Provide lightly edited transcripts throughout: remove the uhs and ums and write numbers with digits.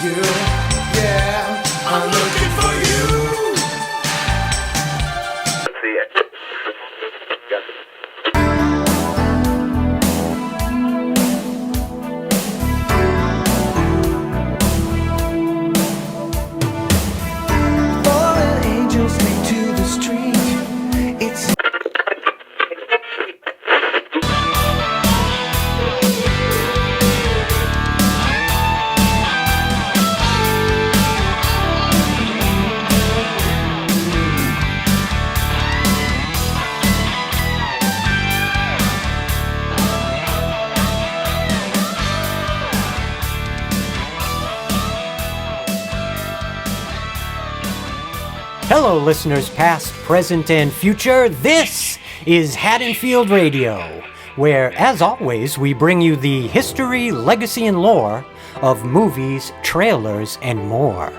you. Yeah, I'm looking for you. Let's see it. Fallen angels lead to the street. It's Hello, listeners past, present, and future. This is Haddonfield Radio, where, as always, we bring you the history, legacy, and lore of movies, trailers, and more.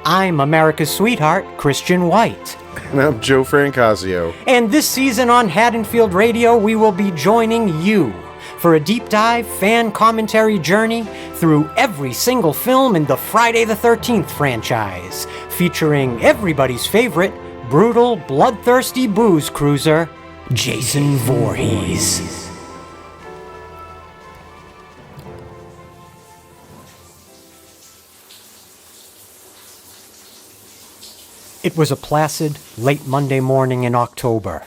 I'm America's sweetheart, Christian White. And I'm Joe Francazio. And this season on Haddonfield Radio, we will be joining you for a deep dive fan commentary journey through every single film in the Friday the 13th franchise, featuring everybody's favorite brutal, bloodthirsty booze cruiser, Jason Voorhees. It was a placid, late Monday morning in October,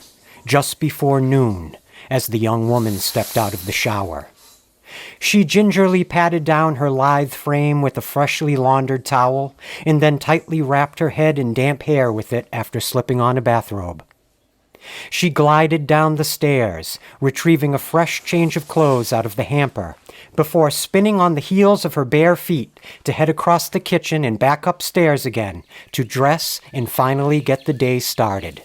just before noon, as the young woman stepped out of the shower. She gingerly patted down her lithe frame with a freshly laundered towel, and then tightly wrapped her head in damp hair with it after slipping on a bathrobe. She glided down the stairs, retrieving a fresh change of clothes out of the hamper, before spinning on the heels of her bare feet to head across the kitchen and back upstairs again to dress and finally get the day started.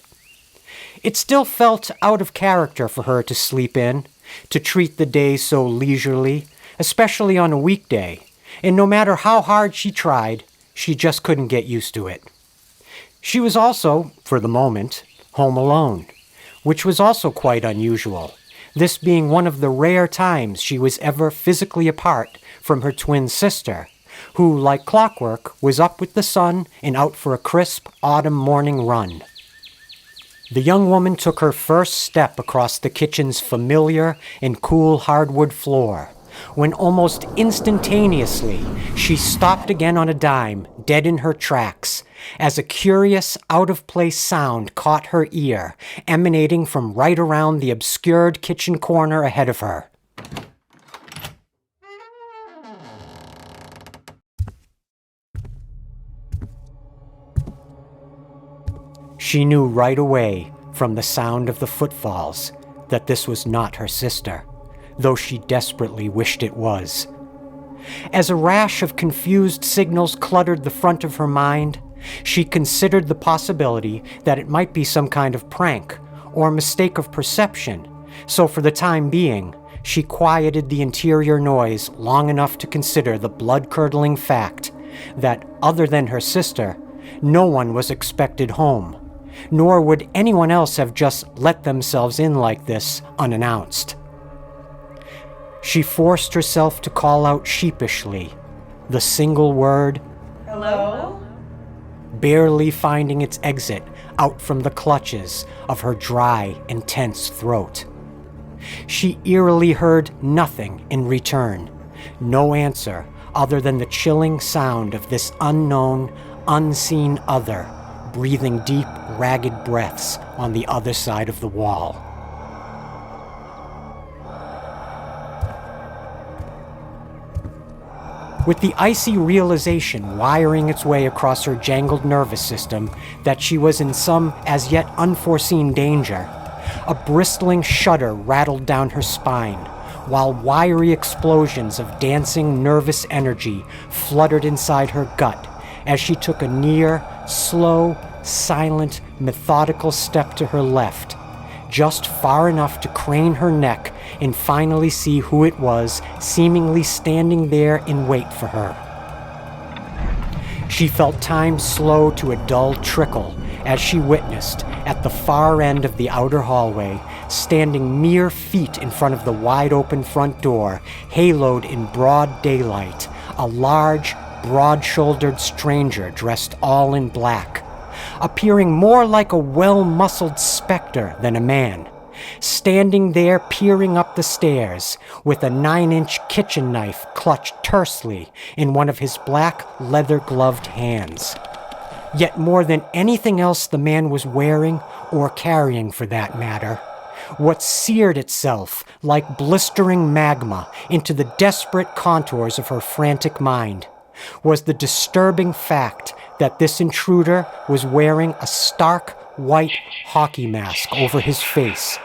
It still felt out of character for her to sleep in, to treat the day so leisurely, especially on a weekday, and no matter how hard she tried, she just couldn't get used to it. She was also, for the moment, home alone, which was also quite unusual, this being one of the rare times she was ever physically apart from her twin sister, who, like clockwork, was up with the sun and out for a crisp autumn morning run. The young woman took her first step across the kitchen's familiar and cool hardwood floor, when almost instantaneously she stopped again on a dime, dead in her tracks, as a curious, out-of-place sound caught her ear, emanating from right around the obscured kitchen corner ahead of her. She knew right away, from the sound of the footfalls, that this was not her sister, though she desperately wished it was. As a rash of confused signals cluttered the front of her mind, she considered the possibility that it might be some kind of prank or mistake of perception, so for the time being, she quieted the interior noise long enough to consider the blood-curdling fact that, other than her sister, no one was expected home, nor would anyone else have just let themselves in like this unannounced. She forced herself to call out sheepishly the single word, "Hello?" barely finding its exit out from the clutches of her dry and tense throat. She eerily heard nothing in return, no answer other than the chilling sound of this unknown, unseen other breathing deep, ragged breaths on the other side of the wall. With the icy realization wiring its way across her jangled nervous system that she was in some as yet unforeseen danger, a bristling shudder rattled down her spine, while wiry explosions of dancing nervous energy fluttered inside her gut as she took a near, slow, silent, methodical step to her left, just far enough to crane her neck and finally see who it was seemingly standing there in wait for her. She felt time slow to a dull trickle as she witnessed, at the far end of the outer hallway, standing mere feet in front of the wide-open front door, haloed in broad daylight, a large, broad-shouldered stranger dressed all in black, appearing more like a well-muscled specter than a man, standing there peering up the stairs with a 9-inch kitchen knife clutched tersely in one of his black leather-gloved hands. Yet more than anything else the man was wearing, or carrying for that matter, what seared itself like blistering magma into the desperate contours of her frantic mind was the disturbing fact that this intruder was wearing a stark white hockey mask over his face,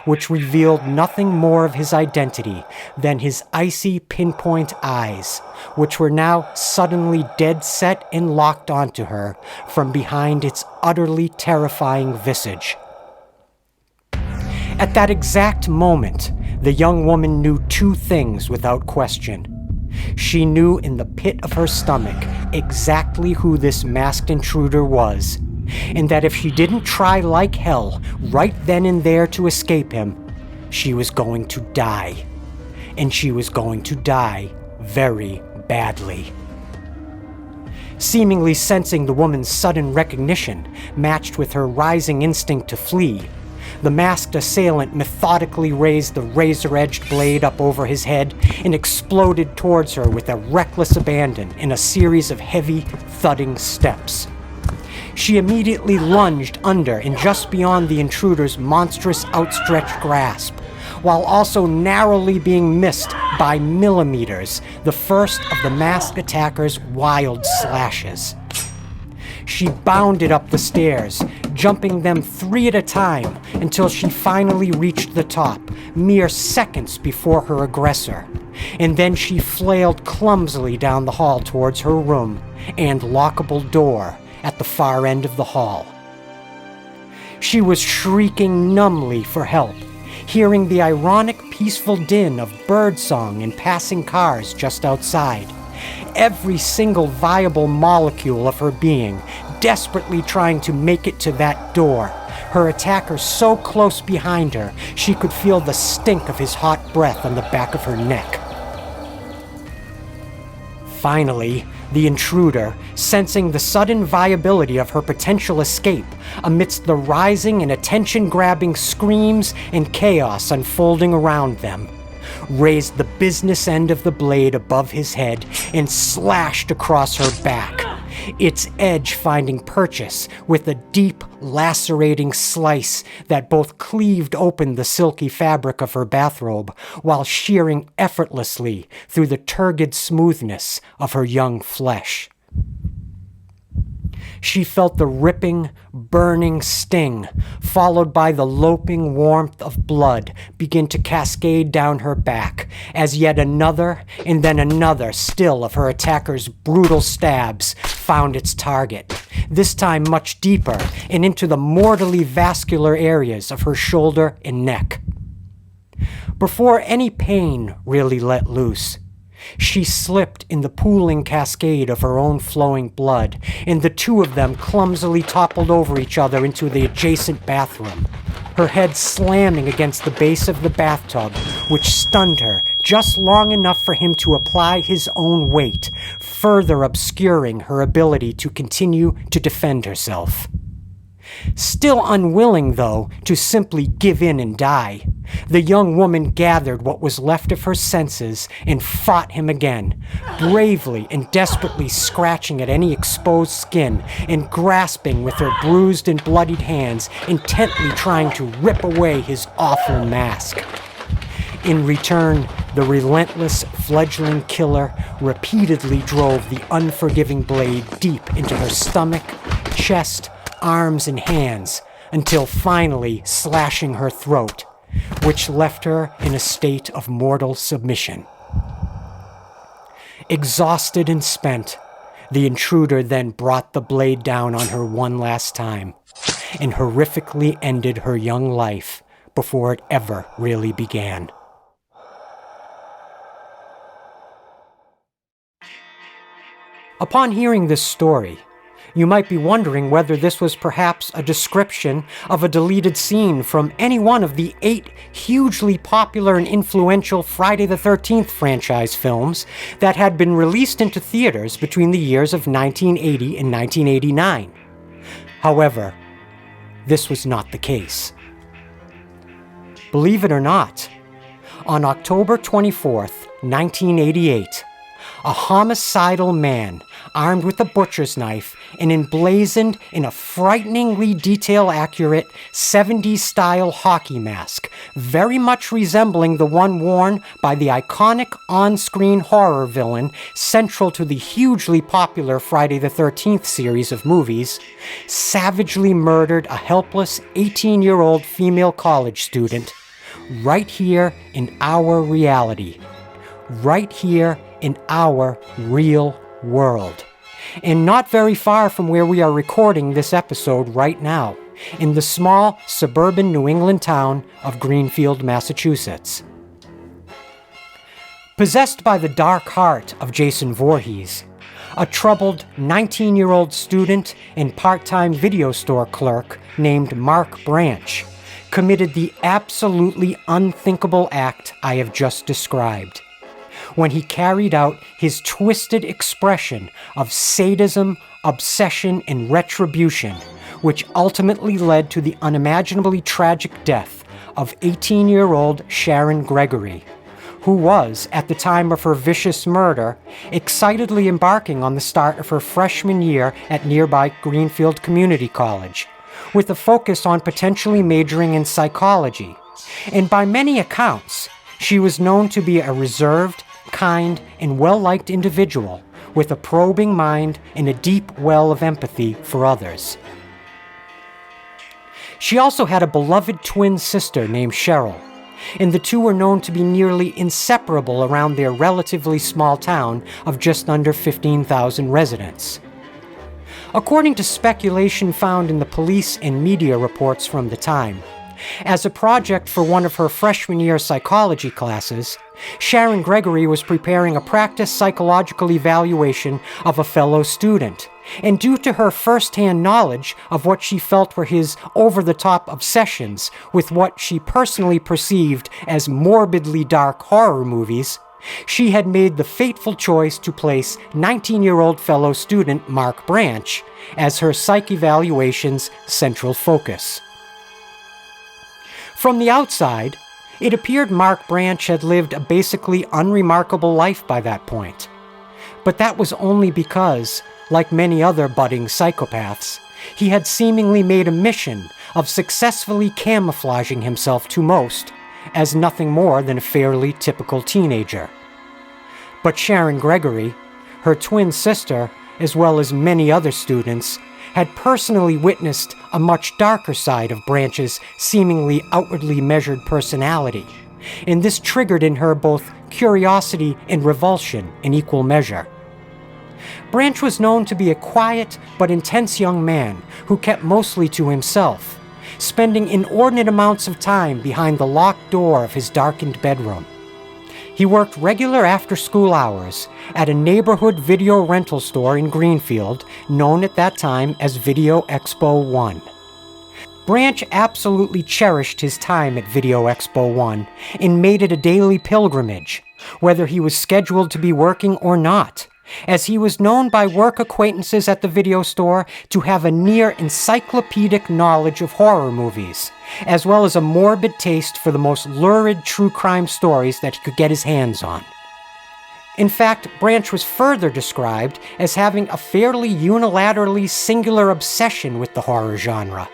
which revealed nothing more of his identity than his icy pinpoint eyes, which were now suddenly dead set and locked onto her from behind its utterly terrifying visage. At that exact moment, the young woman knew two things without question. She knew in the pit of her stomach exactly who this masked intruder was, and that if she didn't try like hell right then and there to escape him, she was going to die. And she was going to die very badly. Seemingly sensing the woman's sudden recognition, matched with her rising instinct to flee, the masked assailant methodically raised the razor-edged blade up over his head and exploded towards her with a reckless abandon in a series of heavy, thudding steps. She immediately lunged under and just beyond the intruder's monstrous outstretched grasp, while also narrowly being missed by millimeters the first of the masked attacker's wild slashes. She bounded up the stairs, jumping them 3 at a time until she finally reached the top, mere seconds before her aggressor. And then she flailed clumsily down the hall towards her room and lockable door at the far end of the hall. She was shrieking numbly for help, hearing the ironic peaceful din of birdsong and passing cars just outside. Every single viable molecule of her being desperately trying to make it to that door, her attacker so close behind her she could feel the stink of his hot breath on the back of her neck. Finally, the intruder, sensing the sudden viability of her potential escape amidst the rising and attention-grabbing screams and chaos unfolding around them, raised the business end of the blade above his head and slashed across her back, its edge finding purchase with a deep, lacerating slice that both cleaved open the silky fabric of her bathrobe while shearing effortlessly through the turgid smoothness of her young flesh. She felt the ripping, burning sting, followed by the loping warmth of blood begin to cascade down her back, as yet another and then another still of her attacker's brutal stabs found its target, this time much deeper and into the mortally vascular areas of her shoulder and neck. Before any pain really let loose, she slipped in the pooling cascade of her own flowing blood, and the two of them clumsily toppled over each other into the adjacent bathroom, her head slamming against the base of the bathtub, which stunned her just long enough for him to apply his own weight, further obscuring her ability to continue to defend herself. Still unwilling, though, to simply give in and die, the young woman gathered what was left of her senses and fought him again, bravely and desperately scratching at any exposed skin and grasping with her bruised and bloodied hands, intently trying to rip away his awful mask. In return, the relentless fledgling killer repeatedly drove the unforgiving blade deep into her stomach, chest, arms, and hands, until finally slashing her throat, which left her in a state of mortal submission. Exhausted and spent, the intruder then brought the blade down on her one last time, and horrifically ended her young life before it ever really began. Upon hearing this story, You might be wondering whether this was perhaps a description of a deleted scene from any one of the 8 hugely popular and influential Friday the 13th franchise films that had been released into theaters between the years of 1980 and 1989. However, this was not the case. Believe it or not, on October 24th, 1988, a homicidal man armed with a butcher's knife and emblazoned in a frighteningly detail-accurate 70s-style hockey mask, very much resembling the one worn by the iconic on-screen horror villain central to the hugely popular Friday the 13th series of movies, savagely murdered a helpless 18-year-old female college student right here in our reality, right here in our real world. And not very far from where we are recording this episode right now, in the small suburban New England town of Greenfield, Massachusetts. Possessed by the dark heart of Jason Voorhees, a troubled 19-year-old student and part-time video store clerk named Mark Branch committed the absolutely unthinkable act I have just described, when he carried out his twisted expression of sadism, obsession, and retribution, which ultimately led to the unimaginably tragic death of 18-year-old Sharon Gregory, who was, at the time of her vicious murder, excitedly embarking on the start of her freshman year at nearby Greenfield Community College, with a focus on potentially majoring in psychology. And by many accounts, she was known to be a reserved, kind, and well-liked individual with a probing mind and a deep well of empathy for others. She also had a beloved twin sister named Cheryl, and the two were known to be nearly inseparable around their relatively small town of just under 15,000 residents. According to speculation found in the police and media reports from the time, as a project for one of her freshman year psychology classes, Sharon Gregory was preparing a practice psychological evaluation of a fellow student, and due to her first-hand knowledge of what she felt were his over-the-top obsessions with what she personally perceived as morbidly dark horror movies, she had made the fateful choice to place 19-year-old fellow student Mark Branch as her psych evaluation's central focus. From the outside, it appeared Mark Branch had lived a basically unremarkable life by that point. But that was only because, like many other budding psychopaths, he had seemingly made a mission of successfully camouflaging himself to most as nothing more than a fairly typical teenager. But Sharon Gregory, her twin sister, as well as many other students, had personally witnessed a much darker side of Branch's seemingly outwardly measured personality, and this triggered in her both curiosity and revulsion in equal measure. Branch was known to be a quiet but intense young man who kept mostly to himself, spending inordinate amounts of time behind the locked door of his darkened bedroom. He worked regular after-school hours at a neighborhood video rental store in Greenfield, known at that time as Video Expo 1. Branch absolutely cherished his time at Video Expo 1 and made it a daily pilgrimage, whether he was scheduled to be working or not, as he was known by work acquaintances at the video store to have a near encyclopedic knowledge of horror movies, as well as a morbid taste for the most lurid true crime stories that he could get his hands on. In fact, Branch was further described as having a fairly unilaterally singular obsession with the horror genre,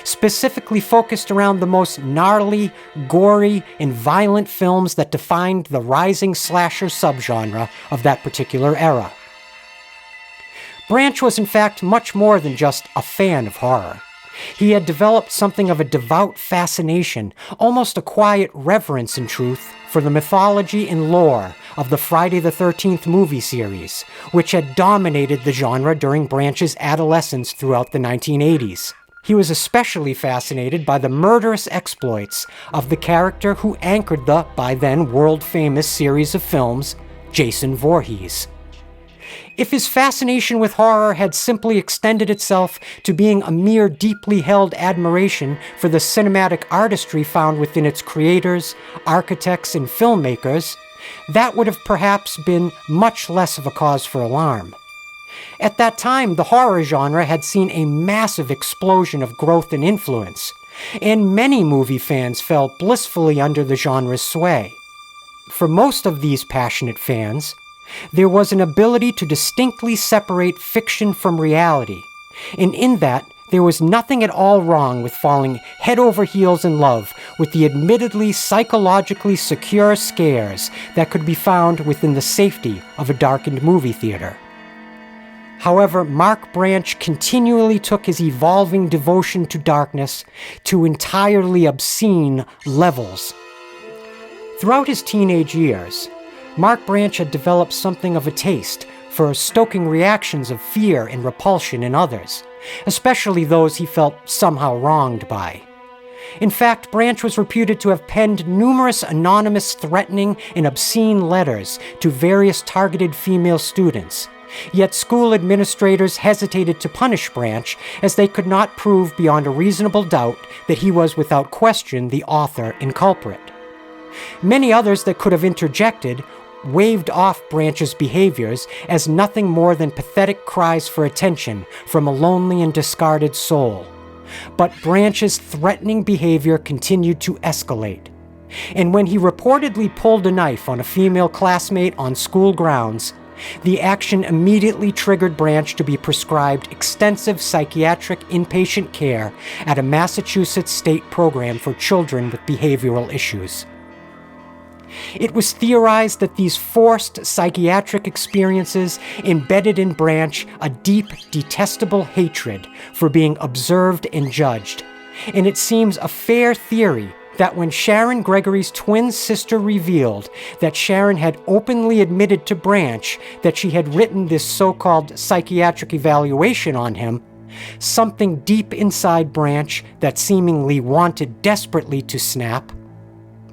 specifically focused around the most gnarly, gory, and violent films that defined the rising slasher subgenre of that particular era. Branch was in fact much more than just a fan of horror. He had developed something of a devout fascination, almost a quiet reverence in truth, for the mythology and lore of the Friday the 13th movie series, which had dominated the genre during Branch's adolescence throughout the 1980s. He was especially fascinated by the murderous exploits of the character who anchored the, by then, world-famous series of films, Jason Voorhees. If his fascination with horror had simply extended itself to being a mere deeply held admiration for the cinematic artistry found within its creators, architects, and filmmakers, that would have perhaps been much less of a cause for alarm. At that time, the horror genre had seen a massive explosion of growth and influence, and many movie fans fell blissfully under the genre's sway. For most of these passionate fans, there was an ability to distinctly separate fiction from reality, and in that, there was nothing at all wrong with falling head over heels in love with the admittedly psychologically secure scares that could be found within the safety of a darkened movie theater. However, Mark Branch continually took his evolving devotion to darkness to entirely obscene levels. Throughout his teenage years, Mark Branch had developed something of a taste for stoking reactions of fear and repulsion in others, especially those he felt somehow wronged by. In fact, Branch was reputed to have penned numerous anonymous threatening and obscene letters to various targeted female students, yet school administrators hesitated to punish Branch as they could not prove beyond a reasonable doubt that he was without question the author and culprit. Many others that could have interjected waved off Branch's behaviors as nothing more than pathetic cries for attention from a lonely and discarded soul. But Branch's threatening behavior continued to escalate. And when he reportedly pulled a knife on a female classmate on school grounds, the action immediately triggered Branch to be prescribed extensive psychiatric inpatient care at a Massachusetts state program for children with behavioral issues. It was theorized that these forced psychiatric experiences embedded in Branch a deep, detestable hatred for being observed and judged, and it seems a fair theory that when Sharon Gregory's twin sister revealed that Sharon had openly admitted to Branch that she had written this so-called psychiatric evaluation on him, something deep inside Branch that seemingly wanted desperately to snap,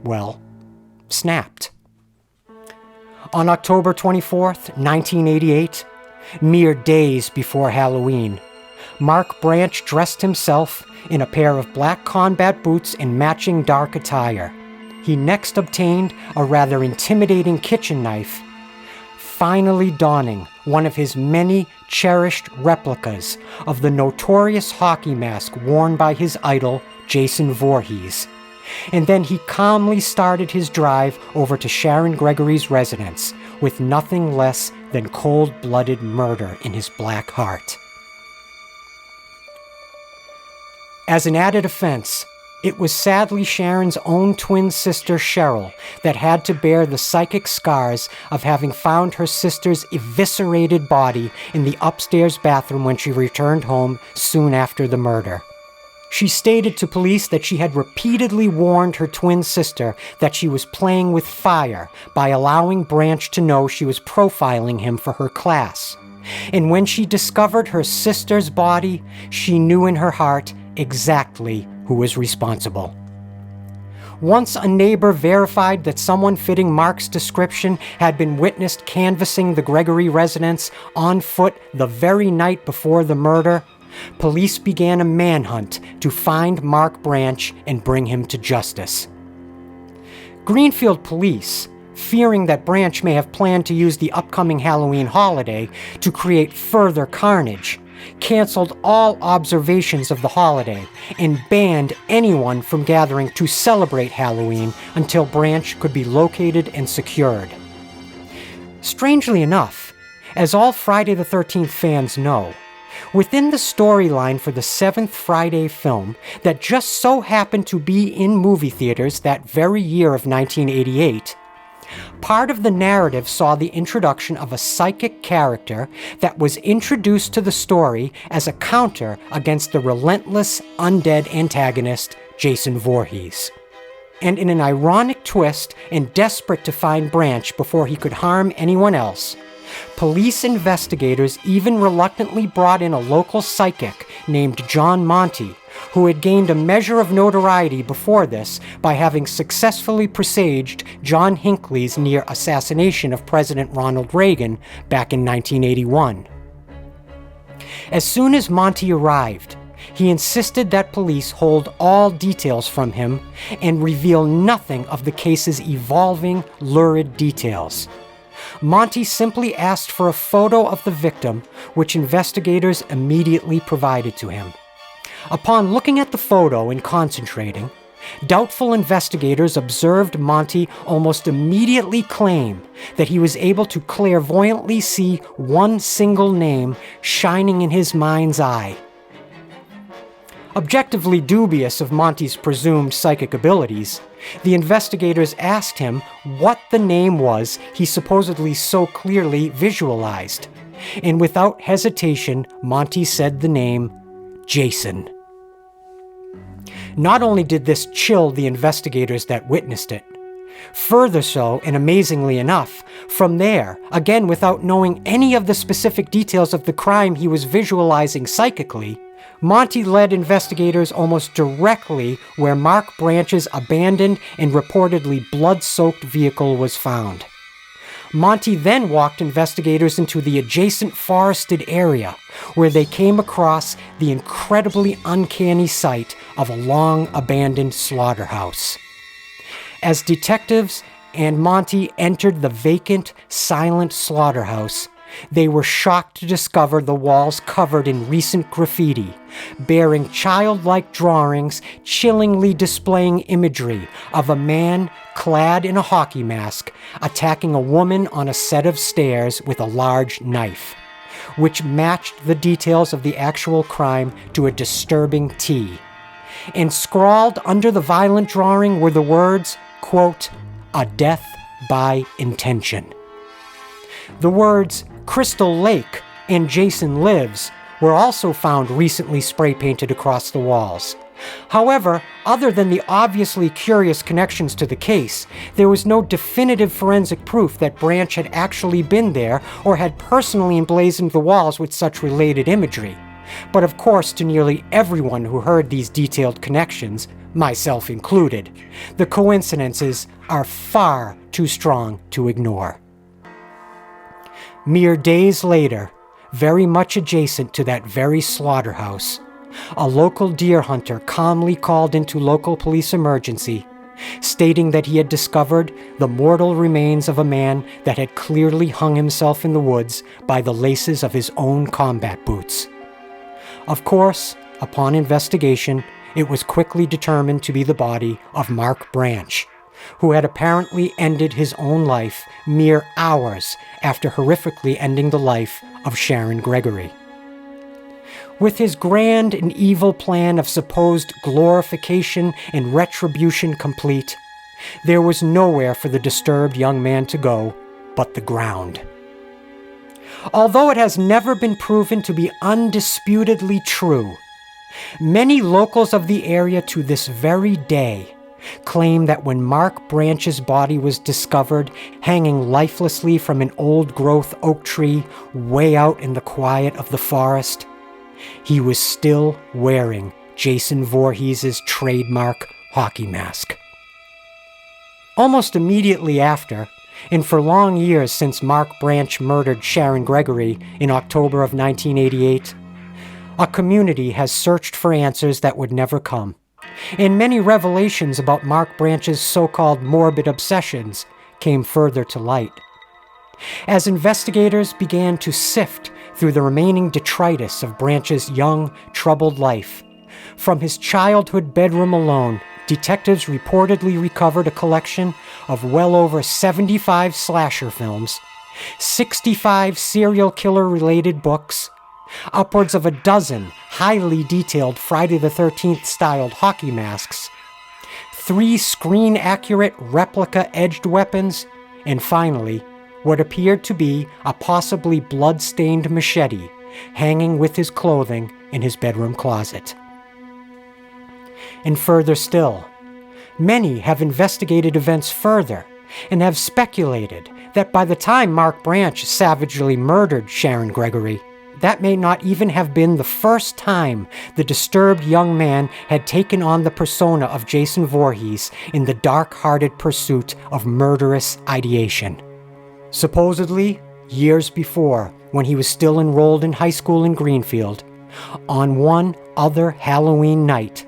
well, snapped. On October 24th, 1988, mere days before Halloween, Mark Branch dressed himself in a pair of black combat boots and matching dark attire. He next obtained a rather intimidating kitchen knife, finally donning one of his many cherished replicas of the notorious hockey mask worn by his idol, Jason Voorhees. And then he calmly started his drive over to Sharon Gregory's residence with nothing less than cold-blooded murder in his black heart. As an added offense, it was sadly Sharon's own twin sister Cheryl that had to bear the psychic scars of having found her sister's eviscerated body in the upstairs bathroom when she returned home soon after the murder. She stated to police that she had repeatedly warned her twin sister that she was playing with fire by allowing Branch to know she was profiling him for her class. And when she discovered her sister's body, she knew in her heart exactly who was responsible. Once a neighbor verified that someone fitting Mark's description had been witnessed canvassing the Gregory residence on foot the very night before the murder, police began a manhunt to find Mark Branch and bring him to justice. Greenfield police, fearing that Branch may have planned to use the upcoming Halloween holiday to create further carnage, canceled all observations of the holiday and banned anyone from gathering to celebrate Halloween until Branch could be located and secured. Strangely enough, as all Friday the 13th fans know, within the storyline for the seventh Friday film that just so happened to be in movie theaters that very year of 1988, part of the narrative saw the introduction of a psychic character that was introduced to the story as a counter against the relentless, undead antagonist, Jason Voorhees. And in an ironic twist and desperate to find Branch before he could harm anyone else, police investigators even reluctantly brought in a local psychic named John Monty, who had gained a measure of notoriety before this by having successfully presaged John Hinckley's near assassination of President Ronald Reagan back in 1981. As soon as Monty arrived, he insisted that police hold all details from him and reveal nothing of the case's evolving, lurid details. Monty simply asked for a photo of the victim, which investigators immediately provided to him. Upon looking at the photo and concentrating, doubtful investigators observed Monty almost immediately claim that he was able to clairvoyantly see one single name shining in his mind's eye. Objectively dubious of Monty's presumed psychic abilities, the investigators asked him what the name was he supposedly so clearly visualized, and without hesitation, Monty said the name Jason. Not only did this chill the investigators that witnessed it, further so, and amazingly enough, from there, again without knowing any of the specific details of the crime he was visualizing psychically, Monty led investigators almost directly where Mark Branch's abandoned and reportedly blood-soaked vehicle was found. Monty then walked investigators into the adjacent forested area, where they came across the incredibly uncanny sight of a long-abandoned slaughterhouse. As detectives and Monty entered the vacant, silent slaughterhouse, they were shocked to discover the walls covered in recent graffiti, bearing childlike drawings chillingly displaying imagery of a man clad in a hockey mask attacking a woman on a set of stairs with a large knife, which matched the details of the actual crime to a disturbing T. And scrawled under the violent drawing were the words, quote, "A death by intention." The words Crystal Lake and Jason Lives were also found recently spray-painted across the walls. However, other than the obviously curious connections to the case, there was no definitive forensic proof that Branch had actually been there or had personally emblazoned the walls with such related imagery. But of course, to nearly everyone who heard these detailed connections, myself included, the coincidences are far too strong to ignore. Mere days later, very much adjacent to that very slaughterhouse, a local deer hunter calmly called into local police emergency, stating that he had discovered the mortal remains of a man that had clearly hung himself in the woods by the laces of his own combat boots. Of course, upon investigation, it was quickly determined to be the body of Mark Branch, who had apparently ended his own life mere hours after horrifically ending the life of Sharon Gregory. With his grand and evil plan of supposed glorification and retribution complete, there was nowhere for the disturbed young man to go but the ground. Although it has never been proven to be undisputedly true, many locals of the area to this very day claim that when Mark Branch's body was discovered hanging lifelessly from an old-growth oak tree way out in the quiet of the forest, he was still wearing Jason Voorhees' trademark hockey mask. Almost immediately after, and for long years since Mark Branch murdered Sharon Gregory in October of 1988, a community has searched for answers that would never come. And many revelations about Mark Branch's so-called morbid obsessions came further to light. As investigators began to sift through the remaining detritus of Branch's young, troubled life, from his childhood bedroom alone, detectives reportedly recovered a collection of well over 75 slasher films, 65 serial killer-related books, upwards of a dozen highly detailed Friday the 13th styled hockey masks, 3 screen-accurate replica edged weapons, and finally, what appeared to be a possibly blood-stained machete hanging with his clothing in his bedroom closet. And further still, many have investigated events further and have speculated that by the time Mark Branch savagely murdered Sharon Gregory, that may not even have been the first time the disturbed young man had taken on the persona of Jason Voorhees in the dark-hearted pursuit of murderous ideation. Supposedly, years before, when he was still enrolled in high school in Greenfield, on one other Halloween night,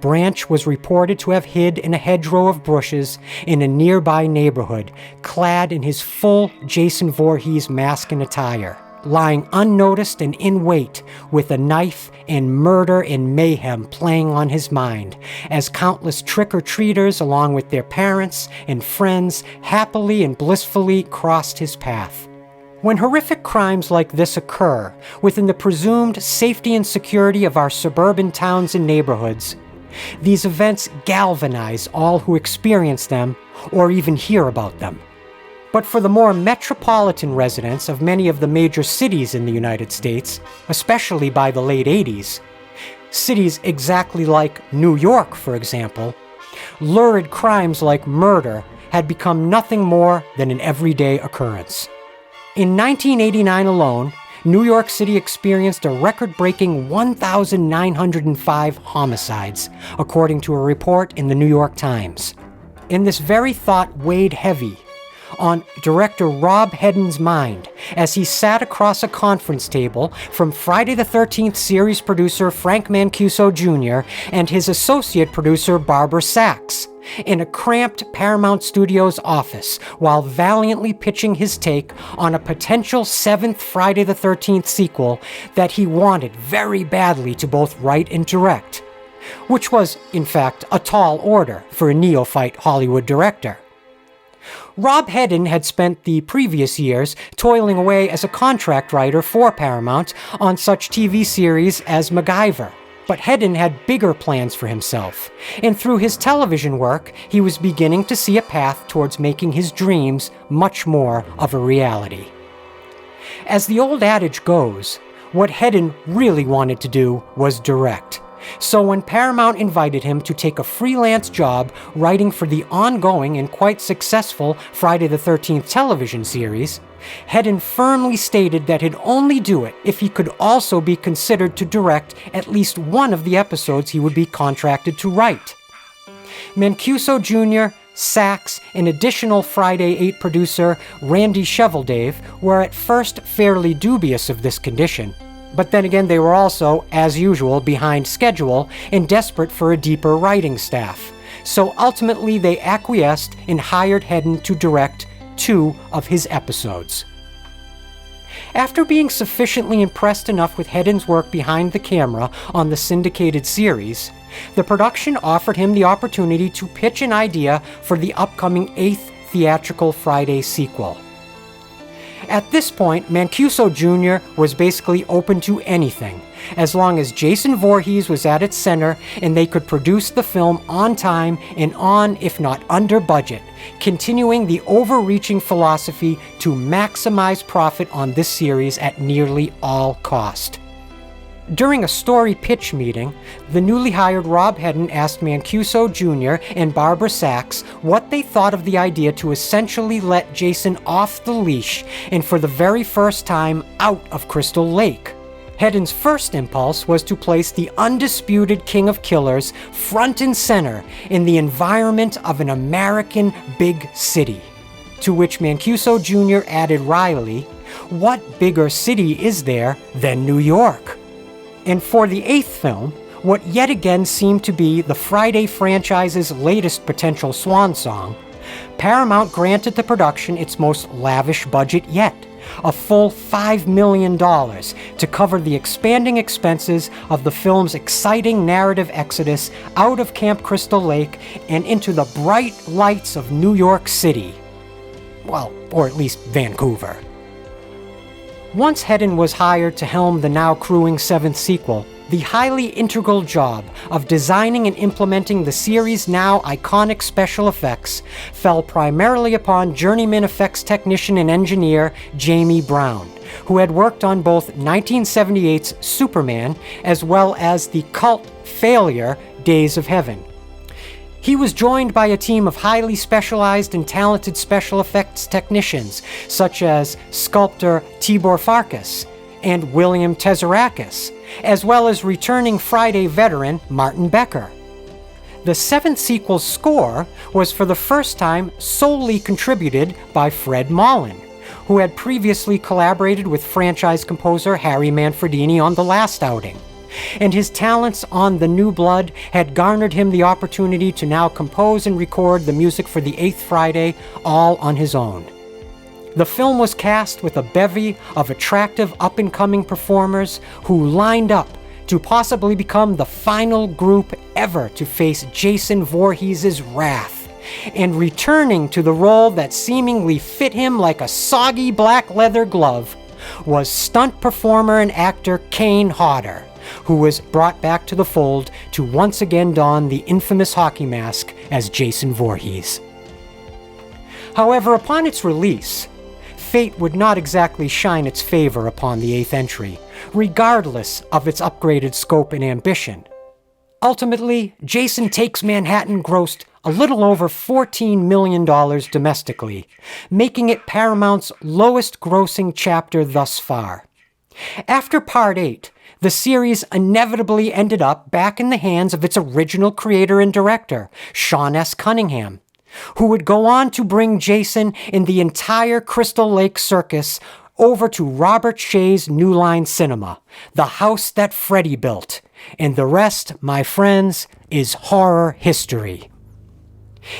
Branch was reported to have hid in a hedgerow of bushes in a nearby neighborhood, clad in his full Jason Voorhees mask and attire, lying unnoticed and in wait with a knife and murder and mayhem playing on his mind, as countless trick-or-treaters along with their parents and friends happily and blissfully crossed his path. When horrific crimes like this occur within the presumed safety and security of our suburban towns and neighborhoods, these events galvanize all who experience them or even hear about them. But for the more metropolitan residents of many of the major cities in the United States, especially by the late 80s, cities exactly like New York, for example, lurid crimes like murder had become nothing more than an everyday occurrence. In 1989 alone, New York City experienced a record-breaking 1,905 homicides, according to a report in the New York Times. And this very thought weighed heavy on director Rob Hedden's mind as he sat across a conference table from Friday the 13th series producer Frank Mancuso Jr. and his associate producer Barbara Sachs in a cramped Paramount Studios office while valiantly pitching his take on a potential 7th Friday the 13th sequel that he wanted very badly to both write and direct, which was, in fact, a tall order for a neophyte Hollywood director. Rob Hedden had spent the previous years toiling away as a contract writer for Paramount on such TV series as MacGyver. But Hedden had bigger plans for himself, and through his television work, he was beginning to see a path towards making his dreams much more of a reality. As the old adage goes, what Hedden really wanted to do was direct. So when Paramount invited him to take a freelance job writing for the ongoing and quite successful Friday the 13th television series, Hedden firmly stated that he'd only do it if he could also be considered to direct at least one of the episodes he would be contracted to write. Mancuso Jr., Sachs, and additional Friday 8 producer Randy Sheveldave were at first fairly dubious of this condition. But then again, they were also, as usual, behind schedule and desperate for a deeper writing staff. So ultimately, they acquiesced and hired Hedden to direct 2 of his episodes. After being sufficiently impressed enough with Hedden's work behind the camera on the syndicated series, the production offered him the opportunity to pitch an idea for the upcoming 8th theatrical Friday sequel. At this point, Mancuso Jr. was basically open to anything, as long as Jason Voorhees was at its center and they could produce the film on time and on, if not under budget, continuing the overreaching philosophy to maximize profit on this series at nearly all cost. During a story pitch meeting, the newly hired Rob Hedden asked Mancuso Jr. and Barbara Sachs what they thought of the idea to essentially let Jason off the leash and for the very first time out of Crystal Lake. Hedden's first impulse was to place the undisputed king of killers front and center in the environment of an American big city. To which Mancuso Jr. added wryly, "What bigger city is there than New York?" And for the 8th film, what yet again seemed to be the Friday franchise's latest potential swan song, Paramount granted the production its most lavish budget yet, a full $5 million to cover the expanding expenses of the film's exciting narrative exodus out of Camp Crystal Lake and into the bright lights of New York City. Well, or at least Vancouver. Once Hedden was hired to helm the now crewing 7th sequel, the highly integral job of designing and implementing the series' now iconic special effects fell primarily upon journeyman effects technician and engineer Jamie Brown, who had worked on both 1978's Superman as well as the cult failure Days of Heaven. He was joined by a team of highly specialized and talented special effects technicians, such as sculptor Tibor Farkas, and William Tesarakis, as well as returning Friday veteran Martin Becker. The seventh sequel's score was for the first time solely contributed by Fred Mollin, who had previously collaborated with franchise composer Harry Manfredini on the last outing. And his talents on The New Blood had garnered him the opportunity to now compose and record the music for the eighth Friday all on his own. The film was cast with a bevy of attractive up-and-coming performers who lined up to possibly become the final group ever to face Jason Voorhees' wrath, and returning to the role that seemingly fit him like a soggy black leather glove was stunt performer and actor Kane Hodder, who was brought back to the fold to once again don the infamous hockey mask as Jason Voorhees. However, upon its release, fate would not exactly shine its favor upon the eighth entry, regardless of its upgraded scope and ambition. Ultimately, Jason Takes Manhattan grossed a little over $14 million domestically, making it Paramount's lowest grossing chapter thus far. After Part 8, the series inevitably ended up back in the hands of its original creator and director, Sean S. Cunningham, who would go on to bring Jason and the entire Crystal Lake circus over to Robert Shaye's New Line Cinema, the house that Freddy built. And the rest, my friends, is horror history.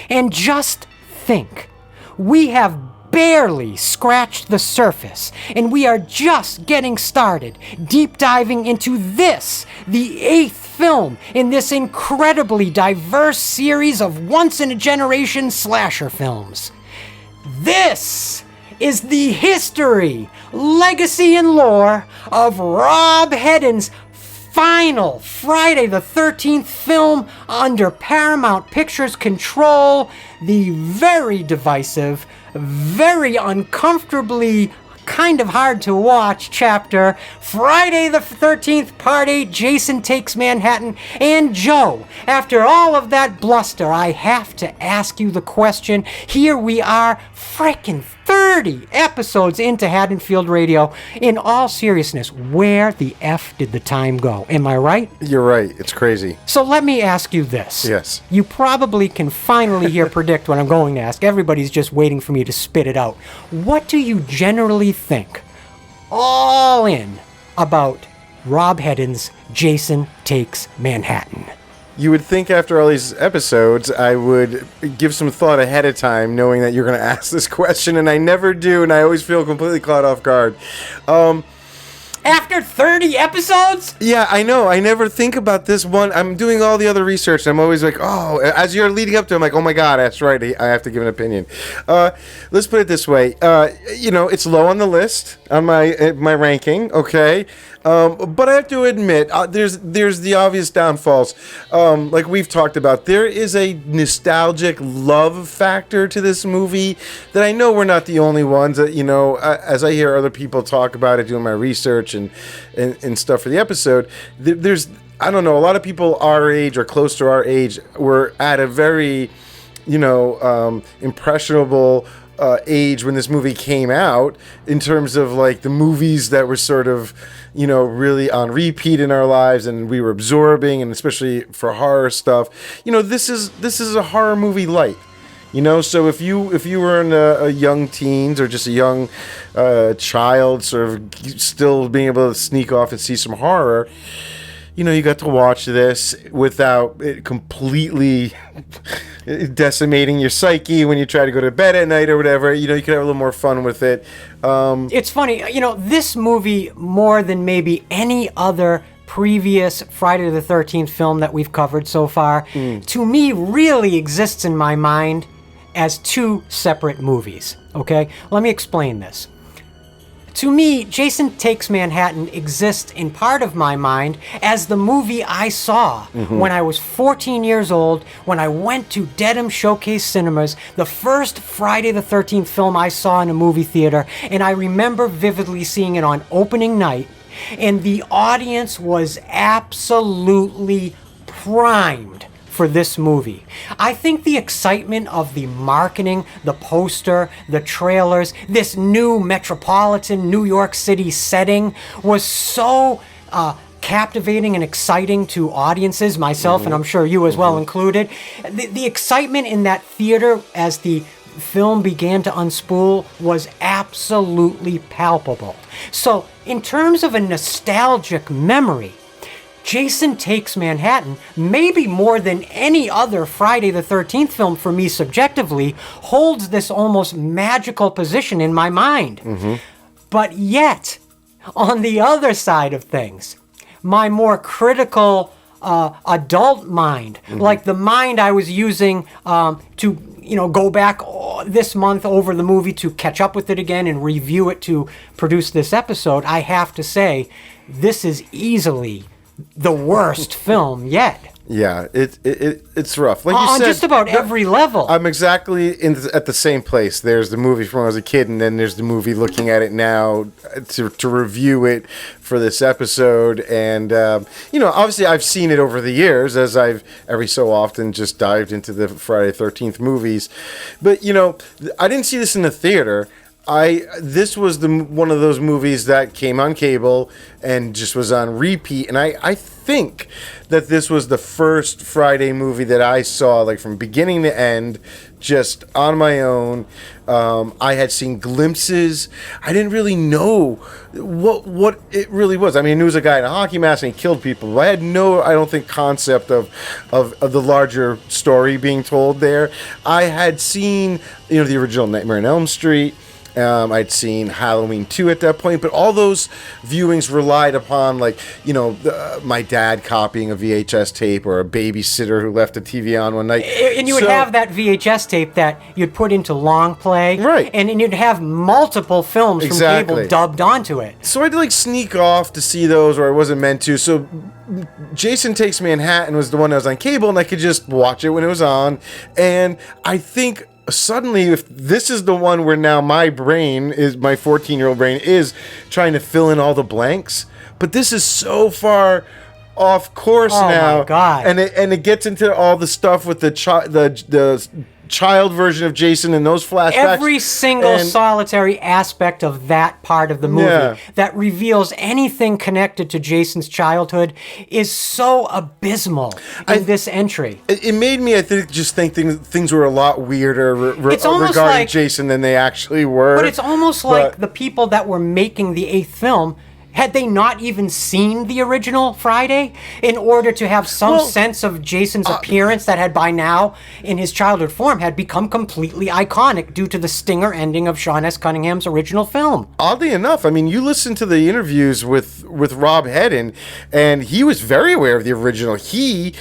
And just think, we have barely scratched the surface, and we are just getting started, deep diving into this, the eighth film in this incredibly diverse series of once-in-a-generation slasher films. This is the history, legacy, and lore of Rob Hedden's final Friday the 13th film under Paramount Pictures' control, the very divisive, very uncomfortably kind of hard to watch chapter, Friday the 13th, Part 8, Jason Takes Manhattan. And Joe, after all of that bluster, I have to ask you the question. Here we are, frickin' 30 episodes into Haddonfield Radio. In all seriousness, where the F did the time go? Am I right? You're right. It's crazy. So let me ask you this. Yes. You probably can finally here predict what I'm going to ask. Everybody's just waiting for me to spit it out. What do you generally think, all in, about Rob Hedden's Jason Takes Manhattan? You would think after all these episodes, I would give some thought ahead of time, knowing that you're going to ask this question, and I never do, and I always feel completely caught off guard. After 30 episodes? Yeah, I know. I never think about this one. I'm doing all the other research, and I'm always like, oh, as you're leading up to it, I'm like, oh my God, that's right. I have to give an opinion. Let's put it this way. It's low on the list on my ranking, okay? But I have to admit, there's the obvious downfalls. Like we've talked about, there is a nostalgic love factor to this movie that I know we're not the only ones. That, as I hear other people talk about it, doing my research and stuff for the episode, there's, I don't know, a lot of people our age or close to our age were at a very, impressionable age when this movie came out, in terms of like the movies that were sort of, really on repeat in our lives and we were absorbing, and especially for horror stuff. This is a horror movie light. So if you were in a young teens or just a young child, sort of still being able to sneak off and see some horror, you got to watch this without it completely decimating your psyche when you try to go to bed at night or whatever. You could have a little more fun with it. It's funny, this movie, more than maybe any other previous Friday the 13th film that we've covered so far, to me really exists in my mind as two separate movies, okay? Let me explain this. To me, Jason Takes Manhattan exists in part of my mind as the movie I saw when I was 14 years old, when I went to Dedham Showcase Cinemas, the first Friday the 13th film I saw in a movie theater, and I remember vividly seeing it on opening night, and the audience was absolutely primed for this movie. I think the excitement of the marketing, the poster, the trailers, this new metropolitan New York City setting was so captivating and exciting to audiences, myself, and I'm sure you as well included. The excitement in that theater as the film began to unspool was absolutely palpable. So, in terms of a nostalgic memory, Jason Takes Manhattan, maybe more than any other Friday the 13th film for me subjectively, holds this almost magical position in my mind. But yet, on the other side of things, my more critical adult mind, like the mind I was using to go back this month over the movie to catch up with it again and review it to produce this episode, I have to say, this is easily the worst film yet. Yeah, it's rough. Like you on said, just about every level. I'm exactly at the same place. There's the movie from when I was a kid, and then there's the movie looking at it now to review it for this episode. And obviously I've seen it over the years as I've every so often just dived into the Friday the 13th movies. But I didn't see this in the theater. This was one of those movies that came on cable and just was on repeat, and I think that this was the first Friday movie that I saw, like from beginning to end, just on my own. I had seen glimpses. I didn't really know what it really was. I mean, it was a guy in a hockey mask and he killed people. I had no, I don't think, concept of the larger story being told there. I had seen, the original Nightmare on Elm Street. I'd seen Halloween 2 at that point, but all those viewings relied upon, my dad copying a VHS tape or a babysitter who left the TV on one night. And you would have that VHS tape that you'd put into long play. Right. And you'd have multiple films from cable dubbed onto it. So I'd sneak off to see those, or I wasn't meant to. So Jason Takes Manhattan was the one that was on cable, and I could just watch it when it was on. And I think suddenly, if this is the one where now my 14-year-old brain is trying to fill in all the blanks, but this is so far off course now. Oh my God. And it gets into all the stuff with the child version of Jason and those flashbacks. Every single solitary aspect of that part of the movie that reveals anything connected to Jason's childhood is so abysmal in this entry. It made me, I think, just think things were a lot weirder regarding Jason than they actually were. But it's almost like the people that were making the 8th film, had they not even seen the original Friday, in order to have some sense of Jason's appearance that had by now, in his childhood form, had become completely iconic due to the stinger ending of Sean S. Cunningham's original film. Oddly enough, I mean, you listen to the interviews with Rob Hedden, and he was very aware of the original. He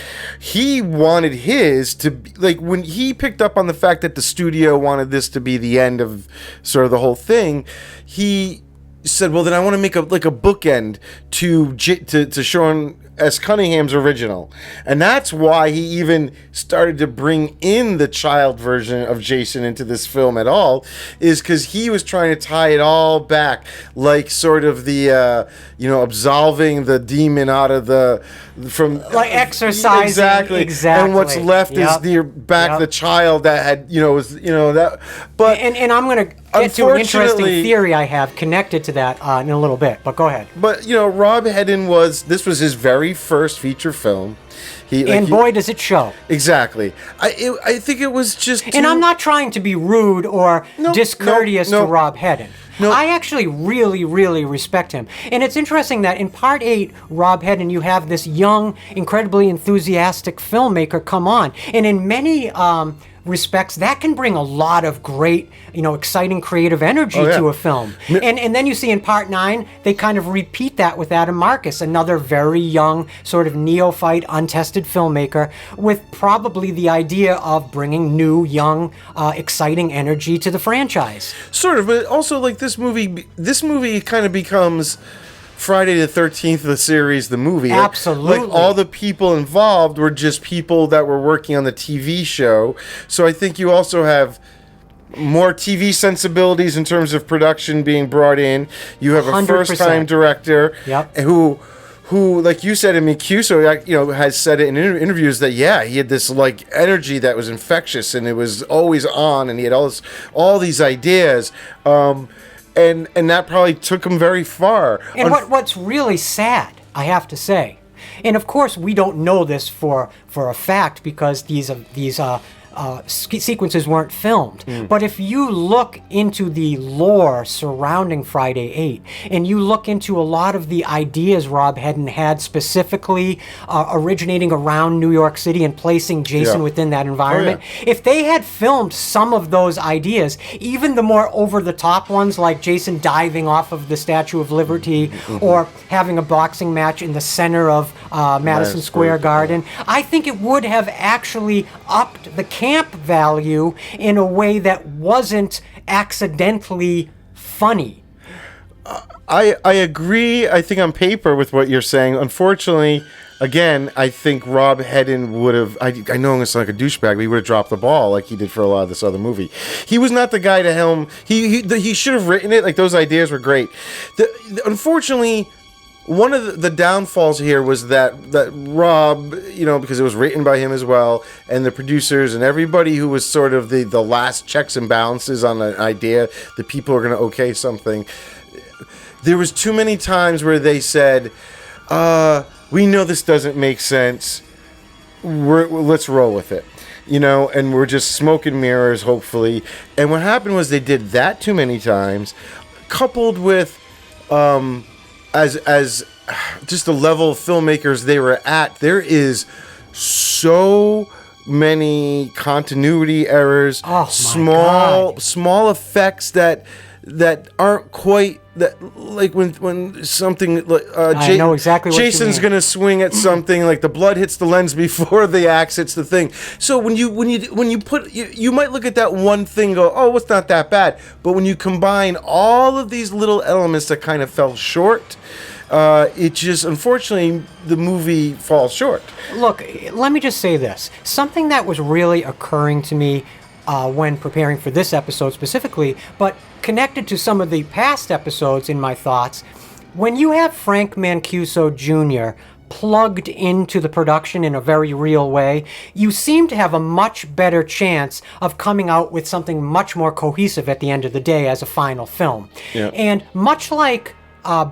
wanted his to be, when he picked up on the fact that the studio wanted this to be the end of sort of the whole thing, he said, well, then I want to make a bookend to Sean S. Cunningham's original. And that's why he even started to bring in the child version of Jason into this film at all, is because he was trying to tie it all back, like sort of the, absolving the demon out of like exercising. Exactly. And what's left is the child that had, that. But and I'm going to get to an interesting theory I have connected to that in a little bit, but go ahead. But, Rob Hedden this was his very first feature film. Boy, does it show. Exactly. I think it was just And I'm not trying to be rude or discourteous to Rob Hedden. No. I actually really, really respect him. And it's interesting that in Part 8, Rob Hedden, you have this young, incredibly enthusiastic filmmaker come on. And in many respects, that can bring a lot of great, exciting creative energy to a film. And then you see in Part 9, they kind of repeat that with Adam Marcus, another very young, sort of neophyte, untested filmmaker with probably the idea of bringing new, young, exciting energy to the franchise. Sort of, but also this movie kind of becomes Friday the 13th, the series, the movie. Absolutely. All the people involved were just people that were working on the TV show. So I think you also have more TV sensibilities in terms of production being brought in. You have a 100%. first-time director who, like you said, Mancuso, has said it in interviews that he had this like energy that was infectious and it was always on, and he had all these ideas, and that probably took him very far. And what's really sad, I have to say, and of course we don't know this for a fact because these sequences weren't filmed. But if you look into the lore surrounding Friday 8, and you look into a lot of the ideas Rob Hedden had specifically originating around New York City and placing Jason within that environment, if they had filmed some of those ideas, even the more over-the-top ones like Jason diving off of the Statue of Liberty or having a boxing match in the center of Madison Square Garden, I think it would have actually upped the camp value in a way that wasn't accidentally funny. I agree, I think, on paper with what you're saying. Unfortunately, again, I think Rob Hedden would have, I know I'm going to sound like a douchebag, but he would have dropped the ball like he did for a lot of this other movie. He was not the guy to helm. He should have written it. Like, those ideas were great. Unfortunately, one of the downfalls here was that Rob, because it was written by him as well, and the producers and everybody who was sort of the last checks and balances on an idea, the people are going to okay something. There was too many times where they said, we know this doesn't make sense. Let's roll with it. And we're just smoke and mirrors, hopefully. And what happened was they did that too many times, coupled with... as just the level of filmmakers they were at, there is so many continuity errors, small effects that aren't quite that, like when something like I know exactly what Jason's you mean. gonna swing at something, like the blood hits the lens before the axe hits the thing. So when you put you might look at that one thing and go, oh, it's not that bad, but when you combine all of these little elements that kind of fell short, it just, unfortunately, the movie falls short. Look, let me just say this. Something that was really occurring to me when preparing for this episode specifically, but connected to some of the past episodes in my thoughts, when you have Frank Mancuso Jr. plugged into the production in a very real way, you seem to have a much better chance of coming out with something much more cohesive at the end of the day as a final film. Yeah. And much like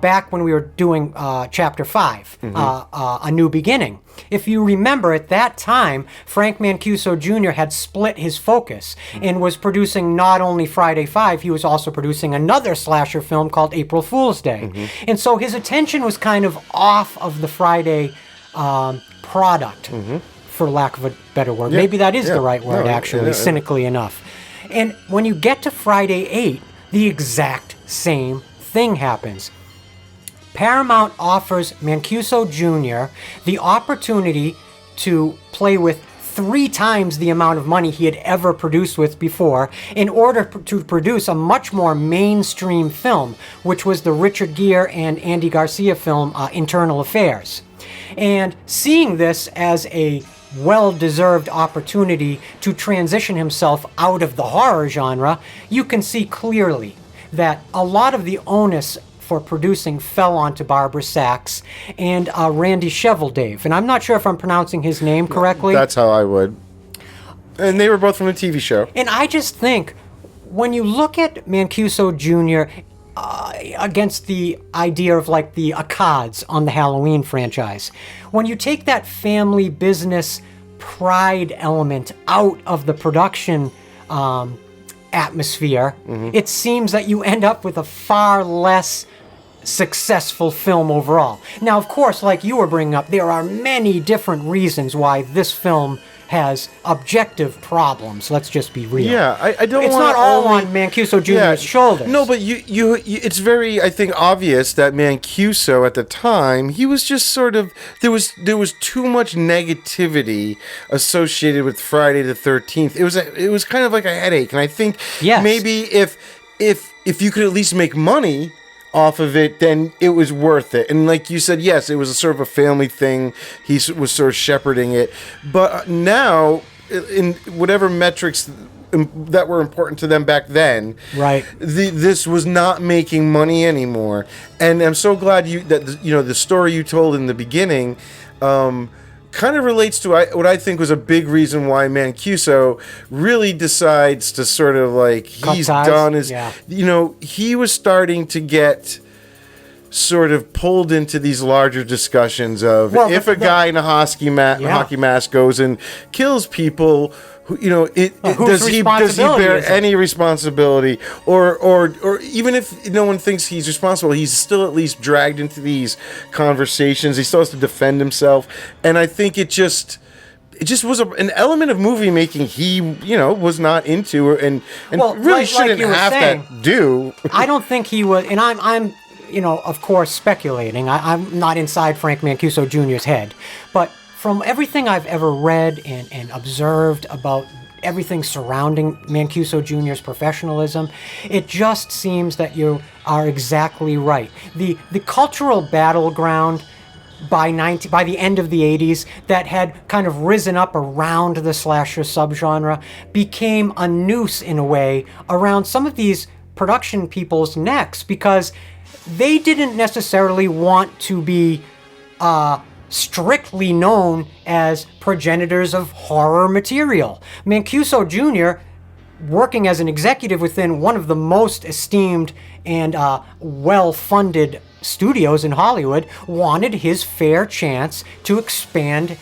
back when we were doing Chapter 5, A New Beginning. If you remember, at that time, Frank Mancuso Jr. had split his focus and was producing not only Friday 5, he was also producing another slasher film called April Fool's Day. And so his attention was kind of off of the Friday product, for lack of a better word. Maybe that is the right word, actually, cynically enough. And when you get to Friday 8, the exact same thing happens. Paramount offers Mancuso Jr. the opportunity to play with 3 times the amount of money he had ever produced with before in order to produce a much more mainstream film, which was the Richard Gere and Andy Garcia film, Internal Affairs. And seeing this as a well-deserved opportunity to transition himself out of the horror genre, you can see clearly that a lot of the onus for producing fell onto Barbara Sachs and Randy Sheveldave. And I'm not sure if I'm pronouncing his name correctly. That's how I would. And they were both from a TV show. And I just think, when you look at Mancuso Jr. Against the idea of like the Akkads on the Halloween franchise, when you take that family business pride element out of the production atmosphere, it seems that you end up with a far less successful film overall. Now, of course, like you were bringing up, there are many different reasons why this film has objective problems. Let's just be real. Yeah, I don't. It's not all on Mancuso Jr.'s shoulders. No, but you, it's very, I think, obvious that Mancuso at the time, he was just sort of, there was too much negativity associated with Friday the 13th. It was kind of like a headache, and I think maybe if you could at least make money off of it, then it was worth it. And like you said, yes, it was a sort of a family thing. He was sort of shepherding it. But now, in whatever metrics that were important to them back then. Right. This was not making money anymore, and I'm so glad the story you told in the beginning. Kind of relates to what I think was a big reason why Mancuso really decides to sort of like he's done his. Yeah. He was starting to get sort of pulled into these larger discussions of if a guy in a hockey mask goes and kills people. Does he bear any responsibility, or even if no one thinks he's responsible, he's still at least dragged into these conversations. He still has to defend himself, and I think it just was an element of movie making he was not into, and really shouldn't have to do. I don't think he was, and I'm of course speculating. I'm not inside Frank Mancuso Jr.'s head, but from everything I've ever read and observed about everything surrounding Mancuso Jr.'s professionalism, it just seems that you are exactly right. The cultural battleground by the end of the 80s that had kind of risen up around the slasher subgenre became a noose in a way around some of these production people's necks, because they didn't necessarily want to be strictly known as progenitors of horror material. Mancuso Jr., working as an executive within one of the most esteemed and well-funded studios in Hollywood, wanted his fair chance to expand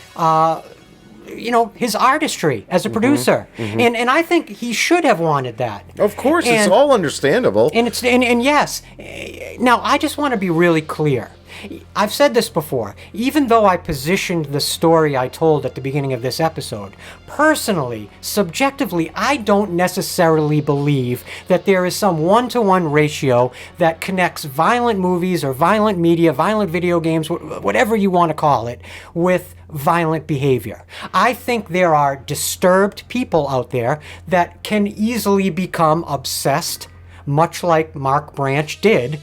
his artistry as a producer. And I think he should have wanted that. Of course, it's all understandable. And yes. Now, I just want to be really clear. I've said this before. Even though I positioned the story I told at the beginning of this episode, personally, subjectively, I don't necessarily believe that there is some one-to-one ratio that connects violent movies or violent media, violent video games, whatever you want to call it, with violent behavior. I think there are disturbed people out there that can easily become obsessed, much like Mark Branch did,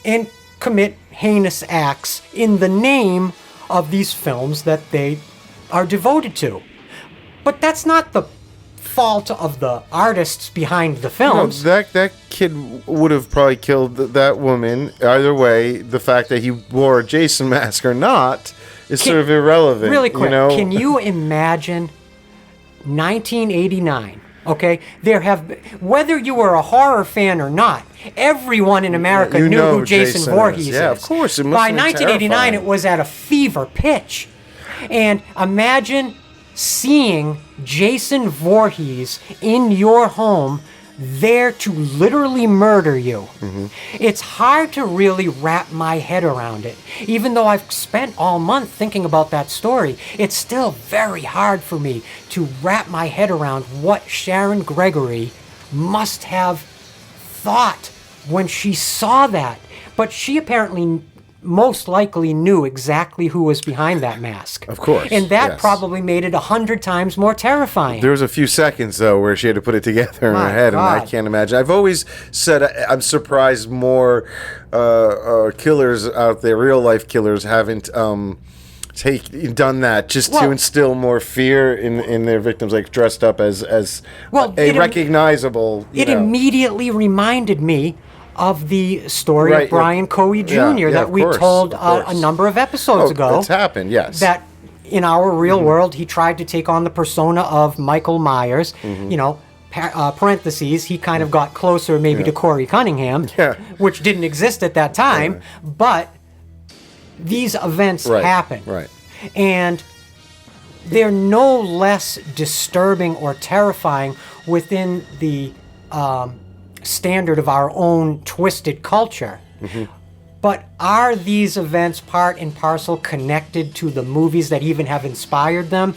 and commit heinous acts in the name of these films that they are devoted to. But that's not the fault of the artists behind the films. No, that kid would have probably killed that woman. Either way, the fact that he wore a Jason mask or not is sort of irrelevant. Really quick, can you imagine 1989? Okay, whether you were a horror fan or not, everyone in America knew who Jason Voorhees is. Yeah, of course. It must By have been 1989, terrifying. it was at a fever pitch. And imagine seeing Jason Voorhees in your home, there to literally murder you. It's hard to really wrap my head around it. Even though I've spent all month thinking about that story, it's still very hard for me to wrap my head around what Sharon Gregory must have thought when she saw that. But she apparently most likely knew exactly who was behind that mask. Of course. And that probably made it 100 times more terrifying. There was a few seconds, though, where she had to put it together in her head, and I can't imagine. I've always said I'm surprised more killers out there, real-life killers, haven't done that just to instill more fear in their victims, like dressed up as recognizable. It immediately reminded me of the story of Brian Coey Jr. that we told a number of episodes ago. It's happened, yes. That in our real world, he tried to take on the persona of Michael Myers. Parentheses, he kind of got closer maybe to Corey Cunningham, which didn't exist at that time. But these events happen. Right. And they're no less disturbing or terrifying within the standard of our own twisted culture. But are these events part and parcel connected to the movies that even have inspired them?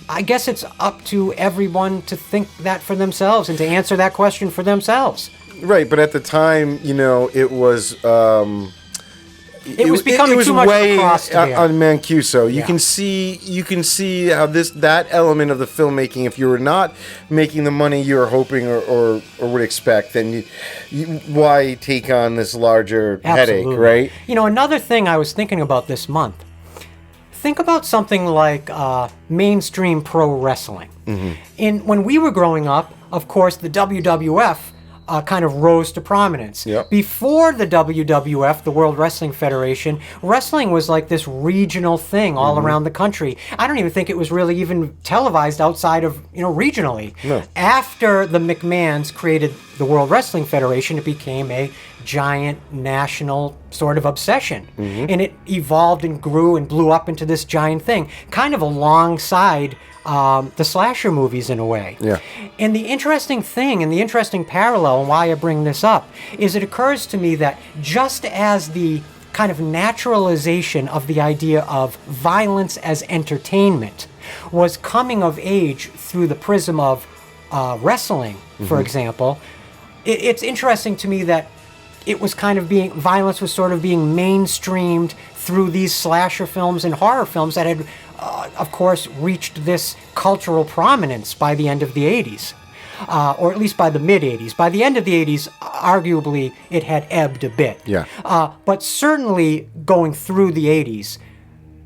I guess it's up to everyone to think that for themselves and to answer that question for themselves. Right, but at the time, it was... It was becoming too much of a cross to bear. On Mancuso. You can see how that element of the filmmaking, if you were not making the money you were hoping or would expect, then why take on this larger headache, right? Another thing I was thinking about this month. think about something like mainstream pro wrestling. When we were growing up, of course, the WWF kind of rose to prominence. Yep. Before the WWF, the World Wrestling Federation, wrestling was like this regional thing all around the country. I don't even think it was really even televised outside of, regionally. No. After the McMahons created the World Wrestling Federation, it became a giant national sort of obsession. And it evolved and grew and blew up into this giant thing, kind of alongside the slasher movies in a way. Yeah. And the interesting thing, and the interesting parallel, and why I bring this up, is it occurs to me that just as the kind of naturalization of the idea of violence as entertainment was coming of age through the prism of wrestling, for example, it's interesting to me that it was kind of violence was sort of being mainstreamed through these slasher films and horror films that had, of course, reached this cultural prominence by the end of the 80s, or at least by the mid-80s. By the end of the 80s, arguably, it had ebbed a bit. Yeah. But certainly going through the 80s,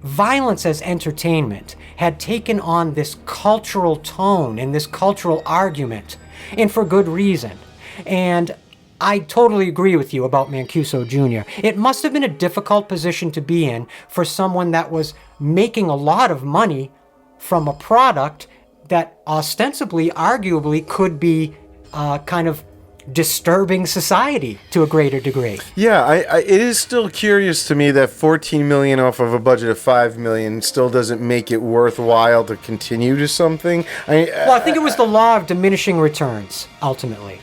violence as entertainment had taken on this cultural tone and this cultural argument, and for good reason. And I totally agree with you about Mancuso Jr. It must have been a difficult position to be in for someone that was making a lot of money from a product that ostensibly, arguably, could be kind of disturbing society to a greater degree. Yeah, it is still curious to me that 14 million off of a budget of 5 million still doesn't make it worthwhile to continue to something. I think it was the law of diminishing returns, ultimately.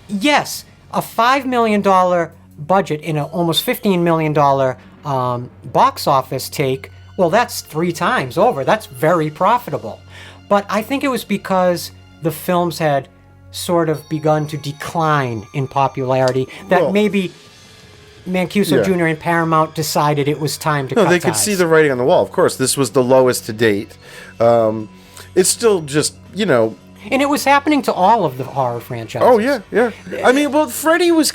Yes, a $5 million budget in an almost $15 million box office take, well, that's 3 times over. That's very profitable. But I think it was because the films had sort of begun to decline in popularity that maybe Mancuso Jr. and Paramount decided it was time to cut they could ties. see the writing on the wall. Of course, this was the lowest to date. It's still just, And it was happening to all of the horror franchises. Oh, yeah. I mean, well, Freddy was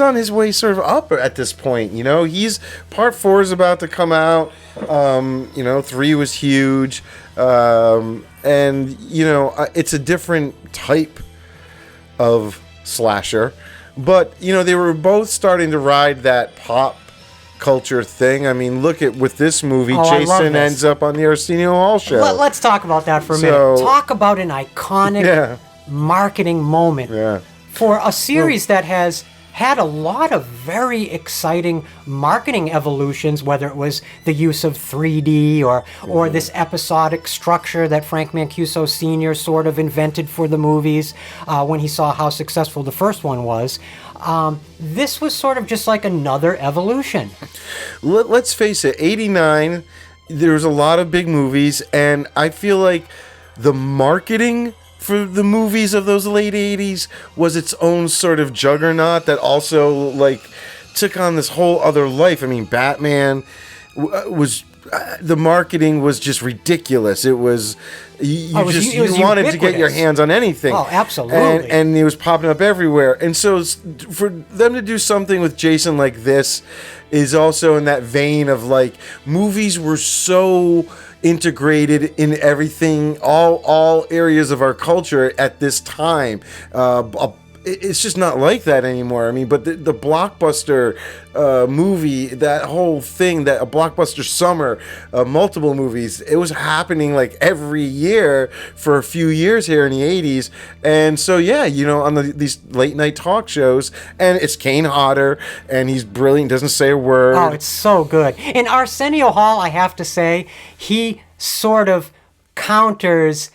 on his way sort of up at this point, He's, part 4 is about to come out. 3 was huge. And, it's a different type of slasher. But, they were both starting to ride that pop culture thing. I mean, look at with this movie, Jason ends up on the Arsenio Hall show. Let's talk about that for a minute. Talk about an iconic marketing moment for a series that has had a lot of very exciting marketing evolutions, whether it was the use of 3D or this episodic structure that Frank Mancuso Sr. sort of invented for the movies when he saw how successful the first one was. This was sort of just like another evolution. Let's face it, 89, there was a lot of big movies, and I feel like the marketing for the movies of those late 80s was its own sort of juggernaut that also, took on this whole other life. I mean, Batman was... the marketing was just ridiculous. It was you wanted to get your hands on anything. Oh, absolutely. And it was popping up everywhere. And so for them to do something with Jason like this is also in that vein of movies were so integrated in everything, all areas of our culture at this time. It's just not like that anymore. I mean, but the blockbuster movie, that whole thing, that a blockbuster summer, multiple movies, it was happening every year for a few years here in the 80s. And so, on these late night talk shows, and it's Kane Hodder, and he's brilliant, doesn't say a word. Oh, it's so good. And Arsenio Hall, I have to say, he sort of counters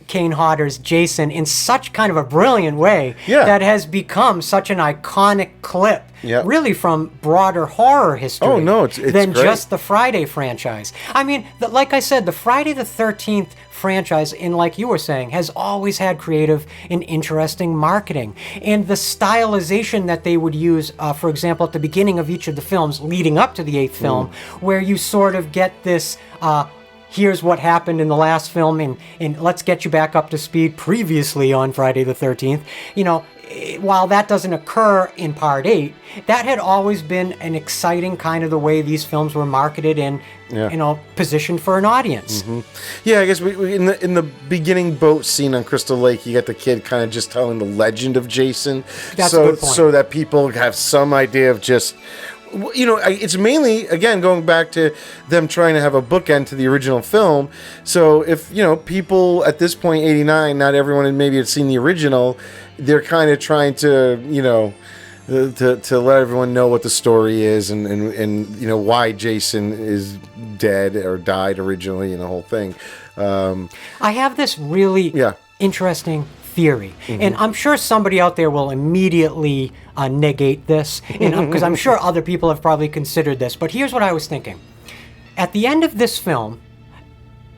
Kane Hodder's Jason in such kind of a brilliant way that has become such an iconic clip, really from broader horror history than great. Just the Friday franchise. I mean, like I said, the Friday the 13th franchise, like you were saying, has always had creative and interesting marketing. And the stylization that they would use, for example, at the beginning of each of the films leading up to the 8th film, where you sort of get this... here's what happened in the last film, and let's get you back up to speed previously on Friday the 13th. while that doesn't occur in part 8, that had always been an exciting kind of the way these films were marketed and positioned for an audience. Yeah, I guess we in the beginning boat scene on Crystal Lake, you get the kid kind of just telling the legend of Jason. That's a good point. So that people have some idea of just, it's mainly, again, going back to them trying to have a bookend to the original film. So if, people at this point, 89, not everyone maybe had seen the original, they're kind of trying to, to let everyone know what the story is and why Jason is dead or died originally and the whole thing. I have this really interesting theory, and I'm sure somebody out there will immediately negate this, because I'm sure other people have probably considered this, but here's what I was thinking. At the end of this film,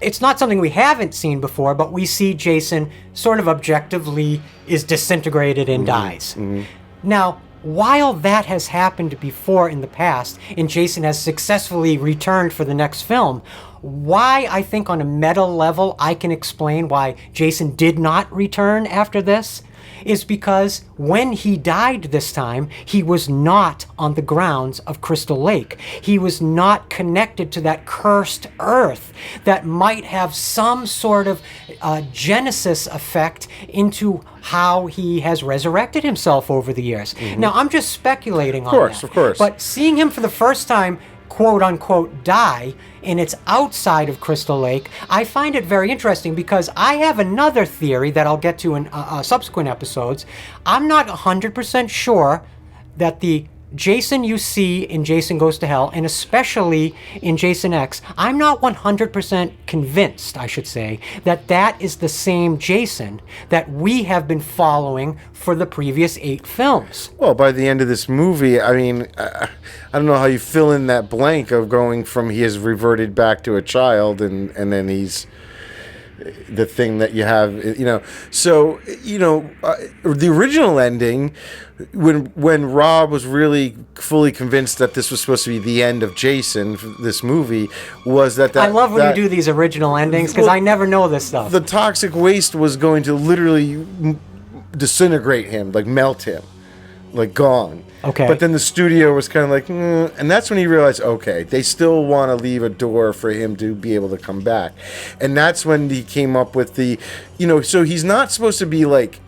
it's not something we haven't seen before, but we see Jason sort of objectively is disintegrated and dies. Now, while that has happened before in the past, and Jason has successfully returned for the next film, why I think on a meta level I can explain why Jason did not return after this is because when he died this time, he was not on the grounds of Crystal Lake. He was not connected to that cursed earth that might have some sort of genesis effect into how he has resurrected himself over the years. Now, I'm just speculating on that. Of course. But seeing him for the first time, quote unquote, die, and it's outside of Crystal Lake, I find it very interesting because I have another theory that I'll get to in subsequent episodes. I'm not 100% sure that the Jason you see in Jason Goes to Hell, and especially in Jason X, I'm not 100% convinced, I should say, that that is the same Jason that we have been following for the previous 8 films. Well, by the end of this movie, I mean, I don't know how you fill in that blank of going from he has reverted back to a child and then he's the thing that you have, So, the original ending, when Rob was really fully convinced that this was supposed to be the end of Jason, this movie, was that I love when you do these original endings because I never know this stuff. The toxic waste was going to literally disintegrate him, like melt him, like gone. Okay. But then the studio was kind of like, and that's when he realized, okay, they still want to leave a door for him to be able to come back. And that's when he came up with the, so he's not supposed to be like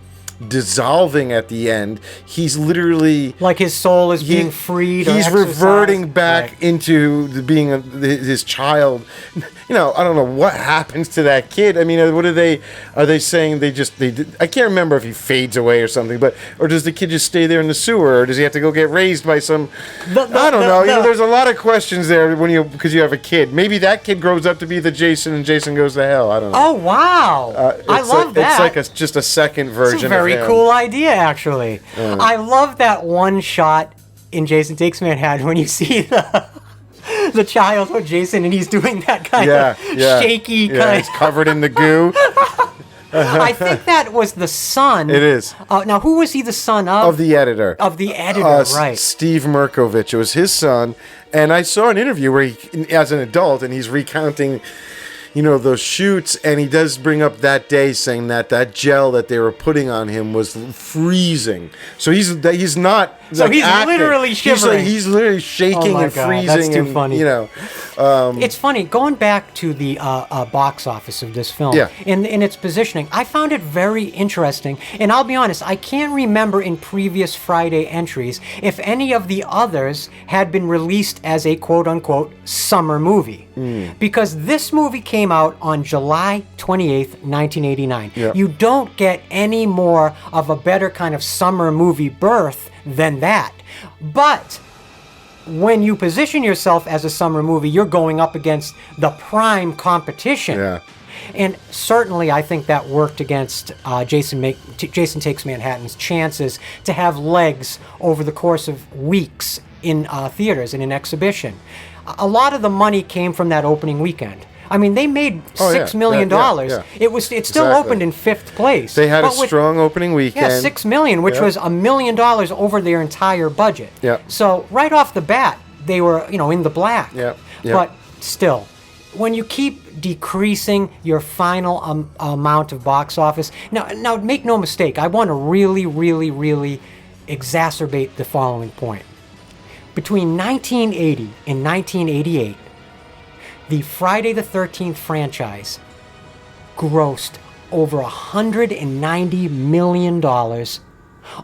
dissolving at the end. He's literally like his soul is being freed. He's reverting back into being his child. I don't know what happens to that kid. I mean, are they saying they did, I can't remember if he fades away or something, or does the kid just stay there in the sewer, or does he have to go get raised by some, I don't know. There's a lot of questions there because you have a kid. Maybe that kid grows up to be the Jason and Jason Goes to Hell. I don't know. Oh, wow. I love that. It's like just a second version of him. Very cool idea, actually. I love that one shot in Jason Takes Manhattan when you see the childhood Jason and he's doing that kind of shaky kind. He's covered in the goo. I think that was the son. It is. Now, who was he the son of? Of the editor. Of the editor, right. Steve Merkovich. It was his son. And I saw an interview where he, as an adult, and he's recounting those shoots, and he does bring up that day saying that gel that they were putting on him was freezing. So he's not. So he's acting. Literally shivering. He's literally shaking and freezing. That's too funny. It's funny going back to the box office of this film. Yeah. In its positioning, I found it very interesting. And I'll be honest, I can't remember in previous Friday entries if any of the others had been released as a quote unquote summer movie. Because this movie came out on July 28th, 1989. Yeah. You don't get any more of a better kind of summer movie birth than that. But when you position yourself as a summer movie, you're going up against the prime competition. Yeah. And certainly I think that worked against Jason Takes Manhattan's chances to have legs over the course of weeks in theaters and in exhibition. A lot of the money came from that opening weekend. I mean, they made $6 million. Yeah. It still opened in 5th place. They had a strong opening weekend. Yeah, $6 million, which was $1 million over their entire budget. Yeah. So right off the bat, they were in the black. Yeah. But still, when you keep decreasing your final amount of box office, now make no mistake, I want to really, really, really exacerbate the following point. Between 1980 and 1988, the Friday the 13th franchise grossed over $190 million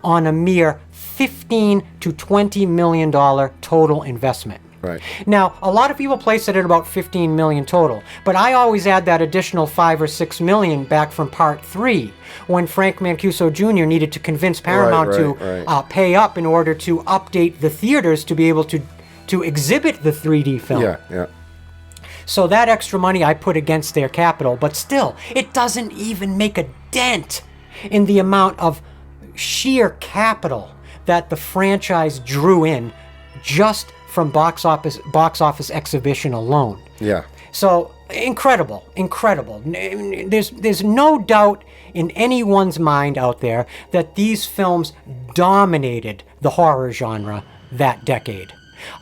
on a mere $15 to $20 million total investment. Right. Now, a lot of people place it at about $15 million total, but I always add that additional $5 or $6 million back from Part 3, when Frank Mancuso Jr. needed to convince Paramount to pay up in order to update the theaters to be able to exhibit the 3D film. Yeah. So that extra money I put against their capital, but still, it doesn't even make a dent in the amount of sheer capital that the franchise drew in just from box office exhibition alone. Yeah. So incredible. There's no doubt in anyone's mind out there that these films dominated the horror genre that decade.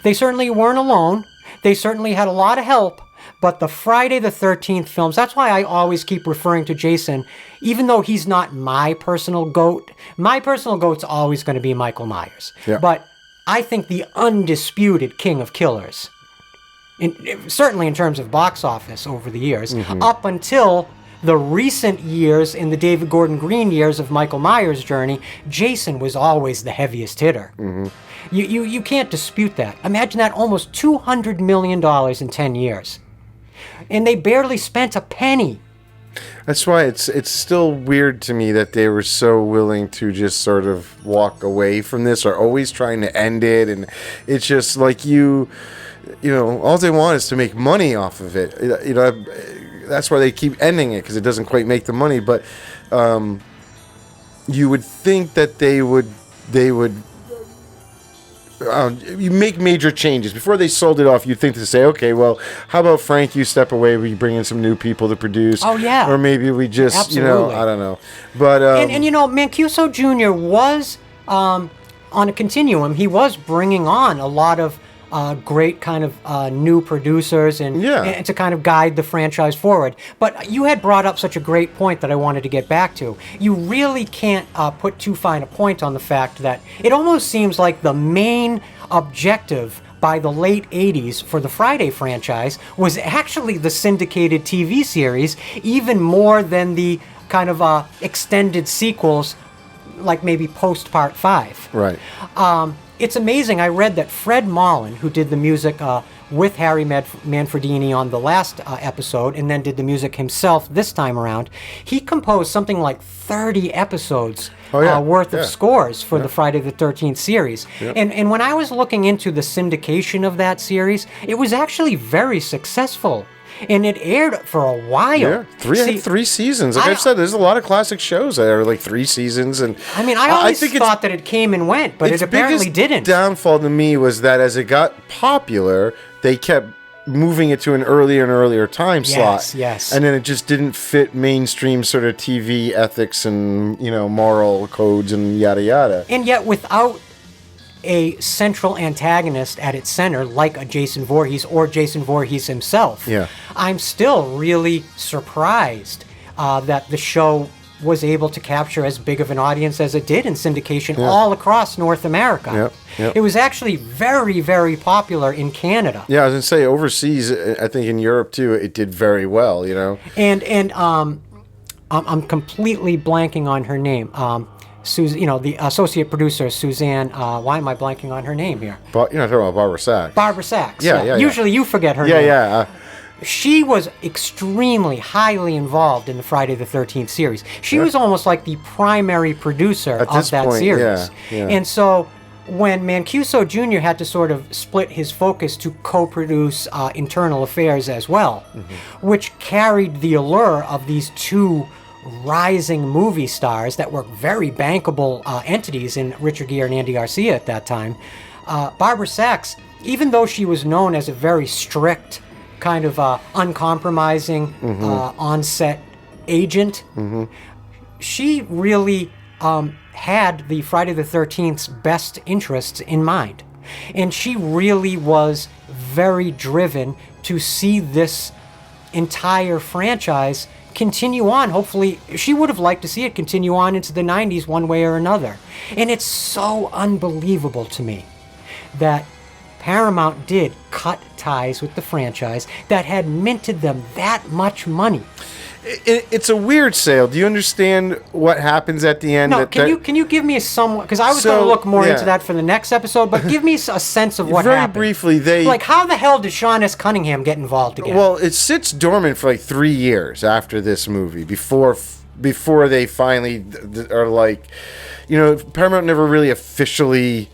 They certainly weren't alone. They certainly had a lot of help. But the Friday the 13th films, that's why I always keep referring to Jason, even though he's not my personal GOAT. My personal GOAT's always going to be Michael Myers. Yeah. But I think the undisputed king of killers, certainly in terms of box office over the years, up until the recent years, in the David Gordon Green years of Michael Myers' journey, Jason was always the heaviest hitter. You can't dispute that. Imagine that, almost $200 million in 10 years. And they barely spent a penny. That's why it's still weird to me that they were so willing to just sort of walk away from this, or always trying to end it. And it's just like you know, all they want is to make money off of it. You know, that's why they keep ending it, because it doesn't quite make the money. But you would think that they would you make major changes before they sold it off. You'd think to say, okay, well, how about Frank, you step away, we bring in some new people to produce. Oh yeah. Or maybe we just, Absolutely. I don't know. But and you know, Mancuso Jr. was on a continuum. He was bringing on a lot of great kind of new producers and to kind of guide the franchise forward. But you had brought up such a great point that I wanted to get back to. You really can't put too fine a point on the fact that it almost seems like the main objective by the late 80s for the Friday franchise was actually the syndicated TV series, even more than the kind of extended sequels, like maybe post Part 5. Right. It's amazing. I read that Fred Mullen, who did the music with Harry Manfredini on the last episode, and then did the music himself this time around, he composed something like 30 episodes worth of scores for the Friday the 13th series. Yep. And when I was looking into the syndication of that series, it was actually very successful. And it aired for a while. Yeah, three seasons. Like I've said, there's a lot of classic shows that are like 3 seasons. And I mean, I always thought that it came and went, but it apparently didn't. The downfall to me was that as it got popular, they kept moving it to an earlier and earlier time slot. Yes. And then it just didn't fit mainstream sort of TV ethics and, moral codes and yada yada. And yet without a central antagonist at its center, like a Jason Voorhees or Jason Voorhees himself, I'm still really surprised that the show was able to capture as big of an audience as it did in syndication all across North America. Yep. It was actually very, very popular in Canada. Yeah, I was going to say, overseas, I think in Europe too, it did very well, And I'm completely blanking on her name. The associate producer, Suzanne, why am I blanking on her name here? But you're not talking about Barbara Sachs. Barbara Sachs. Yeah. Usually you forget her name. Yeah. She was extremely highly involved in the Friday the 13th series. She was almost like the primary producer of that series. Yeah. And so when Mancuso Jr. had to sort of split his focus to co-produce Internal Affairs as well, which carried the allure of these two rising movie stars that were very bankable entities in Richard Gere and Andy Garcia at that time, Barbara Sachs, even though she was known as a very strict, kind of uncompromising on-set agent, she really had the Friday the 13th's best interests in mind. And she really was very driven to see this entire franchise continue on. Hopefully, she would have liked to see it continue on into the 90s one way or another. And it's so unbelievable to me that Paramount did cut ties with the franchise that had minted them that much money. It's a weird sale. Do you understand what happens at the end? No, can you give me a somewhat, because I was going to look more into that for the next episode, but give me a sense of what happened. Very briefly, like, how the hell did Sean S. Cunningham get involved again? Well, it sits dormant for like 3 years after this movie before they finally are like, Paramount never really officially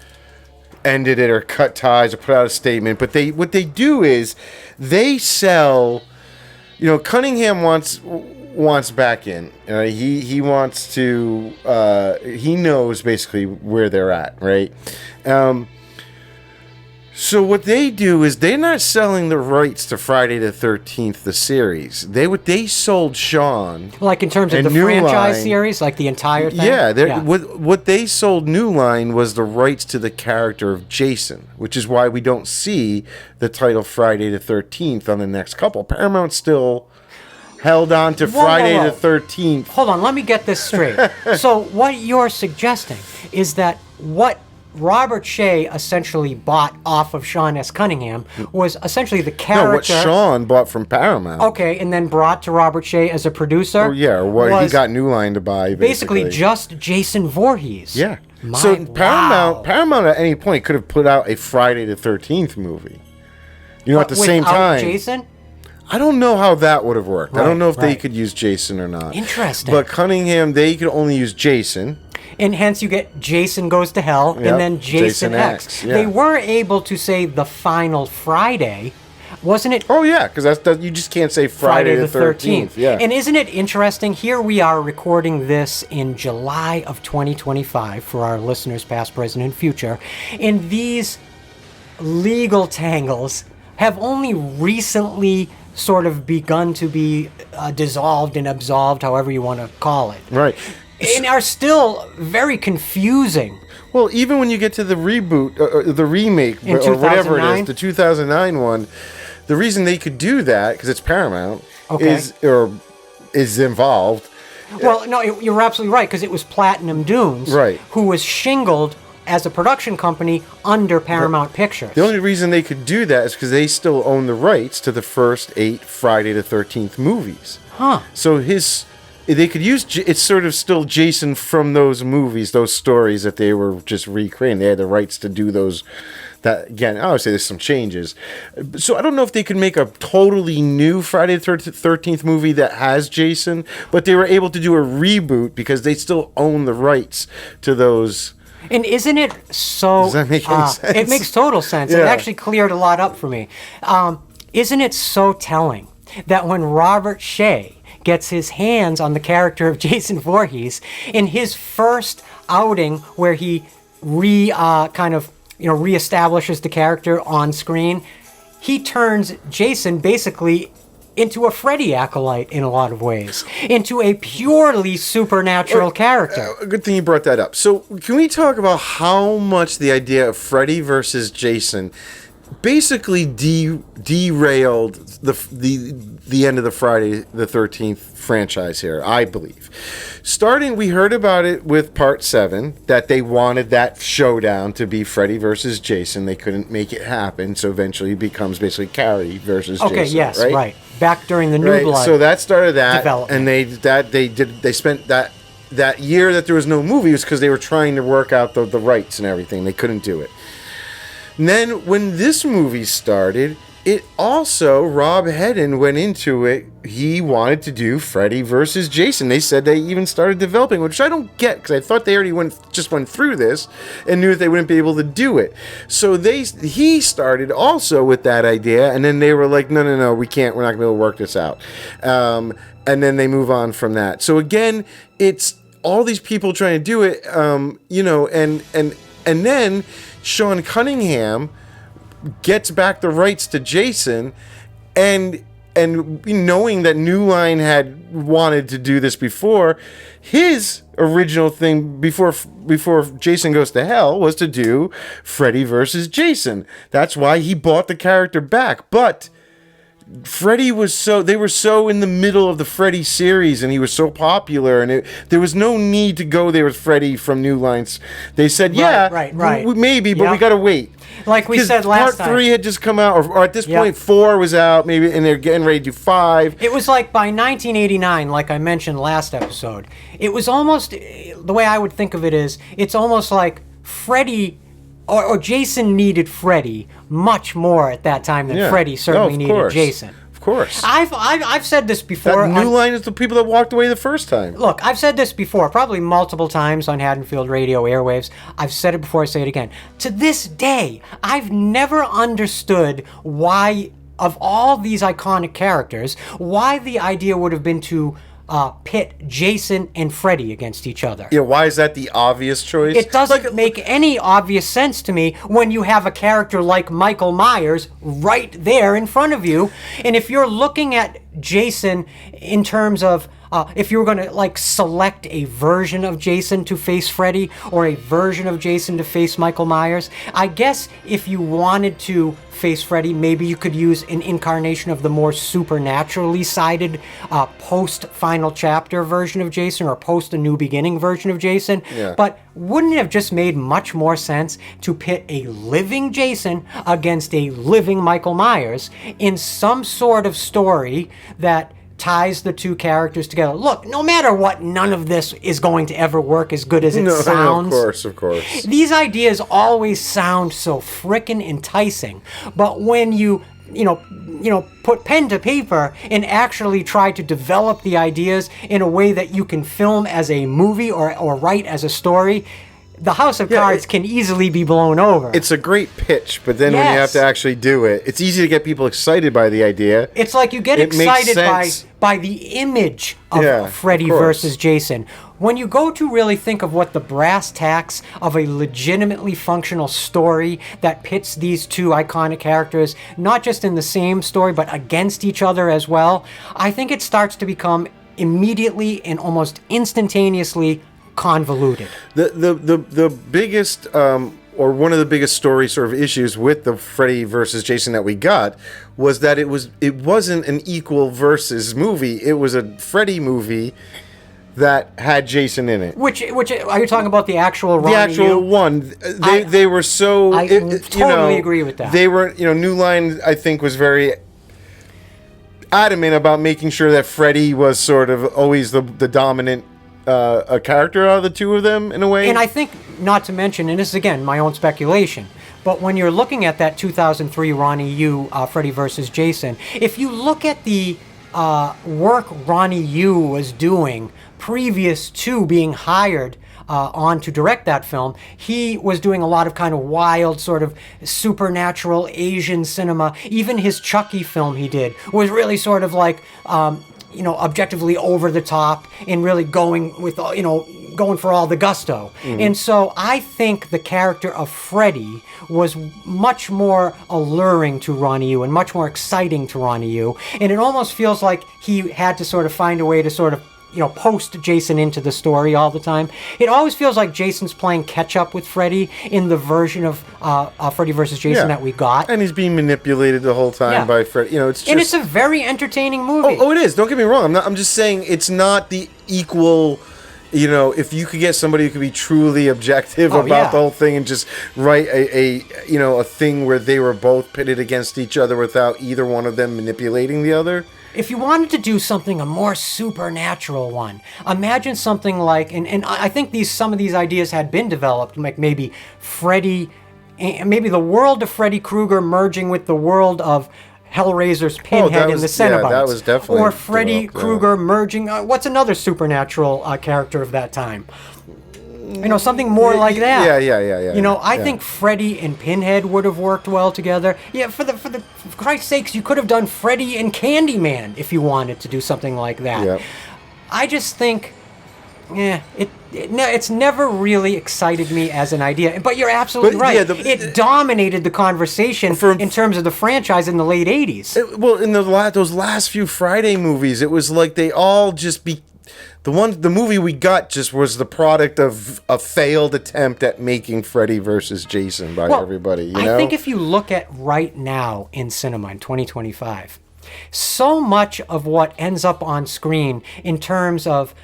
ended it or cut ties or put out a statement, but what they do is they sell. Cunningham wants back in. He wants to. He knows basically where they're at, right? So what they do is they're not selling the rights to Friday the 13th, the series. They sold Sean, like in terms of the franchise series, like the entire thing. Yeah, what they sold New Line was the rights to the character of Jason, which is why we don't see the title Friday the 13th on the next couple. Paramount still held on to Friday the 13th. Hold on, let me get this straight. So what you're suggesting is that what Robert Shea essentially bought off of Sean S. Cunningham was essentially the character. No, what Sean bought from Paramount. Okay, and then brought to Robert Shea as a producer. Or what he got New Line to buy. Basically just Jason Voorhees. Yeah. So Paramount at any point could have put out a Friday the 13th movie. At the same time. Jason? I don't know how that would have worked. I don't know if they could use Jason or not. Interesting. But Cunningham, they could only use Jason. And hence you get Jason Goes to Hell, and then Jason X. Yeah. They were able to say the final Friday, wasn't it? Oh, yeah, because you just can't say Friday the 13th. Yeah. And isn't it interesting? Here we are recording this in July of 2025 for our listeners past, present, and future. And these legal tangles have only recently sort of begun to be dissolved and absolved, however you want to call it. Right. And are still very confusing. Well, even when you get to the reboot, the remake, or whatever it is, the 2009 one, the reason they could do that, because it's Paramount, is involved. Well, no, you're absolutely right, because it was Platinum Dunes, who was shingled as a production company under Paramount Pictures. The only reason they could do that is because they still own the rights to the first 8 Friday the 13th movies. Huh. So they could use, it's sort of still Jason from those movies, those stories that they were just recreating. They had the rights to do those. That, again, I would say there's some changes. So I don't know if they could make a totally new Friday the 13th movie that has Jason, but they were able to do a reboot because they still own the rights to those. And isn't it so... Does that make any sense? It makes total sense. Yeah. It actually cleared a lot up for me. Isn't it so telling that when Robert Shea gets his hands on the character of Jason Voorhees in his first outing where he reestablishes the character on screen, he turns Jason basically into a Freddy acolyte in a lot of ways, into a purely supernatural character. Good thing you brought that up. So can we talk about how much the idea of Freddy versus Jason basically derailed the end of the Friday the 13th franchise here, I believe. We heard about it with Part 7, that they wanted that showdown to be Freddy versus Jason. They couldn't make it happen, so eventually it becomes basically Carrie versus Jason. Okay, yes, right. Back during the New Blood. So that started that, development. And they spent that year that there was no movie was because they were trying to work out the rights and everything. They couldn't do it. And then when this movie started, it also, Rob Hedden went into it. He wanted to do Freddy versus Jason. They said they even started developing, which I don't get, because I thought they already went through this and knew that they wouldn't be able to do it. So he started also with that idea, and then they were like, no, we can't. We're not going to be able to work this out. And then they move on from that. So again, it's all these people trying to do it, and then Sean Cunningham gets back the rights to Jason, and knowing that New Line had wanted to do this before, his original thing before Jason Goes to Hell was to do Freddy versus Jason. That's why he bought the character back. But Freddy they were so in the middle of the Freddy series, and he was so popular, and there was no need to go there with Freddy from New Lines. They said, Right. maybe, but we got to wait. Like we said last time. Part 3 had just come out, or at this point, 4 was out, maybe, and they're getting ready to do 5. It was like by 1989, like I mentioned last episode, it was almost, the way I would think of it is, it's almost like Freddy, or Jason needed Freddy much more at that time than Freddy certainly needed Jason. Of course. I've said this before. That New Line is the people that walked away the first time. Look, I've said this before, probably multiple times on Haddonfield radio airwaves. I've said it before, I say it again. To this day, I've never understood why, of all these iconic characters, why the idea would have been to pit Jason and Freddy against each other. Yeah, why is that the obvious choice? It doesn't make any obvious sense to me when you have a character like Michael Myers right there in front of you. And if you're looking at Jason in terms of if you were going to like select a version of Jason to face Freddy or a version of Jason to face Michael Myers, I guess if you wanted to face Freddy, maybe you could use an incarnation of the more supernaturally sided post-final chapter version of Jason or post-A New Beginning version of Jason. Yeah. But wouldn't it have just made much more sense to pit a living Jason against a living Michael Myers in some sort of story that ties the two characters together? Look, no matter what, none of this is going to ever work as good as it sounds. Of course. These ideas always sound so frickin' enticing, but when you put pen to paper and actually try to develop the ideas in a way that you can film as a movie or write as a story, the House of Cards can easily be blown over. It's a great pitch, but then when you have to actually do it, it's easy to get people excited by the idea. It's like you get excited by the image of Freddy versus Jason. When you go to really think of what the brass tacks of a legitimately functional story that pits these two iconic characters, not just in the same story, but against each other as well, I think it starts to become immediately and almost instantaneously convoluted. The biggest or one of the biggest story sort of issues with the Freddy versus Jason that we got was that it wasn't an equal versus movie. It was a Freddy movie that had Jason in it. Which are you talking about the actual Ronnie? The actual one. They were so. I totally agree with that. They were, New Line, I think, was very adamant about making sure that Freddy was sort of always the dominant a character out of the two of them in a way. And I think, not to mention, and this is again my own speculation, but when you're looking at that 2003 Ronnie Yu Freddy vs. Jason, if you look at the work Ronnie Yu was doing previous to being hired on to direct that film, he was doing a lot of kind of wild sort of supernatural Asian cinema. Even his Chucky film he did was really sort of like objectively over the top and really going for all the gusto. Mm-hmm. And so I think the character of Freddy was much more alluring to Ronnie Yu and much more exciting to Ronnie Yu. And it almost feels like he had to sort of find a way to sort of post Jason into the story all the time. It always feels like Jason's playing catch up with Freddy in the version of Freddy vs. Jason that we got. And he's being manipulated the whole time by Freddy. It's just... And it's a very entertaining movie. Oh, it is. Don't get me wrong. I'm just saying it's not the equal... if you could get somebody who could be truly objective about the whole thing and just write a thing where they were both pitted against each other without either one of them manipulating the other. If you wanted to do something, a more supernatural one, imagine something like, and I think some of these ideas had been developed, like maybe Freddy, maybe the world of Freddy Krueger merging with the world of Hellraiser's Pinhead in the Cenobites. Yeah, that was definitely... Or Freddy Krueger merging... what's another supernatural character of that time? Something more like that. Yeah. I think Freddy and Pinhead would have worked well together. Yeah, for Christ's sakes, you could have done Freddy and Candyman if you wanted to do something like that. Yep. I just think... it's never really excited me as an idea. But you're absolutely right. It dominated the conversation in terms of the franchise in the late 80s. In those last few Friday movies, it was like they all just be... The movie we got just was the product of a failed attempt at making Freddy versus Jason by everybody. I think if you look at right now in cinema in 2025... So much of what ends up on screen in terms of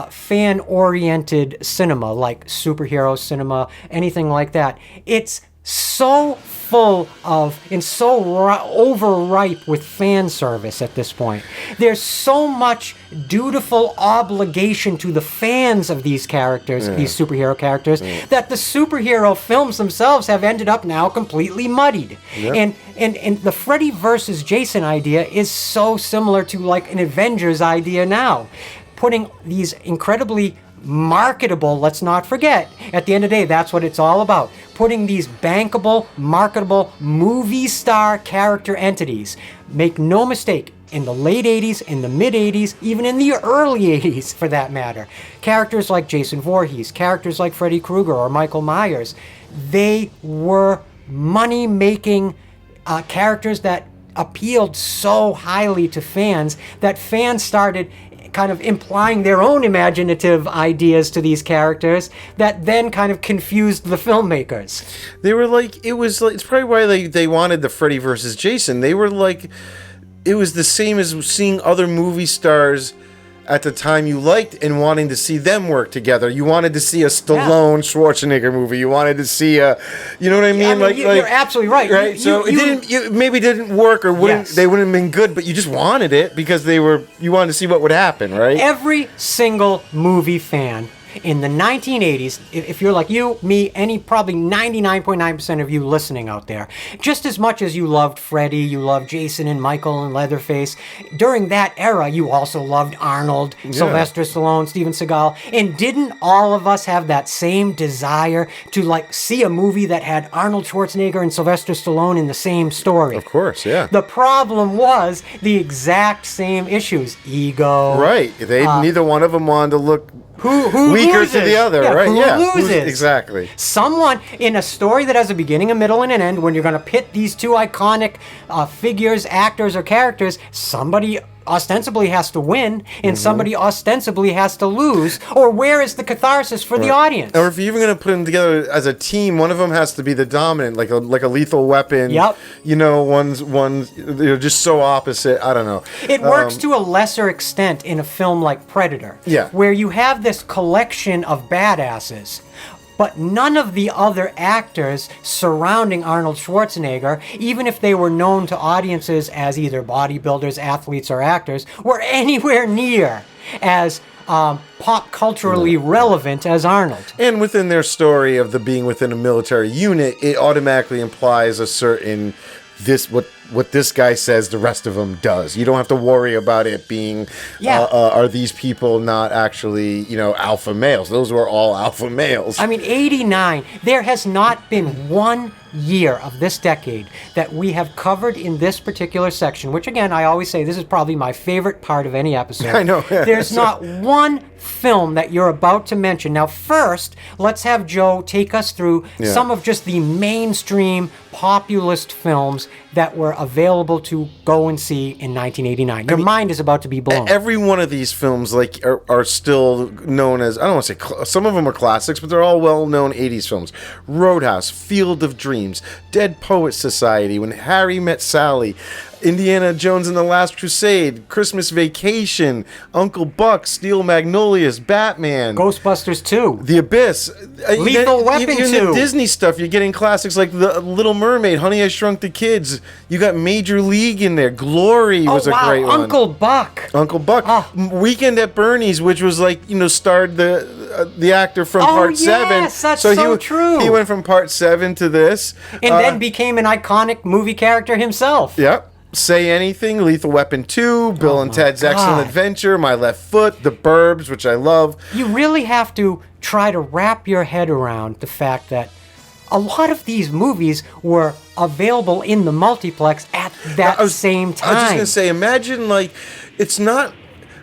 fan-oriented cinema, like superhero cinema, anything like that, it's so full of and so overripe with fan service at this point. There's so much dutiful obligation to the fans of these characters, these superhero characters, that the superhero films themselves have ended up now completely muddied. And the Freddy versus Jason idea is so similar to like an Avengers idea now. Putting these incredibly marketable, let's not forget, at the end of the day, that's what it's all about. Putting these bankable, marketable, movie star character entities. Make no mistake, in the late 80s, in the mid 80s, even in the early 80s for that matter, characters like Jason Voorhees, characters like Freddy Krueger or Michael Myers, they were money-making characters that appealed so highly to fans that fans started kind of implying their own imaginative ideas to these characters that then kind of confused the filmmakers. They were like, it's probably why they wanted the Freddy versus Jason. They were like, it was the same as seeing other movie stars at the time you liked and wanting to see them work together. You wanted to see a Stallone Schwarzenegger movie. You wanted to see a, you know what I mean? You're absolutely right. Right. It maybe didn't work or they wouldn't have been good, but you just wanted it because you wanted to see what would happen, right? Every single movie fan in the 1980s, if you're like you, me, probably 99.9% of you listening out there, just as much as you loved Freddy, you loved Jason and Michael and Leatherface, during that era, you also loved Arnold, Sylvester Stallone, Steven Seagal, and didn't all of us have that same desire to like see a movie that had Arnold Schwarzenegger and Sylvester Stallone in the same story? Of course, yeah. The problem was the exact same issues. Ego. Right. Neither one of them wanted to look who weaker loses? to the other, right? Who loses? Exactly. Someone in a story that has a beginning, a middle, and an end, when you're going to pit these two iconic figures, actors, or characters, somebody ostensibly has to win and somebody ostensibly has to lose, or where is the catharsis for the audience? Or if you're even going to put them together as a team, one of them has to be the dominant, like a Lethal Weapon. Yep. You know, one's they're just so opposite. I don't know. It works to a lesser extent in a film like Predator, where you have this collection of badasses, but none of the other actors surrounding Arnold Schwarzenegger, even if they were known to audiences as either bodybuilders, athletes, or actors, were anywhere near as pop culturally relevant as Arnold. And within their story of the being within a military unit, it automatically implies a certain what this guy says the rest of them does. You don't have to worry about it being are these people not actually, alpha males? Those were all alpha males. I mean, 89, there has not been one year of this decade that we have covered in this particular section, which again, I always say this is probably my favorite part of any episode. I know. There's not one film that you're about to mention. Now, first, let's have Joe take us through some of just the mainstream populist films that were available to go and see in 1989. Your mind is about to be blown. Every one of these films are still known as, I don't want to say, some of them are classics, but they're all well-known 80s films. Roadhouse, Field of Dreams, Dead Poets Society, When Harry Met Sally, Indiana Jones and the Last Crusade, Christmas Vacation, Uncle Buck, Steel Magnolias, Batman, Ghostbusters 2, The Abyss, Lethal Weapon 2. Even the Disney stuff, you're getting classics like The Little Mermaid, Honey, I Shrunk the Kids. You got Major League in there. Glory was a great one. Uncle Buck. Uncle Buck. Weekend at Bernie's, which was starred the actor from Part 7. Yes, that's so true. He went from Part 7 to this. And then became an iconic movie character himself. Yep. Say Anything, Lethal Weapon 2, Bill and Ted's Excellent Adventure, My Left Foot, The Burbs, which I love. You really have to try to wrap your head around the fact that a lot of these movies were available in the multiplex at that same time. I was just going to say, imagine, it's not,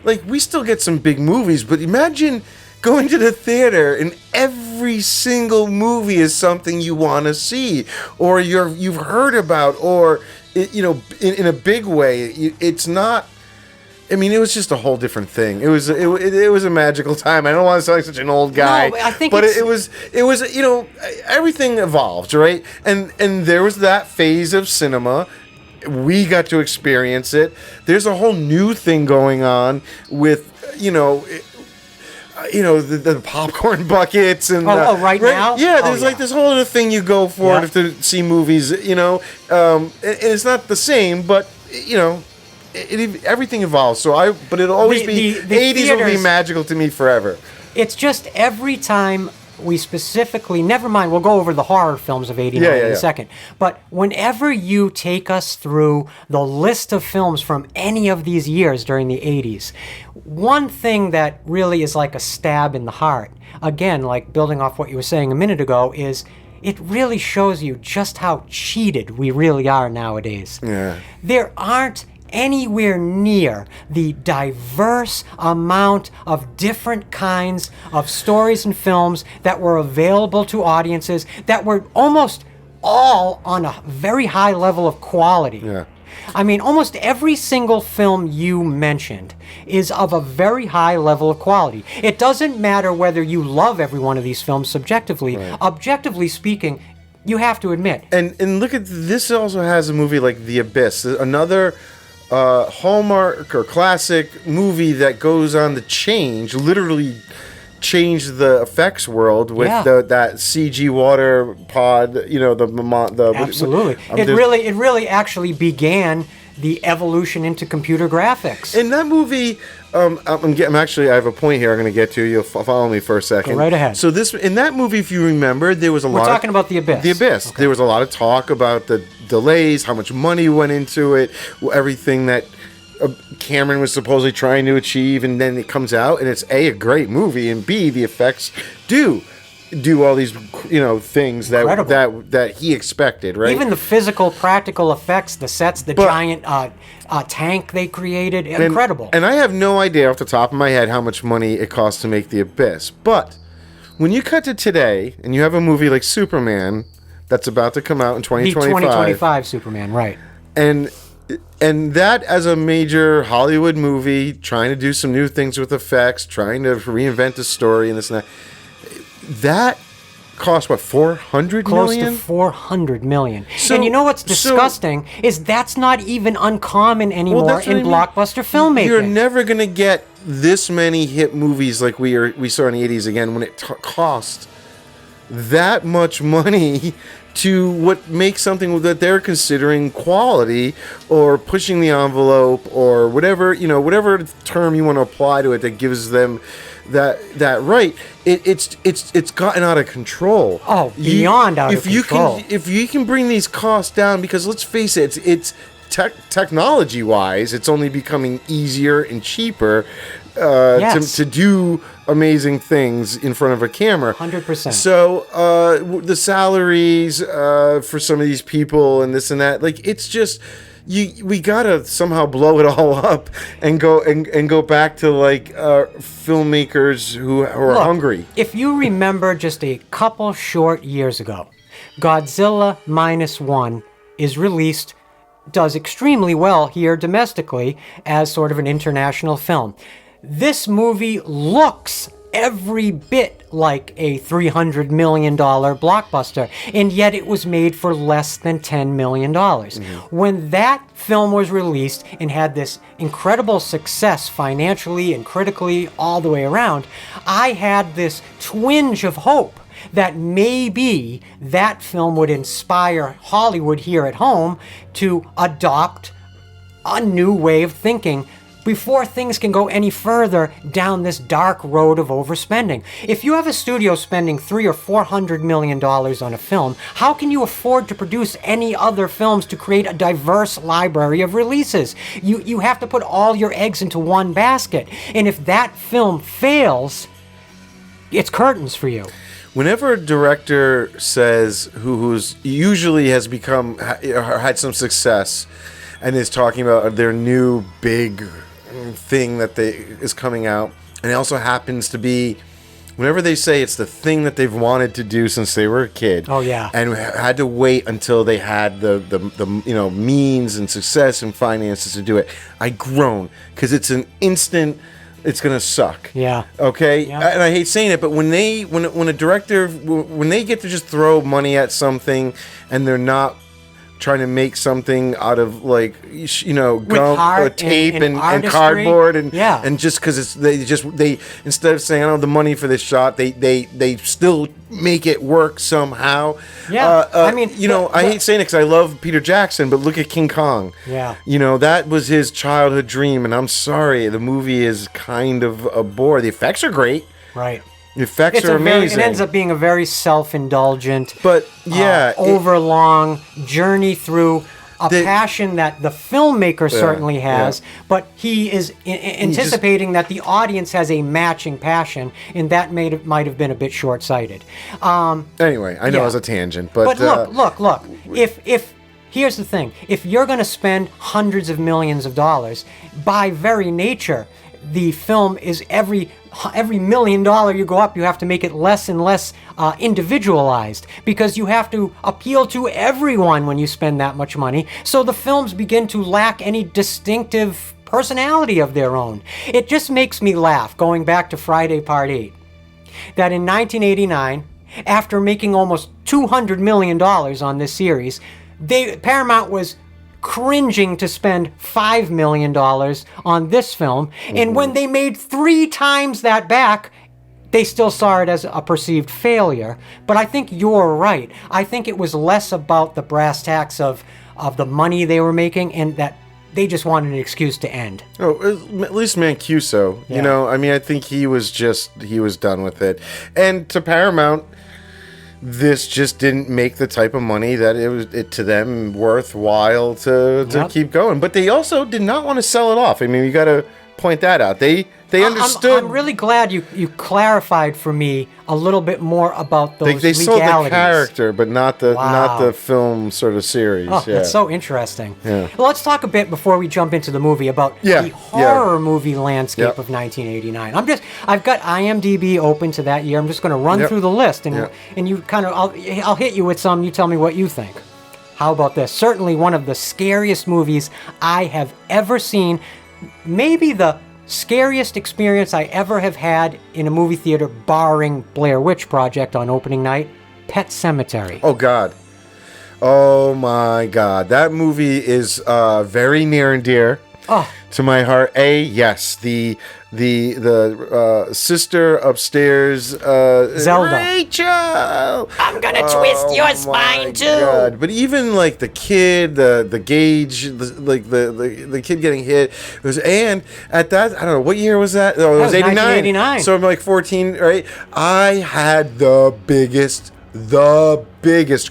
we still get some big movies, but imagine going to the theater and every single movie is something you want to see, or you've heard about, or in a big way. It's not. I mean, it was just a whole different thing. It was a magical time. I don't want to sound like such an old guy, no, I think but it was everything evolved, right? And there was that phase of cinema we got to experience it. There's a whole new thing going on with, the popcorn buckets and right now? Yeah, there's like this whole other thing you go for to see movies, and it's not the same, but everything evolves. But it'll always be the 80s will be magical to me forever. It's just every time we specifically, never mind, we'll go over the horror films of 89 in a second, but whenever you take us through the list of films from any of these years during the 80s, one thing that really is like a stab in the heart, again, like building off what you were saying a minute ago, is it really shows you just how cheated we really are nowadays. Yeah. There aren't anywhere near the diverse amount of different kinds of stories and films that were available to audiences that were almost all on a very high level of quality. Yeah. I mean, almost every single film you mentioned is of a very high level of quality. It doesn't matter whether you love every one of these films subjectively. Right. Objectively speaking, you have to admit. And look at this. Also has a movie like The Abyss, another Hallmark or classic movie that goes on to literally change the effects world with that CG water pod. The absolutely. It really actually began the evolution into computer graphics. In that movie, I have a point here I'm going to get to. You'll follow me for a second. Go right ahead. So in that movie, if you remember, there was We're talking about The Abyss. The Abyss. Okay. There was a lot of talk about the delays, how much money went into it, everything that Cameron was supposedly trying to achieve, and then it comes out, and it's a great movie, and B, the effects do all these things that he expected, right? Even the physical practical effects, the sets, giant tank they created, incredible. And I have no idea off the top of my head how much money it costs to make The Abyss, but when you cut to today and you have a movie like Superman that's about to come out in 2025, the 2025 Superman, right? And that as a major Hollywood movie, trying to do some new things with effects, trying to reinvent the story and this and that cost what, $400 million? Close to $400 million. And you know what's disgusting is that's not even uncommon anymore in blockbuster filmmaking. You're never going to get this many hit movies like we saw in the 80s again when it cost that much money to what makes something that they're considering quality or pushing the envelope or whatever term you want to apply to it that gives them that right. It's gotten out of control. Oh, beyond out of control. If you can bring these costs down, because let's face it, it's technology wise, it's only becoming easier and cheaper to do amazing things in front of a camera. 100%. So the salaries for some of these people and this and that, like, it's just we gotta somehow blow it all up and go back to like filmmakers who are hungry. If you remember just a couple short years ago, Godzilla -1 is released, does extremely well here domestically as sort of an international film. This movie looks every bit like a $300 million blockbuster, and yet it was made for less than $10 million. Mm-hmm. When that film was released and had this incredible success financially and critically all the way around, I had this twinge of hope that maybe that film would inspire Hollywood here at home to adopt a new way of thinking before things can go any further down this dark road of overspending. If you have a studio spending $300 or $400 million on a film, how can you afford to produce any other films to create a diverse library of releases? You have to put all your eggs into one basket. And if that film fails, it's curtains for you. Whenever a director says who's usually has become or had some success and is talking about their new big thing that is coming out, and it also happens to be, whenever they say it's the thing that they've wanted to do since they were a kid, and had to wait until they had the means and success and finances to do it, I groan, because it's an instant. It's gonna suck. Yeah. Okay. Yeah. And I hate saying it, but when a director, when they get to just throw money at something and they're not trying to make something out of like gum or tape and cardboard and just because they instead of saying, I don't have the money for this shot, they still make it work somehow. I hate saying it because I love Peter Jackson, but look at King Kong. That was his childhood dream, and I'm sorry, the movie is kind of a bore. The effects are great. Right. The effects are amazing. It ends up being a very self-indulgent, but overlong journey through a passion that the filmmaker certainly has, but he is anticipating that the audience has a matching passion, and that might have been a bit short-sighted. Anyway, I know it was a tangent, but look. If here's the thing: if you're going to spend hundreds of millions of dollars, by very nature, the film is every $1 million you go up, you have to make it less and less individualized, because you have to appeal to everyone when you spend that much money. So the films begin to lack any distinctive personality of their own. It just makes me laugh, going back to Friday Part 8, that in 1989, after making almost $200 million on this series, Paramount was cringing to spend $5 million on this film, and when they made 3 times that back, they still saw it as a perceived failure. But I think you're right. I think it was less about the brass tacks of the money they were making, and that they just wanted an excuse to end. Oh, at least Mancuso. I think he was done with it. And to Paramount, this just didn't make the type of money that it was to them worthwhile to keep going. But they also did not want to sell it off. I mean, you got to point that out. They understood. I'm really glad you clarified for me a little bit more about those they legalities. sold the character, but not the film sort of series. Oh, that's so interesting. Yeah. Well, let's talk a bit before we jump into the movie about the horror movie landscape of 1989. I've got IMDb open to that year. I'm just going to run through the list, and you kind of I'll hit you with some. You tell me what you think. How about this? Certainly one of the scariest movies I have ever seen. Maybe the scariest experience I ever have had in a movie theater, barring Blair Witch Project on opening night, Pet Sematary. Oh, God. Oh, my God. That movie is very near and dear to my heart. Yes, the sister upstairs, Zelda. Rachel! I'm gonna twist your spine, too! God. But even, like, the kid, the Gage, the kid getting hit, and at that, I don't know, what year was that? Oh, it was 89. 1989. So I'm like 14, right? I had the biggest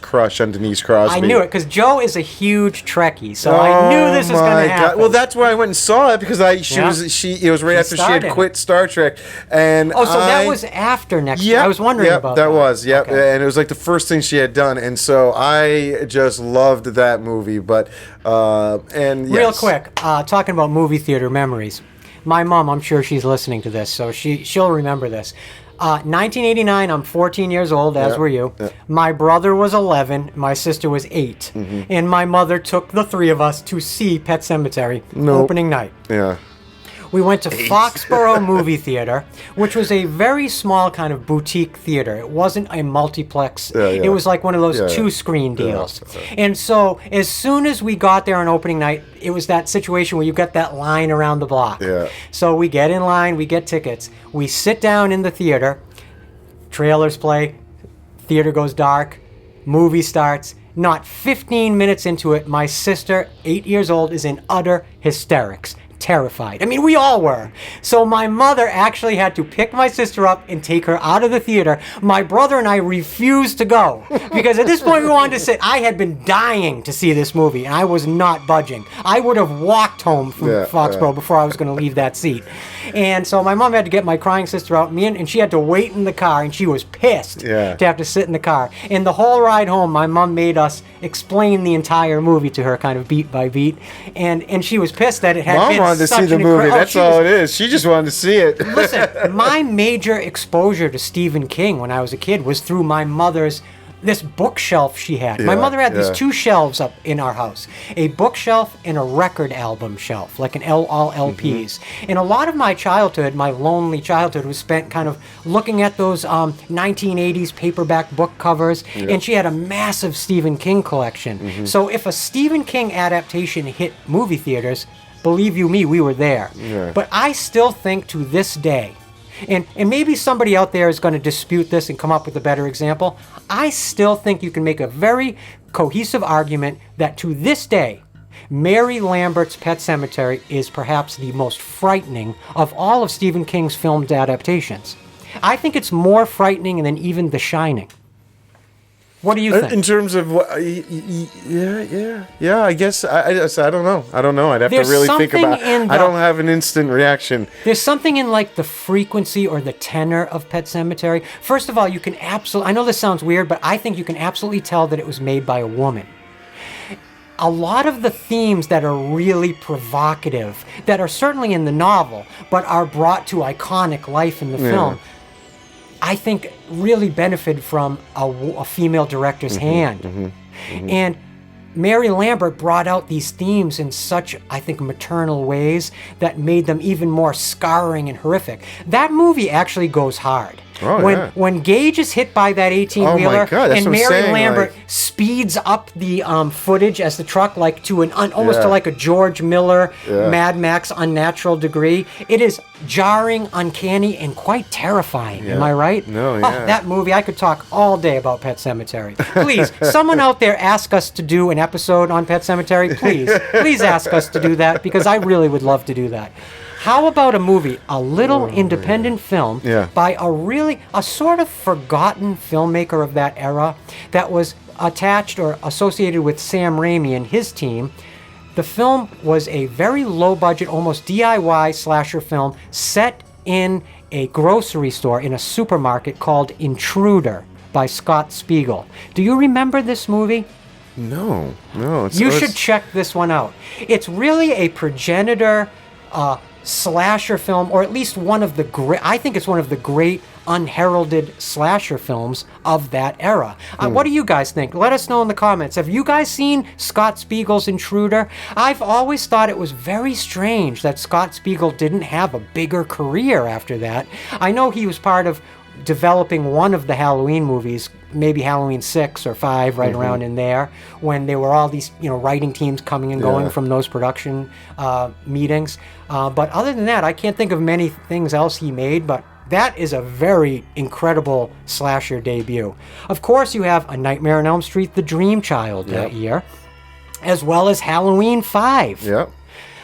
crush on Denise Crosby. I knew it, because Joe is a huge Trekkie, so I knew this was going to happen. God. Well, that's where I went and saw it, because it was right after she had quit Star Trek, and that was after Next Year. I was wondering about that. Okay. And it was like the first thing she had done, and so I just loved that movie. But real quick, talking about movie theater memories, my mom, I'm sure she's listening to this, so she'll remember this. 1989, I'm 14 years old, as were you. Yeah. My brother was 11, my sister was 8. Mm-hmm. And my mother took the 3 of us to see Pet Sematary opening night. Yeah. We went to Foxborough Movie Theater, which was a very small kind of boutique theater. It wasn't a multiplex. It was like one of those 2-screen deals. And so as soon as we got there on opening night, it was that situation where you got that line around the block. Yeah. So we get in line, we get tickets. We sit down in the theater, trailers play, theater goes dark, movie starts. Not 15 minutes into it, my sister, 8 years old, is in utter hysterics. Terrified. I mean, we all were. So my mother actually had to pick my sister up and take her out of the theater. My brother and I refused to go because at this point we wanted to sit. I had been dying to see this movie, and I was not budging. I would have walked home from Foxborough before I was going to leave that seat. And so my mom had to get my crying sister out, and she had to wait in the car, and she was pissed to have to sit in the car. And the whole ride home, my mom made us explain the entire movie to her, kind of beat by beat, and she was pissed that it had been wanted to see the movie. That's all it is. She just wanted to see it. Listen, my major exposure to Stephen King when I was a kid was through my mother's this bookshelf she had. My Yeah, mother had these yeah. 2 shelves up in our house, a bookshelf and a record album shelf, like all LPs. And a lot of my childhood, my lonely childhood, was spent kind of looking at those 1980s paperback book covers. And she had a massive Stephen King collection. So if a Stephen King adaptation hit movie theaters, believe you me, we were there. Yeah. But I still think to this day, and maybe somebody out there is going to dispute this and come up with a better example, I still think you can make a very cohesive argument that to this day, Mary Lambert's Pet Sematary is perhaps the most frightening of all of Stephen King's filmed adaptations. I think it's more frightening than even The Shining. What do you think? In terms of what? Yeah. I guess I don't know. I'd have There's to really think something about. in I the- don't have an instant reaction. There's something in like the frequency or the tenor of Pet Sematary. First of all, you can absolutely, I know this sounds weird, but I think you can absolutely tell that it was made by a woman. A lot of the themes that are really provocative, that are certainly in the novel, but are brought to iconic life in the film, I think really benefited from a female director's hand. And Mary Lambert brought out these themes in such, I think, maternal ways that made them even more scarring and horrific. That movie actually goes hard. Oh, when yeah. when Gage is hit by that 18-wheeler Oh my God, that's and what I'm Mary saying, Lambert like- speeds up the footage as the truck like to an almost to Yeah. like a George Miller Yeah. Mad Max unnatural degree, it is jarring, uncanny, and quite terrifying. Am I right? No, Oh, yeah. that movie, I could talk all day about Pet Sematary. Please, someone out there ask us to do an episode on Pet Sematary. Please ask us to do that because I really would love to do that. How about a movie, a little independent film Yeah. by a sort of forgotten filmmaker of that era that was attached or associated with Sam Raimi and his team? The film was a very low budget, almost DIY slasher film set in a grocery store in a supermarket called Intruder by Scott Spiegel. Do you remember this movie? No. You should check this one out. It's really a progenitor slasher film, or at least one of the great, I think it's one of the great unheralded slasher films of that era. What do you guys think? Let us know in the comments. Have you guys seen Scott Spiegel's Intruder? I've always thought it was very strange that Scott Spiegel didn't have a bigger career after that. I know he was part of developing one of the Halloween movies, maybe Halloween 6 or 5, right around in there, when there were all these, writing teams coming and going from those production meetings. But other than that, I can't think of many things else he made, but that is a very incredible slasher debut. Of course, you have A Nightmare on Elm Street, The Dream Child that year, as well as Halloween 5. Yep.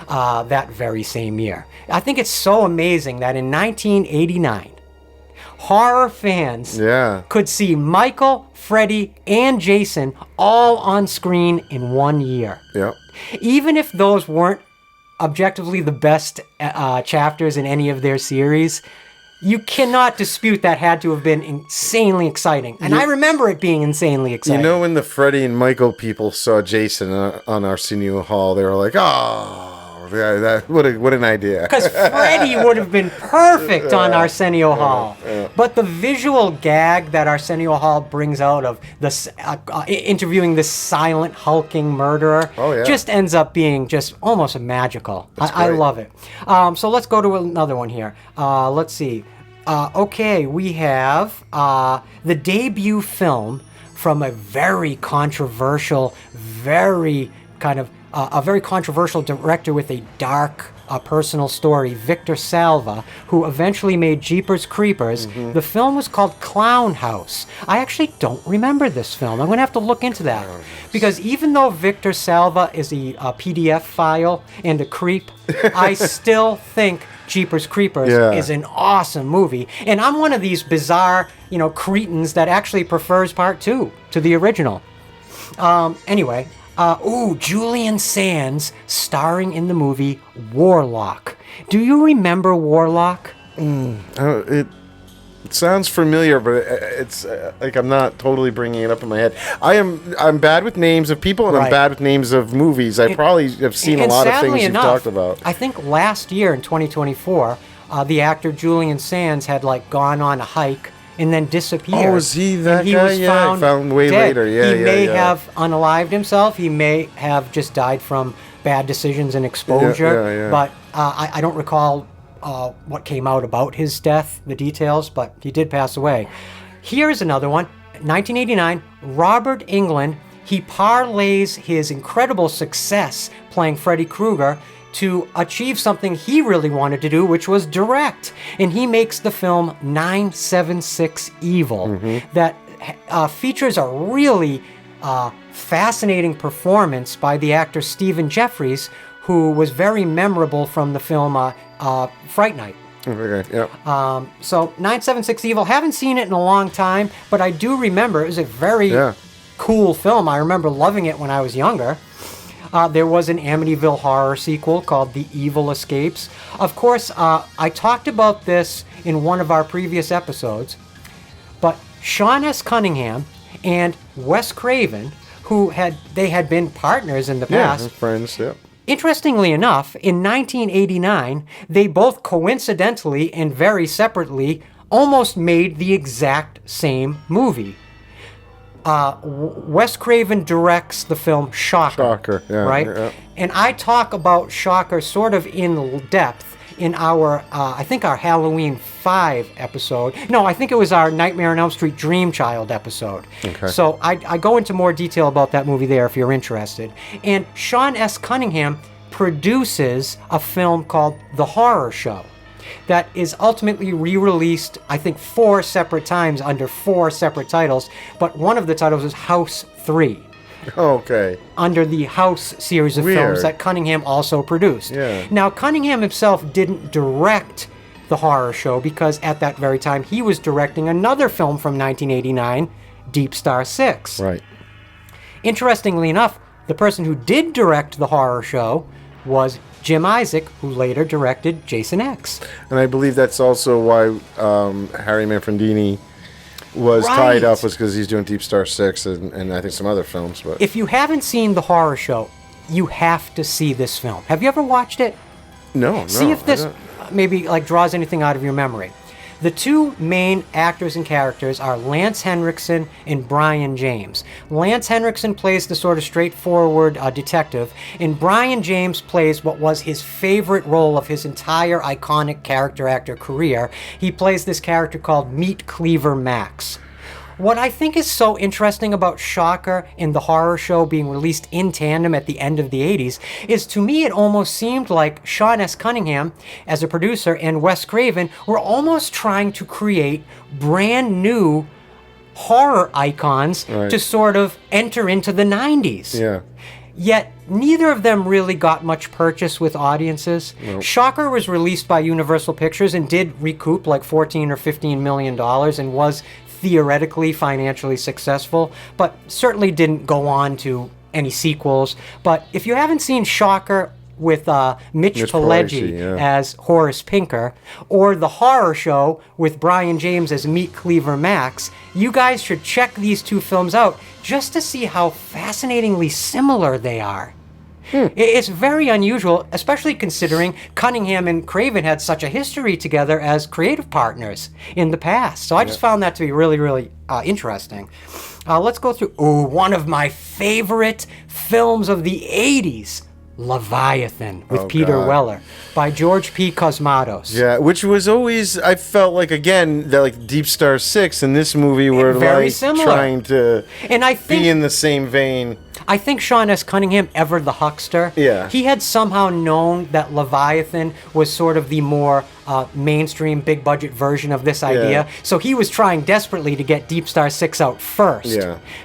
That very same year. I think it's so amazing that in 1989, horror fans could see Michael, Freddy, and Jason all on screen in one year. Yep. Even if those weren't objectively the best chapters in any of their series, you cannot dispute that had to have been insanely exciting. And I remember it being insanely exciting. When the Freddie and Michael people saw Jason on Arsenio Hall, they were like, "Oh, what an idea!" Because Freddy would have been perfect on Arsenio Hall. But the visual gag that Arsenio Hall brings out of this interviewing this silent, hulking murderer just ends up being just almost magical. I love it. So let's go to another one here. Let's see. Okay, we have the debut film from a very controversial, very kind of a very controversial director with a dark personal story, Victor Salva, who eventually made Jeepers Creepers. The film was called Clown House. I actually don't remember this film. I'm going to have to look into that. Because even though Victor Salva is a PDF file and a creep, I still think Jeepers Creepers is an awesome movie. And I'm one of these bizarre, cretins that actually prefers part 2 to the original. Anyway... Julian Sands starring in the movie Warlock. Do you remember Warlock? It sounds familiar, but it's like I'm not totally bringing it up in my head. I'm bad with names of people, and I'm bad with names of movies. I probably have seen a lot of things you've talked about. I think last year in 2024, the actor Julian Sands had gone on a hike and then disappeared. Oh, is he that And he guy? was Yeah, found way dead. later. Yeah, he yeah, may yeah. have unalived himself. He may have just died from bad decisions and exposure. yeah. But I don't recall what came out about his death, the details, but he did pass away. Here's another one. 1989, Robert Englund. He parlays his incredible success playing Freddy Krueger to achieve something he really wanted to do, which was direct. And he makes the film 976 Evil that features a really fascinating performance by the actor Stephen Jeffries, who was very memorable from the film Fright Night. Okay, yeah. So 976 Evil, haven't seen it in a long time, but I do remember it was a very cool film. I remember loving it when I was younger. There was an Amityville Horror sequel called The Evil Escapes. Of course, I talked about this in one of our previous episodes, but Sean S. Cunningham and Wes Craven, they had been partners in the past. Yeah, friends, yeah. Interestingly enough, in 1989, they both coincidentally and very separately almost made the exact same movie. Wes Craven directs the film Shocker. Right? Yeah. And I talk about Shocker sort of in depth in our, I think our Halloween 5 episode. No, I think it was our Nightmare on Elm Street Dream Child episode. Okay. So I go into more detail about that movie there if you're interested. And Sean S. Cunningham produces a film called The Horror Show that is ultimately re-released, I think, 4 separate times under 4 separate titles, but one of the titles is House 3. Okay. Under the House series of films that Cunningham also produced. Yeah. Now, Cunningham himself didn't direct The Horror Show because at that very time he was directing another film from 1989, Deep Star 6. Right. Interestingly enough, the person who did direct The Horror Show was Jim Isaac, who later directed Jason X. And I believe that's also why Harry Manfredini was tied up, was because he's doing Deep Star 6 and I think some other films. But if you haven't seen The Horror Show, you have to see this film. Have you ever watched it? No. See if this maybe draws anything out of your memory. The two main actors and characters are Lance Henriksen and Brian James. Lance Henriksen plays the sort of straightforward detective, and Brian James plays what was his favorite role of his entire iconic character actor career. He plays this character called Meat Cleaver Max. What I think is so interesting about Shocker and The Horror Show being released in tandem at the end of the 80s is, to me, it almost seemed like Sean S. Cunningham, as a producer, and Wes Craven were almost trying to create brand new horror icons to sort of enter into the 90s. Yeah. Yet, neither of them really got much purchase with audiences. Nope. Shocker was released by Universal Pictures and did recoup like $14 or $15 million and was theoretically financially successful, but certainly didn't go on to any sequels. But if you haven't seen Shocker with Mitch Pileggi as Horace Pinker, or The Horror Show with Brian James as Meat Cleaver Max, you guys should check these two films out just to see how fascinatingly similar they are. It's very unusual, especially considering Cunningham and Craven had such a history together as creative partners in the past. So I just found that to be really, really interesting. Let's go through one of my favorite films of the 80s, Leviathan with Peter Weller by George P. Cosmatos. Yeah, which was always, I felt like, again, that like Deep Star 6 and this movie were very like similar. trying to and I think, be in the same vein. I think Sean S. Cunningham, ever the huckster, he had somehow known that Leviathan was sort of the more mainstream, big-budget version of this idea. So he was trying desperately to get Deep Star 6 out first.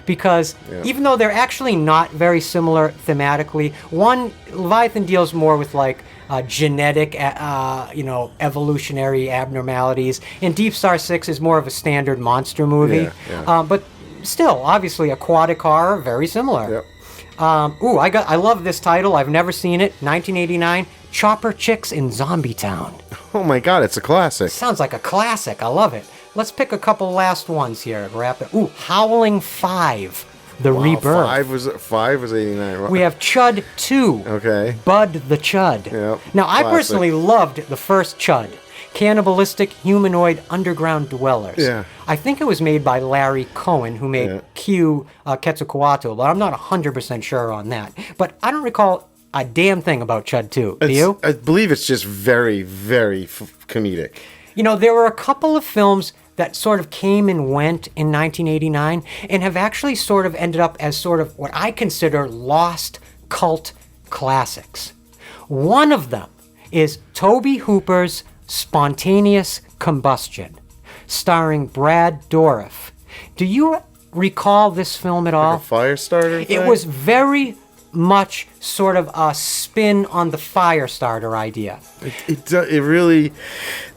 Because even though they're actually not very similar thematically, one, Leviathan deals more with like genetic, evolutionary abnormalities, and Deep Star 6 is more of a standard monster movie. But still, obviously, aquatic horror, very similar. I love this title. I've never seen it. 1989, Chopper Chicks in Zombie Town. Oh my God, it's a classic. Sounds like a classic. I love it. Let's pick a couple last ones here. Wrap it. Howling 5, The Rebirth. 5 was 89. Right? We have Chud 2. Okay. Bud the Chud. Yep. Now, I Classic. personally loved the first Chud. Cannibalistic Humanoid Underground Dwellers. Yeah. I think it was made by Larry Cohen, who made Q Quetzalcoatl, but I'm not 100% sure on that. But I don't recall a damn thing about Chud 2. Do you? I believe it's just very, very comedic. You know, there were a couple of films that sort of came and went in 1989 and have actually sort of ended up as sort of what I consider lost cult classics. One of them is Tobe Hooper's Spontaneous Combustion, starring Brad Dourif. Do you recall this film at all? Like a fire starter thing? It was very much sort of a spin on the Firestarter idea. It really...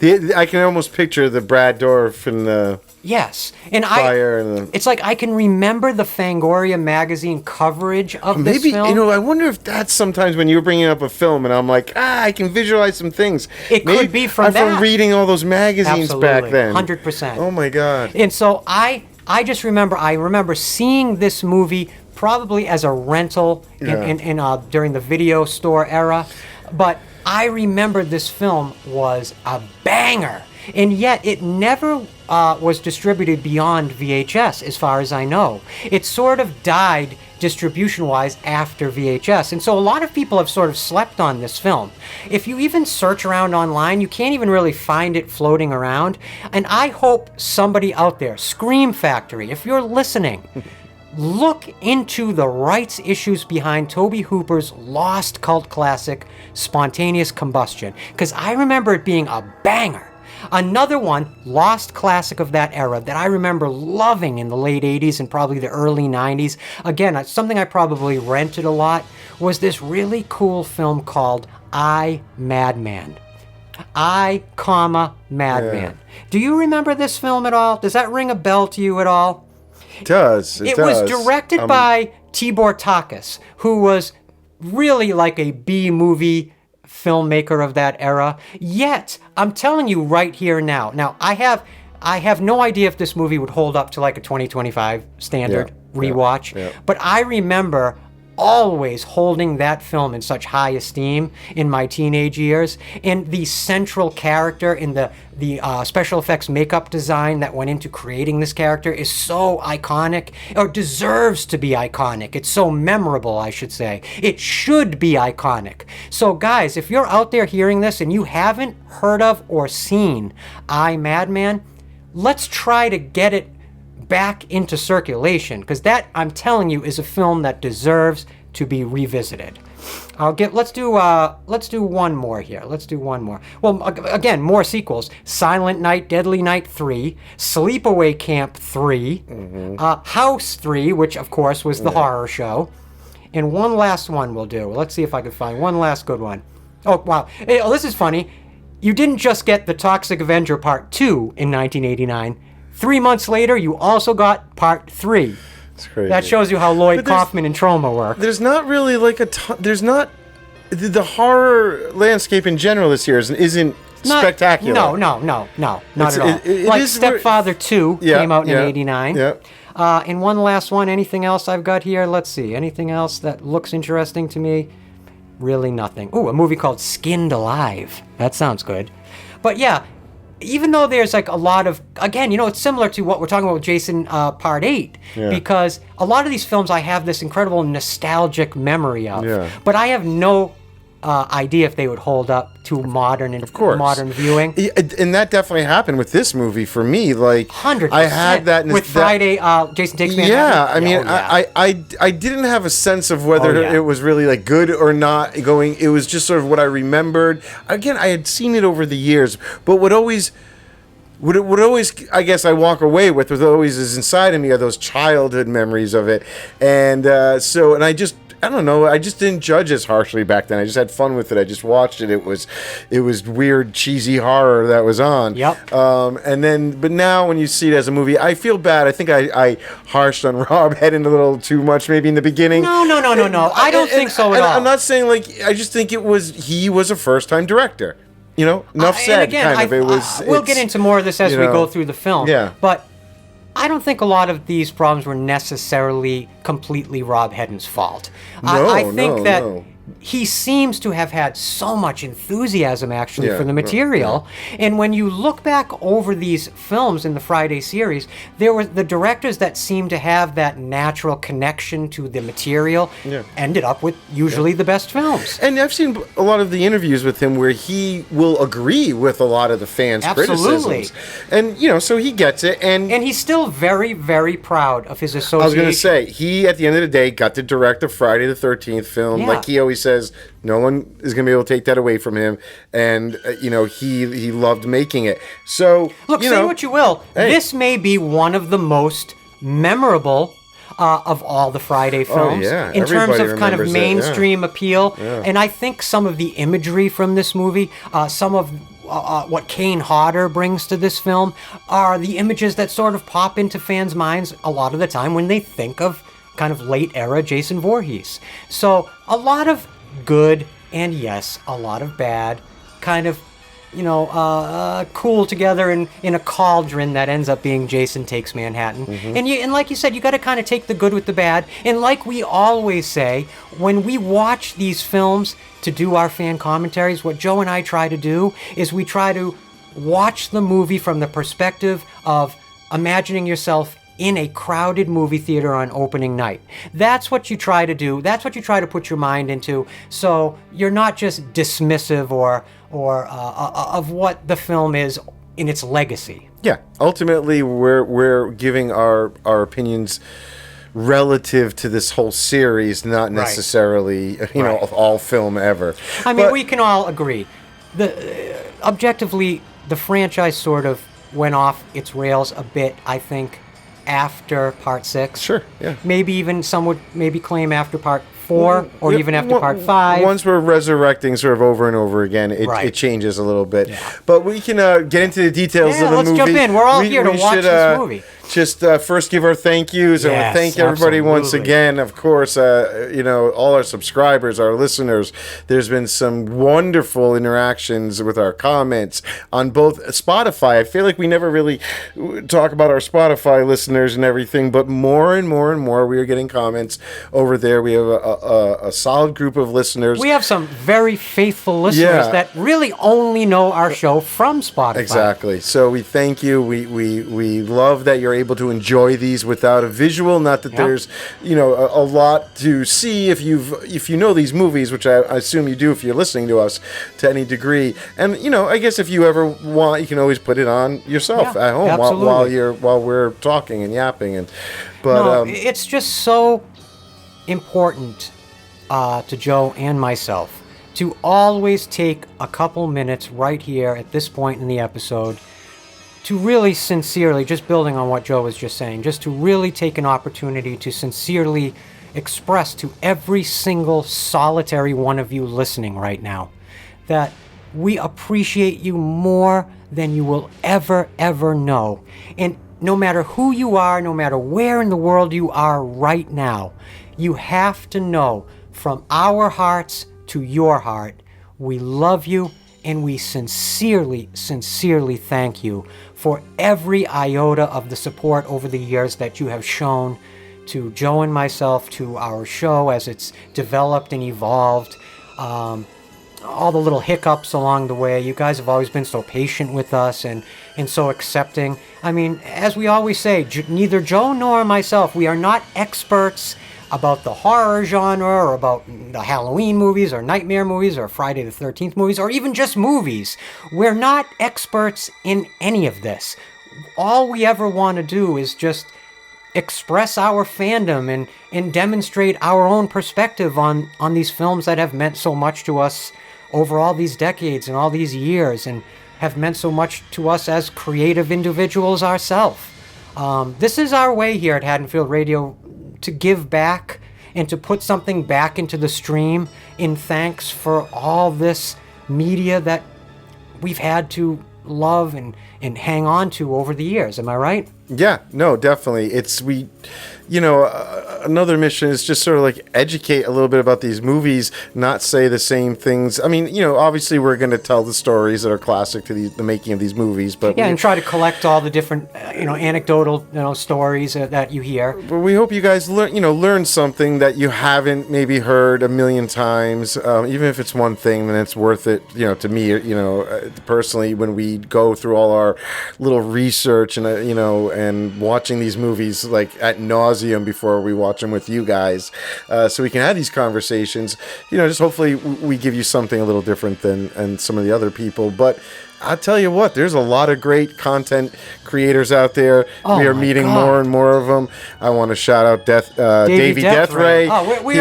I can almost picture the Brad Dourif and the... Yes, and fire it's like I can remember the Fangoria magazine coverage of this Maybe, film. I wonder if that's sometimes when you're bringing up a film and I'm like, I can visualize some things. It could be from I'm that. from reading all those magazines back then. 100%. Oh my God. And so I just remember seeing this movie probably as a rental during the video store era, but I remember this film was a banger, and yet it never was distributed beyond VHS, as far as I know. It sort of died distribution-wise after VHS, and so a lot of people have sort of slept on this film. If you even search around online, you can't even really find it floating around, and I hope somebody out there, Scream Factory, if you're listening, look into the rights issues behind Tobe Hooper's lost cult classic, Spontaneous Combustion, because I remember it being a banger. Another one, lost classic of that era, that I remember loving in the late 80s and probably the early 90s, again, something I probably rented a lot, was this really cool film called I, Madman. I, Madman. Do you remember this film at all? Does that ring a bell to you at all? It does. It was directed by Tibor Takas, who was really like a B-movie filmmaker of that era. Yet, I'm telling you right here now. Now, I have no idea if this movie would hold up to like a 2025 standard rewatch, but I remember always holding that film in such high esteem in my teenage years, and the central character in the special effects makeup design that went into creating this character is so iconic, or deserves to be iconic. It's so memorable, I should say. It should be iconic. So guys, if you're out there hearing this and you haven't heard of or seen I, Madman, let's try to get it back into circulation, because that, I'm telling you, is a film that deserves to be revisited. Let's do one more here. Let's do one more. Well, again, more sequels. Silent Night, Deadly Night 3, Sleepaway Camp 3, House 3, which of course was the horror show, and one last one we'll do. Let's see if I can find one last good one. Oh, wow. Hey, this is funny. You didn't just get The Toxic Avenger Part 2 in 1989. 3 months later, you also got Part 3. That's crazy. That shows you how Lloyd Kaufman and Troma work. There's not really like there's not... The horror landscape in general this year isn't spectacular. No, not at all. Like Stepfather 2 came out in 89. Yeah. And one last one. Anything else I've got here? Let's see. Anything else that looks interesting to me? Really nothing. Ooh, a movie called Skinned Alive. That sounds good. But yeah, even though there's like a lot of, again, it's similar to what we're talking about with Jason Part 8, because a lot of these films I have this incredible nostalgic memory of, but I have no idea if they would hold up to modern viewing. And that definitely happened with this movie for me. Like 100%. I had that with Friday. Jason Takes Manhattan. Yeah, I mean, I didn't have a sense of whether it was really like good or not. It was just sort of what I remembered. Again, I had seen it over the years, but would always, I guess, I walk away with always is inside of me are those childhood memories of it, and I don't know. I just didn't judge as harshly back then. I just had fun with it. I just watched it. It was weird, cheesy horror that was on. Yep. But now when you see it as a movie, I feel bad. I think I harshed on Rob Hedden a little too much, maybe in the beginning. No. I don't think so at all. I'm not saying I just think he was a first-time director. Enough said. Again, kind of. We'll get into more of this as we go through the film. Yeah. But I don't think a lot of these problems were necessarily completely Rob Hedden's fault. I think that he seems to have had so much enthusiasm actually Yeah, for the material. And when you look back over these films in the Friday series, there were the directors that seemed to have that natural connection to the material ended up with usually the best films. And I've seen a lot of the interviews with him where he will agree with a lot of the fans' Absolutely. criticisms. And, so he gets it. And And he's still very, very proud of his association. I was going to say, he, at the end of the day, got to direct a Friday the 13th film. Yeah. Like he always says, no one is going to be able to take that away from him. And, he loved making it. So, Look, say what you will. Hey. This may be one of the most memorable of all the Friday films in terms Everybody of kind of remembers it, mainstream appeal. And I think some of the imagery from this movie, some of what Kane Hodder brings to this film are the images that sort of pop into fans' minds a lot of the time when they think of kind of late era Jason Voorhees. So a lot of good and yes, a lot of bad kind of cool together in a cauldron that ends up being Jason Takes Manhattan. And like you said, you got to kind of take the good with the bad. And like we always say, when we watch these films to do our fan commentaries, what Joe and I try to do is we try to watch the movie from the perspective of imagining yourself in a crowded movie theater on opening night. That's what you try to do. That's what you try to put your mind into. So you're not just dismissive or of what the film is in its legacy. Yeah. Ultimately, we're giving our opinions relative to this whole series, not necessarily, of all film ever. I mean, we can all agree. Objectively, the franchise sort of went off its rails a bit, I think, after Part 6. Sure, yeah. Maybe even some would maybe claim after Part 4 or even after Part 5. Once we're resurrecting sort of over and over again, it changes a little bit. Yeah. But we can get into the details of the movie. Let's jump in. We're all here to watch this movie. Just first give our thank yous and thank everybody once again. Of course, all our subscribers, our listeners. There's been some wonderful interactions with our comments on both Spotify. I feel like we never really talk about our Spotify listeners and everything, but more and more and more we are getting comments over there. We have a solid group of listeners. We have some very faithful listeners that really only know our show from Spotify. Exactly. So we thank you. We love that you're able to enjoy these without a visual. Not that there's a lot to see if you know these movies, which I assume you do if you're listening to us to any degree. And I guess if you ever want, you can always put it on yourself at home while we're talking and yapping. But it's just so important to Joe and myself to always take a couple minutes right here at this point in the episode to really sincerely, just building on what Joe was just saying, just to really take an opportunity to sincerely express to every single solitary one of you listening right now that we appreciate you more than you will ever know. And no matter who you are, no matter where in the world you are right now, you have to know from our hearts to your heart, we love you and we sincerely thank you for every iota of the support over the years that you have shown to Joe and myself, to our show as it's developed and evolved. All the little hiccups along the way. You guys have always been so patient with us and so accepting. I mean, as we always say, neither Joe nor myself, we are not experts about the horror genre or about the Halloween movies or nightmare movies or Friday the 13th movies or even just movies. We're not experts in any of this. All we ever want to do is just express our fandom and demonstrate our own perspective on these films that have meant so much to us over all these decades and all these years and have meant so much to us as creative individuals ourselves. This is our way here at Haddonfield Radio to give back and to put something back into the stream in thanks for all this media that we've had to love and hang on to over the years. Am I right? Yeah, no, definitely. Another mission is just sort of like educate a little bit about these movies, not say the same things. I mean, obviously we're going to tell the stories that are classic to the making of these movies, but and try to collect all the different, anecdotal, stories that you hear. But we hope you guys learn something that you haven't maybe heard a million times. Even if it's one thing, then it's worth it. To me, personally, when we go through all our little research and and watching these movies like at nauseum before we watch them with you guys, so we can have these conversations. Just hopefully we give you something a little different than some of the other people. But I'll tell you what, there's a lot of great content creators out there. We are meeting more and more of them. I want to shout out Davey Deathray. Oh, we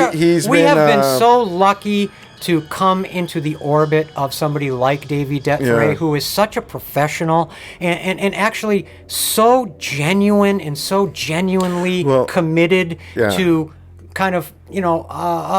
have been so lucky to come into the orbit of somebody like Davey Deathray, who is such a professional and actually so genuine and so genuinely committed to kind of,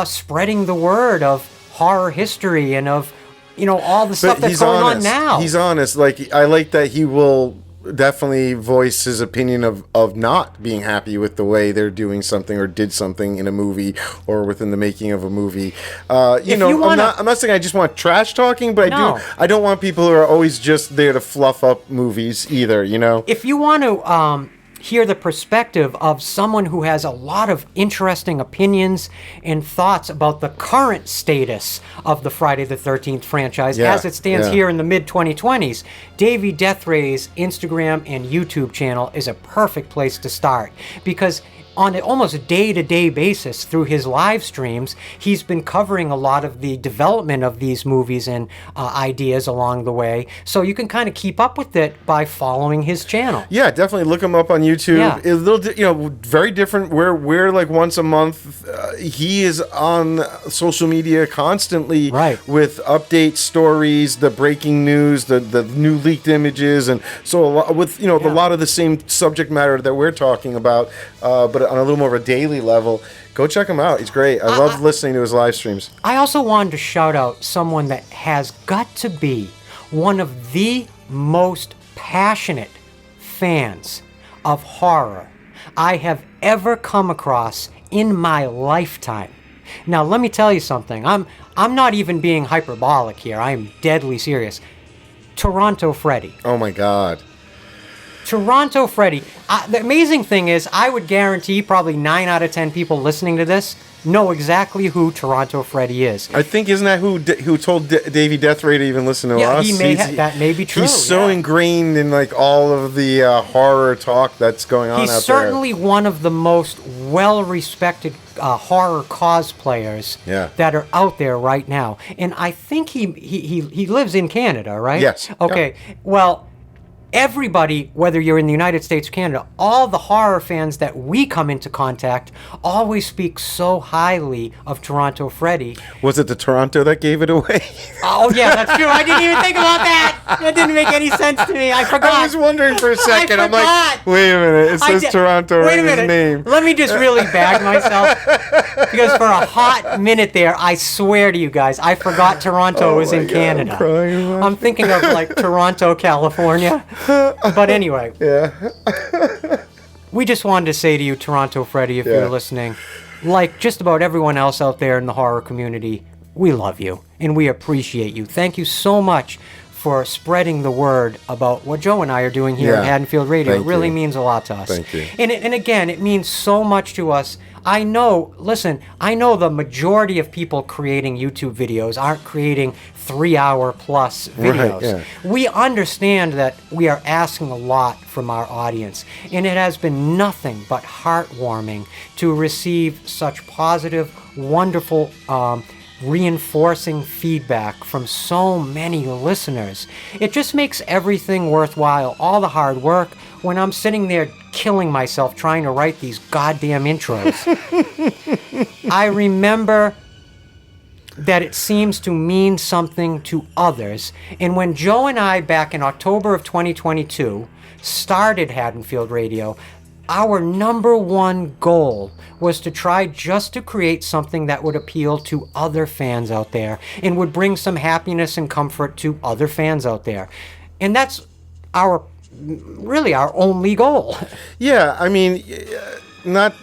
spreading the word of horror history and of, all the stuff that's going on now. He's honest. I like that he will definitely voice his opinion of not being happy with the way they're doing something or did something in a movie or within the making of a movie. I'm not saying I just want trash talking, but I don't want people who are always just there to fluff up movies either, If you want to hear the perspective of someone who has a lot of interesting opinions and thoughts about the current status of the Friday the 13th franchise as it stands here in the mid-2020s, Davey Deathray's Instagram and YouTube channel is a perfect place to start, because on an almost day-to-day basis through his live streams, he's been covering a lot of the development of these movies and ideas along the way. So you can kind of keep up with it by following his channel. Yeah, definitely look him up on YouTube. Yeah. It's a little, very different. We're like once a month. He is on social media constantly with update stories, the breaking news, the new leaked images, and so a lot, with a lot of the same subject matter that we're talking about, but on a little more of a daily level. Go check him out. He's great. I love listening to his live streams. I also wanted to shout out someone that has got to be one of the most passionate fans of horror I have ever come across in my lifetime. Now, let me tell you something. I'm not even being hyperbolic here. I am deadly serious. Toronto Freddy. Oh my God. Toronto Freddy. The amazing thing is, I would guarantee probably 9 out of 10 people listening to this know exactly who Toronto Freddy is. I think, isn't that who told Davey Deathray to even listen to us? That may be true. He's so ingrained in like all of the horror talk that's going on out there. He's certainly one of the most well-respected horror cosplayers that are out there right now. And I think he lives in Canada, right? Yes. Okay. Yep. Well, everybody, whether you're in the United States or Canada, all the horror fans that we come into contact always speak so highly of Toronto Freddy. Was it the Toronto that gave it away? Oh, yeah, that's true. I didn't even think about that. That didn't make any sense to me. I forgot. I was wondering for a second. I'm like, wait a minute. It says Toronto in his name. Let me just really bag myself. Because for a hot minute there, I swear to you guys, I forgot Toronto was in Canada. I'm thinking of like Toronto, California. But anyway, we just wanted to say to you, Toronto Freddy, if you're listening, like just about everyone else out there in the horror community, we love you and we appreciate you. Thank you so much for spreading the word about what Joe and I are doing here at Haddonfield Radio. It really means a lot to us. Thank you. And again, it means so much to us. I know the majority of people creating YouTube videos aren't creating 3-hour plus videos. Right, we understand that we are asking a lot from our audience, and it has been nothing but heartwarming to receive such positive, wonderful, reinforcing feedback from so many listeners. It just makes everything worthwhile, all the hard work, when I'm sitting there killing myself trying to write these goddamn intros. I remember that it seems to mean something to others, and when Joe and I, back in October of 2022, started Haddonfield Radio, our number one goal was to try just to create something that would appeal to other fans out there and would bring some happiness and comfort to other fans out there. And that's our really our only goal. Yeah, I mean, not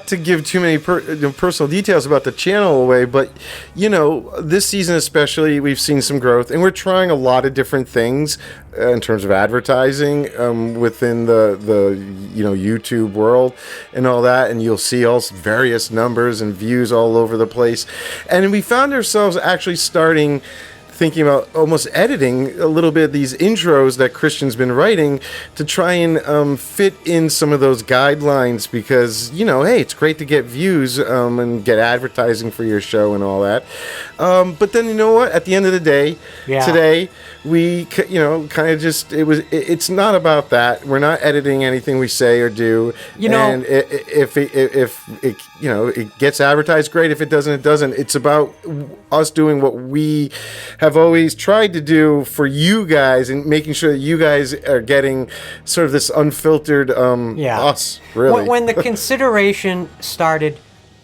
to give too many personal details about the channel away, but this season especially, we've seen some growth, and we're trying a lot of different things in terms of advertising within the YouTube world and all that, and you'll see all various numbers and views all over the place, and we found ourselves actually thinking about almost editing a little bit of these intros that Christian's been writing to try and fit in some of those guidelines, because hey, it's great to get views and get advertising for your show and all that, but then what, at the end of the day, today we kind of just it's not about that. We're not editing anything we say or do, and if it gets advertised, great. If it doesn't, it doesn't. It's about us doing what we have always tried to do for you guys, and making sure that you guys are getting sort of this unfiltered us, really. When the consideration started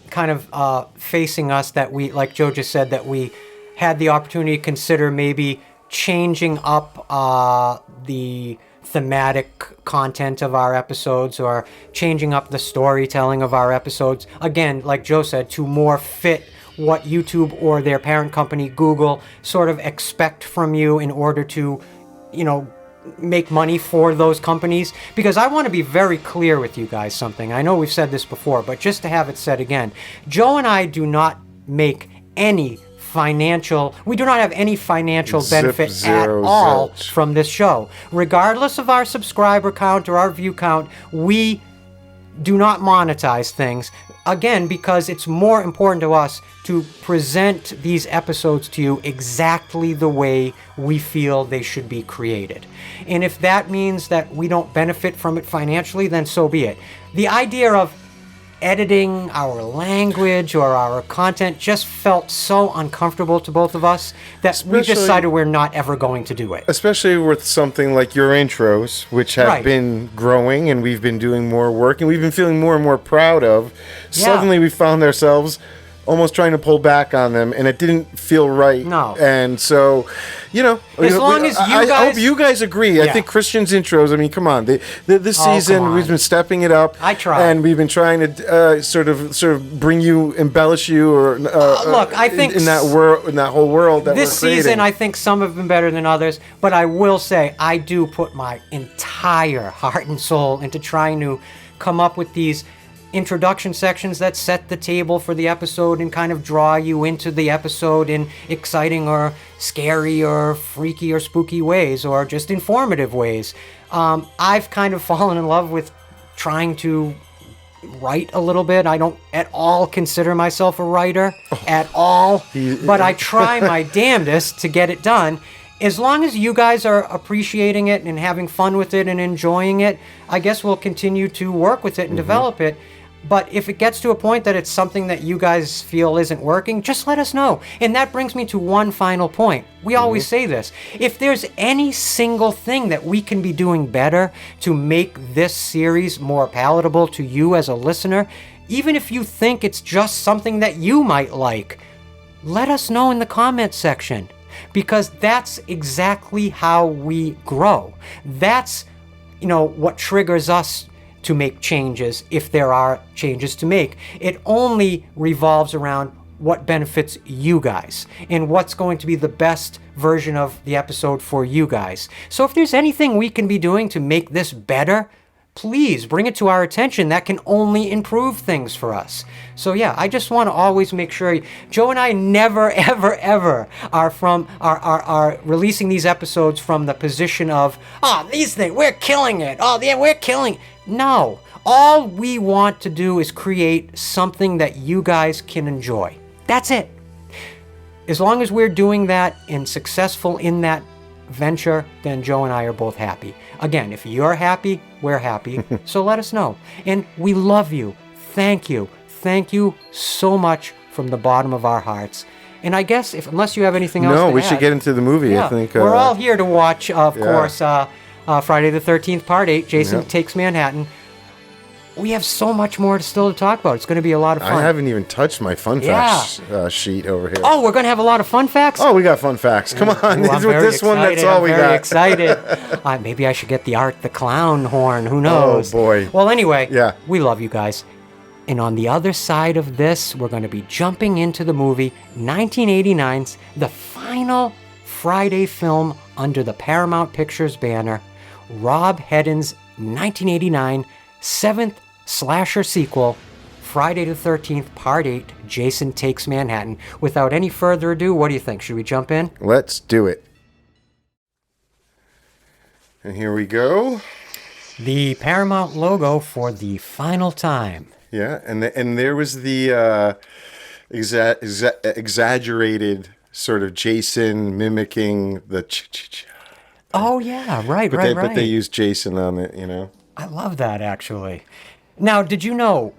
kind of facing us, that we, like Joe just said, that we had the opportunity to consider maybe changing up the thematic content of our episodes, or changing up the storytelling of our episodes, again, like Joe said, to more fit what YouTube or their parent company, Google, sort of expect from you in order to, make money for those companies. Because I want to be very clear with you guys something. I know we've said this before, but just to have it said again, Joe and I do not make any we do not have any financial benefit at all from this show. Regardless of our subscriber count or our view count, we do not monetize things. Again, because it's more important to us to present these episodes to you exactly the way we feel they should be created. And if that means that we don't benefit from it financially, then so be it. The idea of editing our language or our content just felt so uncomfortable to both of us that we decided we're not ever going to do it. Especially with something like your intros, which have been growing, and we've been doing more work, and we've been feeling more and more proud of. Suddenly we found ourselves almost trying to pull back on them, and it didn't feel right. No. And so, as long as you guys... I hope you guys agree. I think Christian's intros, I mean, come on. This season, we've been stepping it up. I try. And we've been trying to sort of bring you, embellish you, or look, I think in that world, in that whole world that this we're creating. season, I think some have been better than others, but I will say I do put my entire heart and soul into trying to come up with these introduction sections that set the table for the episode and kind of draw you into the episode in exciting or scary or freaky or spooky ways, or just informative ways. I've kind of fallen in love with trying to write a little bit. I don't at all consider myself a writer at all, but I try my damnedest to get it done. As long as you guys are appreciating it and having fun with it and enjoying it, I guess we'll continue to work with it and develop it. But if it gets to a point that it's something that you guys feel isn't working, just let us know. And that brings me to one final point. We always say this. If there's any single thing that we can be doing better to make this series more palatable to you as a listener, even if you think it's just something that you might like, let us know in the comments section. Because that's exactly how we grow. That's, what triggers us to make changes, if there are changes to make. It only revolves around what benefits you guys and what's going to be the best version of the episode for you guys. So if there's anything we can be doing to make this better, please bring it to our attention. That can only improve things for us. So yeah, I just want to always make sure Joe and I never, ever, ever are releasing these episodes from the position of, these things, we're killing it. Oh, yeah, we're killing it. No. All we want to do is create something that you guys can enjoy. That's it. As long as we're doing that and successful in that venture, then Joe and I are both happy. Again, if you're happy, we're happy. So let us know. And we love you. Thank you. Thank you so much from the bottom of our hearts. And I guess, unless you have anything else to add. No, we should get into the movie, I think. We're all here to watch, of course, Friday the 13th, Part 8, Jason Takes Manhattan. we have so much more still to talk about. It's going to be a lot of fun. I haven't even touched my fun facts sheet over here. Oh, we're going to have a lot of fun facts? Oh, we got fun facts. Come on. Ooh, I'm With very this one, that's all we got. I'm very excited. Maybe I should get the Art the Clown horn. Who knows? Oh, boy. Well, anyway, Yeah. we love you guys. And on the other side of this, we're going to be jumping into the movie 1989's the final Friday film under the Paramount Pictures banner, Rob Hedden's 1989 seventh slasher sequel, Friday the 13th, Part 8, Jason Takes Manhattan. Without any further ado, what do you think? Should we jump in? Let's do it. And here we go. The Paramount logo for the final time. Yeah, and there was the exaggerated sort of Jason mimicking the Oh, yeah, right. But they used Jason on it, you know. I love that, actually. Now, did you know,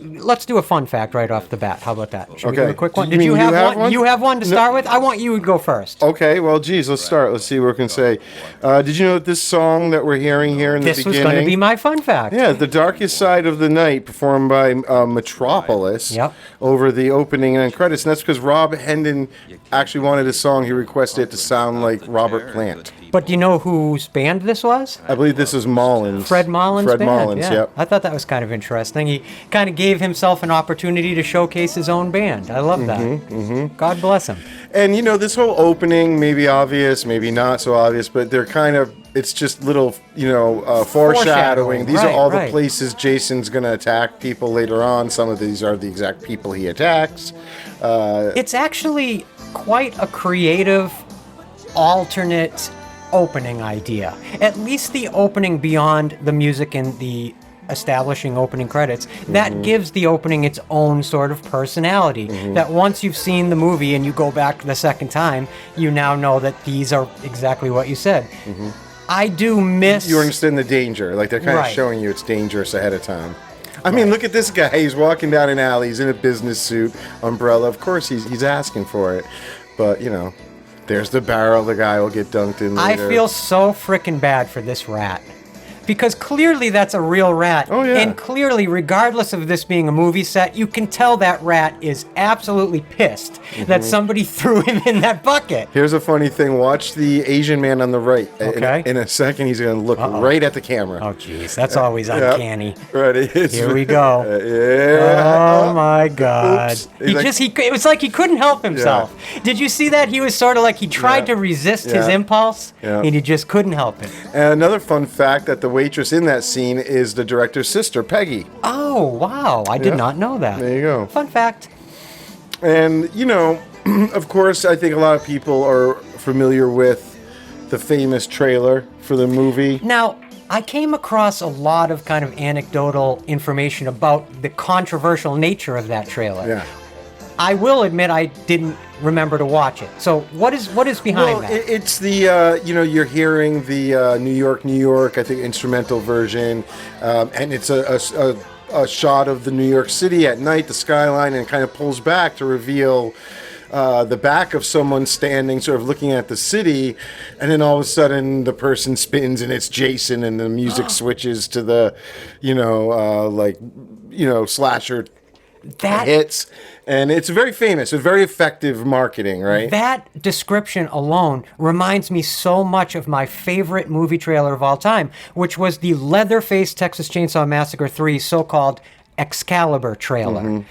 let's do a fun fact right off the bat. How about that? Should we do a quick one? You mean you have one? You have one to start with? I want you to go first. Okay, well, geez, let's start. Let's see what we can say. Did you know that this song that we're hearing here in the beginning... This was going to be my fun fact. Yeah, The Darkest Side of the Night, performed by Metropolis over the opening and credits. And that's because Rob Hedden actually wanted a song. He requested it to sound like Robert Plant. But do you know whose band this was? I believe this is Mullins. Fred Mullins' Fred band. Mullins, yeah. yep. I thought that was kind of interesting. He kind of gave himself an opportunity to showcase his own band. I love that. Mm-hmm. God bless him. And, you know, this whole opening, maybe obvious, maybe not so obvious, but they're kind of, it's just little, foreshadowing. These are all the places Jason's going to attack people later on. Some of these are the exact people he attacks. It's actually quite a creative, alternate opening idea. At least the opening beyond the music and the establishing opening credits, that gives the opening its own sort of personality. That once you've seen the movie and you go back the second time, you now know that these are exactly what you said. I do miss... You understand the danger. Like, they're kind of showing you it's dangerous ahead of time. I mean, look at this guy. He's walking down an alley. He's in a business suit, umbrella. Of course, he's asking for it. But, you know... There's the barrel the guy will get dunked in later. I feel so frickin' bad for this rat. Because clearly that's a real rat. Oh, yeah. And clearly, regardless of this being a movie set, you can tell that rat is absolutely pissed that somebody threw him in that bucket. Here's a funny thing. Watch the Asian man on the right. Okay. In a second, he's going to look right at the camera. Oh, jeez. That's always uncanny. Ready? Here we go. Yeah. Oh, my God. Oops. It was like he couldn't help himself. Yeah. Did you see that? He was sort of like he tried to resist his impulse, and he just couldn't help it. And another fun fact that the waitress in that scene is the director's sister, Peggy. Oh, wow. I did not know that. There you go. Fun fact. And, you know, of course, I think a lot of people are familiar with the famous trailer for the movie. Now, I came across a lot of kind of anecdotal information about the controversial nature of that trailer. Yeah. I will admit I didn't remember to watch it. So what is behind that? It's the, you're hearing the New York, I think, instrumental version. And it's a shot of the New York City at night, the skyline, and it kind of pulls back to reveal the back of someone standing, sort of looking at the city. And then all of a sudden the person spins and it's Jason, and the music switches to the, slasher hits. And it's very famous. It's very effective marketing, right? That description alone reminds me so much of my favorite movie trailer of all time, which was the Leatherface Texas Chainsaw Massacre 3 so-called Excalibur trailer.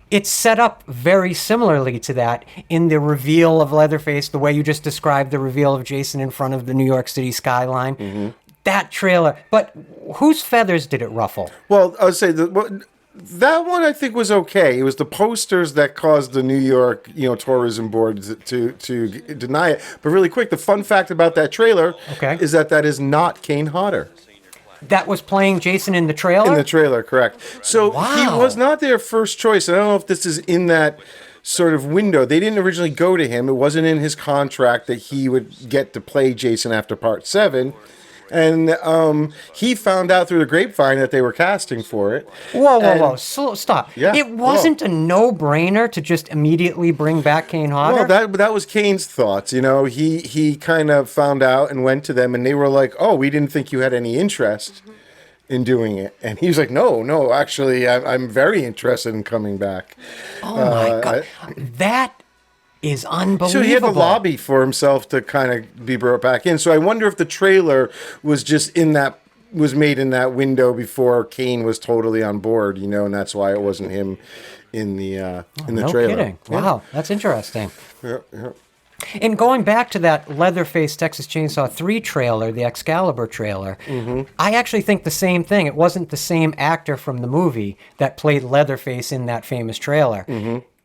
It's set up very similarly to that in the reveal of Leatherface, the way you just described the reveal of Jason in front of the New York City skyline. That trailer. But whose feathers did it ruffle? Well, I would say that one I think was okay. It was the posters that caused the New York, tourism board to deny it. But really quick, the fun fact about that trailer is that is not Kane Hodder. That was playing Jason in the trailer? In the trailer, correct. So he was not their first choice. I don't know if this is in that sort of window. They didn't originally go to him. It wasn't in his contract that he would get to play Jason after Part 7. And he found out through the grapevine that they were casting for it. Whoa. Stop. Yeah, it wasn't a no-brainer to just immediately bring back Kane Hodder? Well, that was Kane's thoughts. He kind of found out and went to them, and they were like, oh, we didn't think you had any interest. in doing it. And he was like, no, actually, I'm very interested in coming back. Oh my God. That is unbelievable. So he had to lobby for himself to kind of be brought back in. So I wonder if the trailer was just was made in that window before Kane was totally on board, and that's why it wasn't him in the no trailer. No kidding. Yeah. Wow, that's interesting. Yeah. And going back to that Leatherface Texas Chainsaw 3 trailer, the Excalibur trailer, I actually think the same thing. It wasn't the same actor from the movie that played Leatherface in that famous trailer.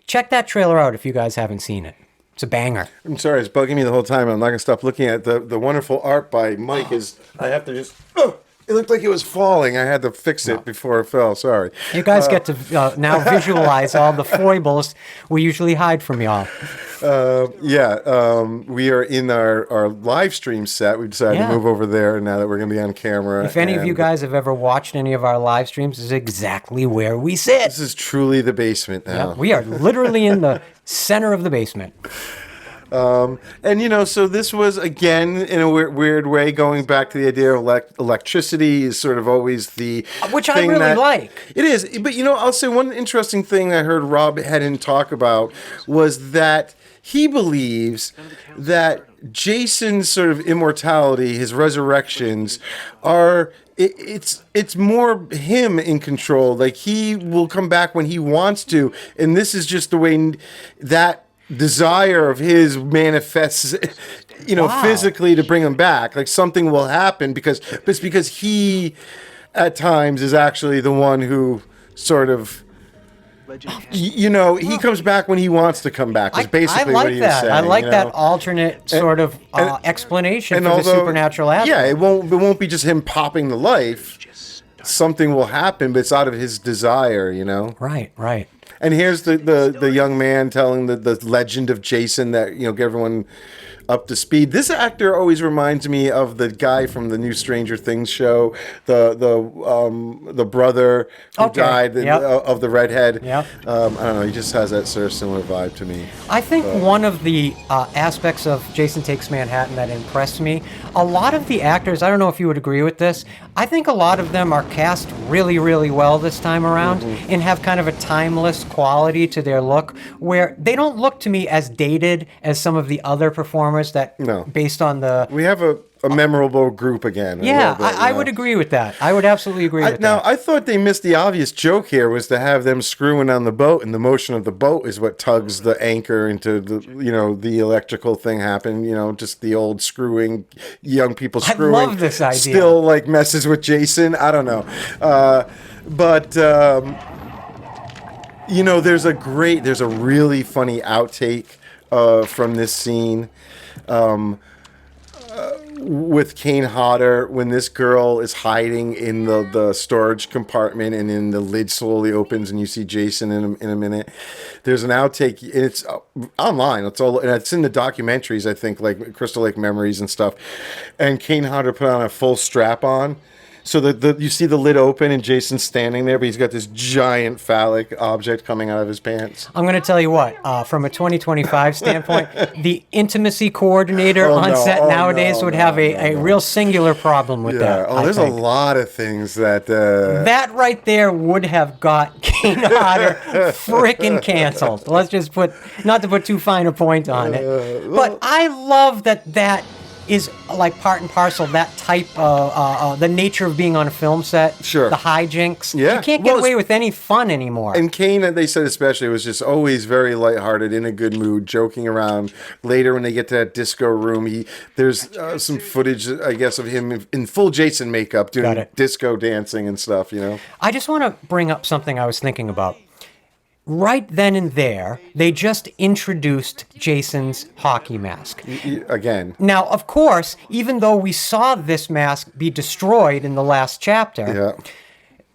Check that trailer out if you guys haven't seen it. It's a banger. I'm sorry, it's bugging me the whole time. I'm not going to stop looking at the wonderful art by Mike. I have to just... it looked like it was falling. I had to fix it before it fell. Sorry. You guys get to now visualize all the foibles we usually hide from y'all. We are in our live stream set. We decided to move over there now that we're going to be on camera. If any of you guys have ever watched any of our live streams, this is exactly where we sit. This is truly the basement now. Yeah, we are literally in the center of the basement. So this was, again, in a weird way, going back to the idea of electricity is sort of always the which I really like. It is. But, I'll say one interesting thing I heard Rob Hedden talk about was that he believes that Jason's sort of immortality, his resurrections, are... It's more him in control. Like, he will come back when he wants to, and this is just the way that desire of his manifests, physically to bring him back. Like, something will happen because he, at times, is actually the one who sort of, he comes back when he wants to come back. Is basically what he was saying. I like that alternate sort of explanation for the supernatural aspect. Yeah, it won't be just him popping to life. Something will happen, but it's out of his desire, Right. And here's the young man telling the legend of Jason that, get everyone up to speed. This actor always reminds me of the guy from the new Stranger Things show, the brother who died of the redhead. Yeah. I don't know. He just has that sort of similar vibe to me. I think one of the aspects of Jason Takes Manhattan that impressed me, a lot of the actors, I don't know if you would agree with this, I think a lot of them are cast really, really well this time around and have kind of a timeless quality to their look where they don't look to me as dated as some of the other performers that based on the... We have a memorable group again. Yeah, I would agree with that. I would absolutely agree with that. Now, I thought they missed the obvious joke here was to have them screwing on the boat, and the motion of the boat is what tugs the anchor into the electrical thing happen. Just the old screwing, young people screwing. I love this idea. Still, messes with Jason. I don't know. There's a really funny outtake from this scene. With Kane Hodder, when this girl is hiding in the storage compartment and then the lid slowly opens and you see Jason in a minute. There's an outtake. It's online. It's in the documentaries, I think, like Crystal Lake Memories and stuff. And Kane Hodder put on a full strap on. So you see the lid open and Jason's standing there, but he's got this giant phallic object coming out of his pants. I'm going to tell you what, from a 2025 standpoint, the intimacy coordinator on set nowadays would have a real singular problem with that. There's a lot of things that... That right there would have got Kane Hodder frickin' canceled. Let's just not to put too fine a point on it. But I love that is like part and parcel that type of the nature of being on a film set. Sure. The hijinks. Yeah. You can't get away with any fun anymore. And Kane, they said especially, was just always very lighthearted, in a good mood, joking around. Later, when they get to that disco room, there's some footage, I guess, of him in full Jason makeup doing disco dancing and stuff. I just want to bring up something I was thinking about. Right then and there, they just introduced Jason's hockey mask. Again. Now, of course, even though we saw this mask be destroyed in the last chapter,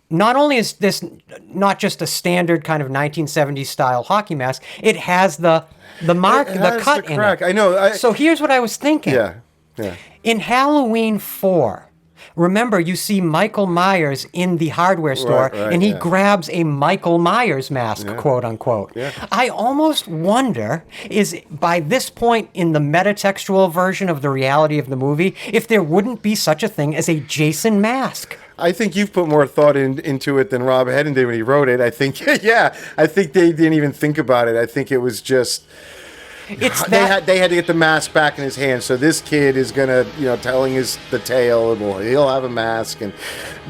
not only is this not just a standard kind of 1970s style hockey mask, it has the mark, the cut in it. I know. So here's what I was thinking. Yeah. In Halloween 4, remember, you see Michael Myers in the hardware store, and he grabs a Michael Myers mask, quote unquote. Yeah. I almost wonder, is by this point in the metatextual version of the reality of the movie, if there wouldn't be such a thing as a Jason mask. I think you've put more thought into it than Rob Hedden did when he wrote it. I think, yeah, I think they didn't even think about it. I think it was just they had to get the mask back in his hand. So this kid is gonna, telling the tale, and he'll have a mask.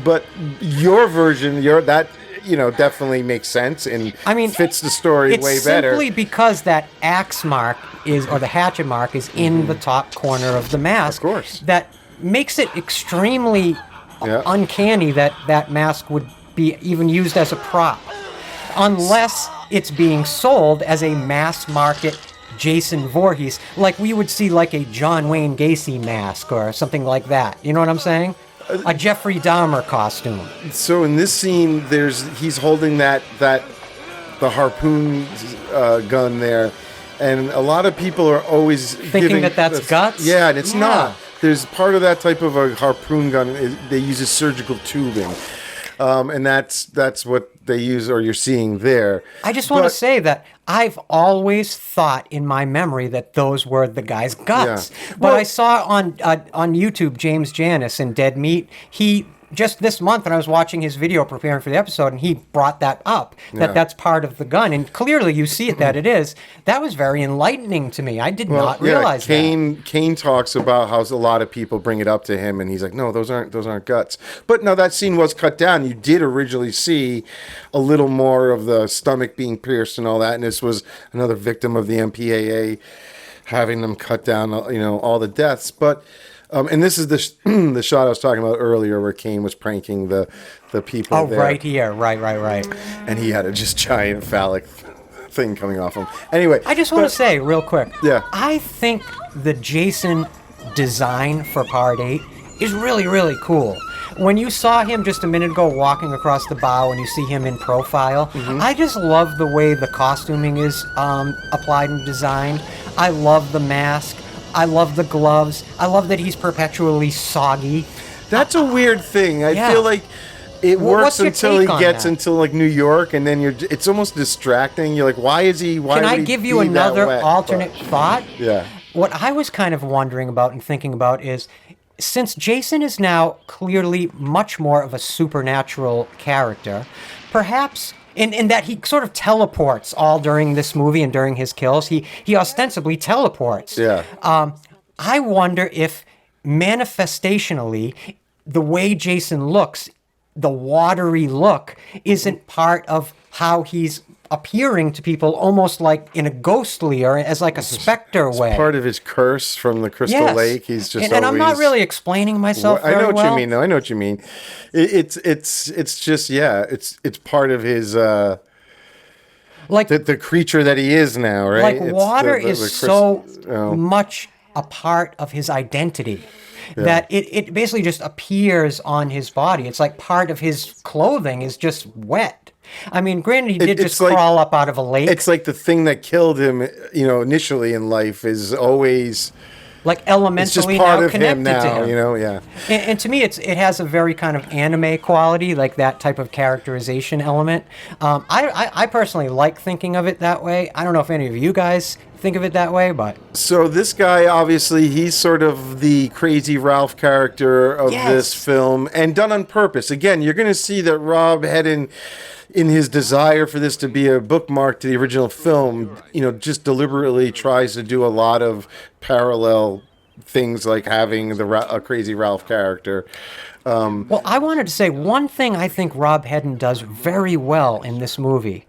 But your version, definitely makes sense and fits the story way better. It's simply because that axe mark or the hatchet mark is in the top corner of the mask. Of course, that makes it extremely uncanny that mask would be even used as a prop, unless it's being sold as a mass market Jason Voorhees, like we would see like a John Wayne Gacy mask or something like that. You know what I'm saying? A Jeffrey Dahmer costume. So in this scene, he's holding the harpoon gun there, and a lot of people are always thinking that's guts. Yeah, and it's not. There's part of that type of a harpoon gun. They use a surgical tubing, and that's what they use, or you're seeing there. I just want to say that I've always thought in my memory that those were the guy's guts. Yeah. But I saw on YouTube James Janis in Dead Meat. He just this month when I was watching his video preparing for the episode, and he brought that up, that's part of the gun. And clearly you see it that it is. That was very enlightening to me. I did not realize that. Kane talks about how a lot of people bring it up to him, and he's like, no, those aren't guts. But no, that scene was cut down. You did originally see a little more of the stomach being pierced and all that, and this was another victim of the MPAA having them cut down, all the deaths. But and this is the shot I was talking about earlier where Kane was pranking the people there. Oh, right here. Right. And he had a just giant phallic thing coming off him. Anyway. I just want to say real quick. Yeah. I think the Jason design for Part 8 is really, really cool. When you saw him just a minute ago walking across the bow and you see him in profile, I just love the way the costuming is applied and designed. I love the mask. I love the gloves. I love that he's perpetually soggy. That's a weird thing. I feel like it works until he gets into like New York, and then it's almost distracting. You're like, why is he? Can I give you another alternate thought? Yeah. What I was kind of wondering about and thinking about is, since Jason is now clearly much more of a supernatural character, perhaps in that he sort of teleports all during this movie and during his kills, he ostensibly teleports. Yeah. I wonder if manifestationally, the way Jason looks, the watery look, isn't part of how he's appearing to people almost like in a ghostly or as like a specter way. Part of his curse from the Crystal Lake. He's just and I'm not really explaining myself very well. I know what you mean, though. I know what you mean. It's just, it's part of his like the creature that he is now, right? Like water is so much a part of his identity. Yeah. That it basically just appears on his body. It's like part of his clothing is just wet. I mean, granted, he did just crawl up out of a lake. It's like the thing that killed him, initially in life is always like elementally now connected to him. Yeah. And to me, it has a very kind of anime quality, like that type of characterization element. I personally like thinking of it that way. I don't know if any of you guys think of it that way, but so this guy, obviously, he's sort of the crazy Ralph character of this film, and done on purpose. Again, you're going to see that Rob Hedden, in his desire for this to be a bookmark to the original film, just deliberately tries to do a lot of parallel things, like having a crazy Ralph character. Well, I wanted to say one thing I think Rob Hedden does very well in this movie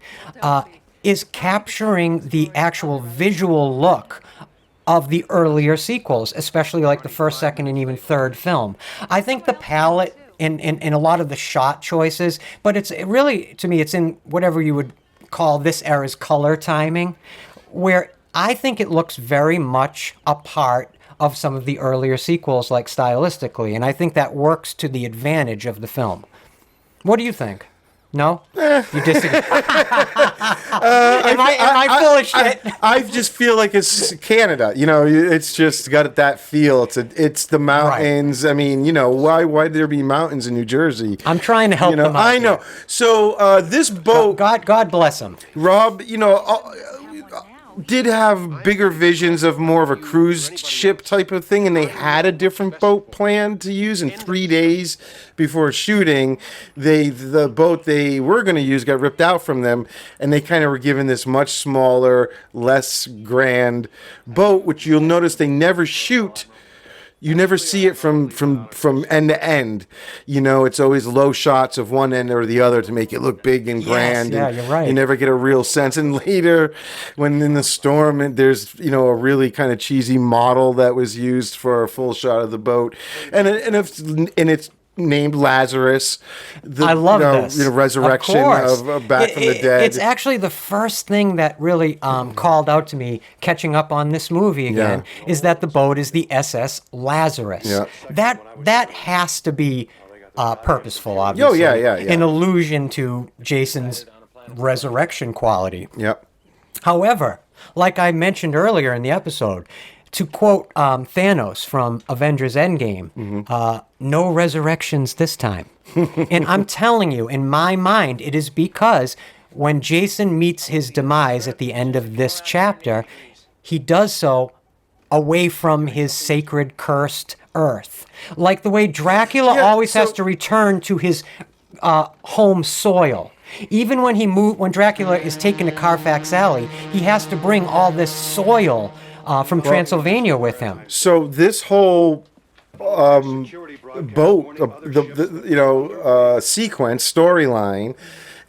is capturing the actual visual look of the earlier sequels, especially like the first, second, and even third film. I think the palette in a lot of the shot choices, but it's really, to me, it's in whatever you would call this era's color timing, where I think it looks very much a part of some of the earlier sequels, like stylistically, and I think that works to the advantage of the film. What do you think? No? You disagree? Am I full of shit? I just feel like it's Canada. It's just got that feel. It's the mountains. Right. I mean, why would there be mountains in New Jersey? I'm trying to help them out. I know. So this boat... God bless him. Rob, did have bigger visions of more of a cruise ship type of thing, and they had a different boat planned to use. In 3 days before shooting, the boat they were going to use got ripped out from them, and they kind of were given this much smaller, less grand boat, which you'll notice they never shoot. You never see it from end to end. You know, it's always low shots of one end or the other to make it look big and grand. Yeah, and you're right. You never get a real sense. And later, when in the storm, and there's, you know, a really kind of cheesy model that was used for a full shot of the boat. And it's named Lazarus. I love this. The resurrection of back from the dead. It's actually the first thing that really called out to me, catching up on this movie again, is that the boat is the SS Lazarus. Yeah. That has to be purposeful, obviously. Oh, yeah. An allusion to Jason's resurrection quality. Yep. However, like I mentioned earlier in the episode, to quote Thanos from Avengers Endgame, no resurrections this time. And I'm telling you, in my mind, it is because when Jason meets his demise at the end of this chapter, he does so away from his sacred, cursed Earth. Like the way Dracula always has to return to his home soil. Even when Dracula is taken to Carfax Alley, he has to bring all this soil from Transylvania with him. So this whole boat, sequence, storyline,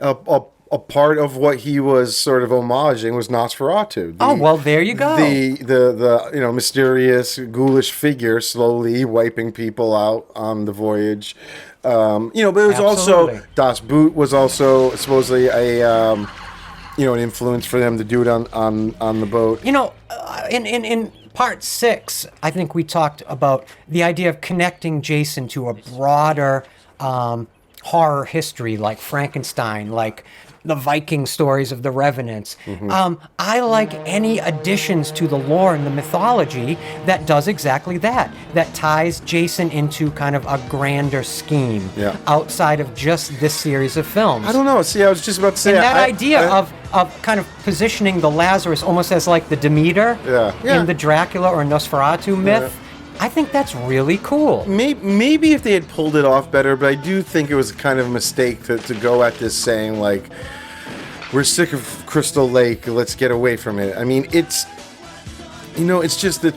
a part of what he was sort of homaging was Nosferatu. There you go. The mysterious, ghoulish figure slowly wiping people out on the voyage. But it was also Das Boot was also supposedly an influence for them to do it on the boat. In part 6, I think we talked about the idea of connecting Jason to a broader horror history, like Frankenstein, like the Viking stories of the Revenants. I like any additions to the lore and the mythology that does exactly that ties Jason into kind of a grander scheme outside of just this series of films. I don't know. See, I was just about to say... And that idea of kind of positioning the Lazarus almost as like the Demeter in the Dracula or Nosferatu myth, I think that's really cool. Maybe if they had pulled it off better, but I do think it was kind of a mistake to go at this saying, like, we're sick of Crystal Lake, let's get away from it. I mean, it's just that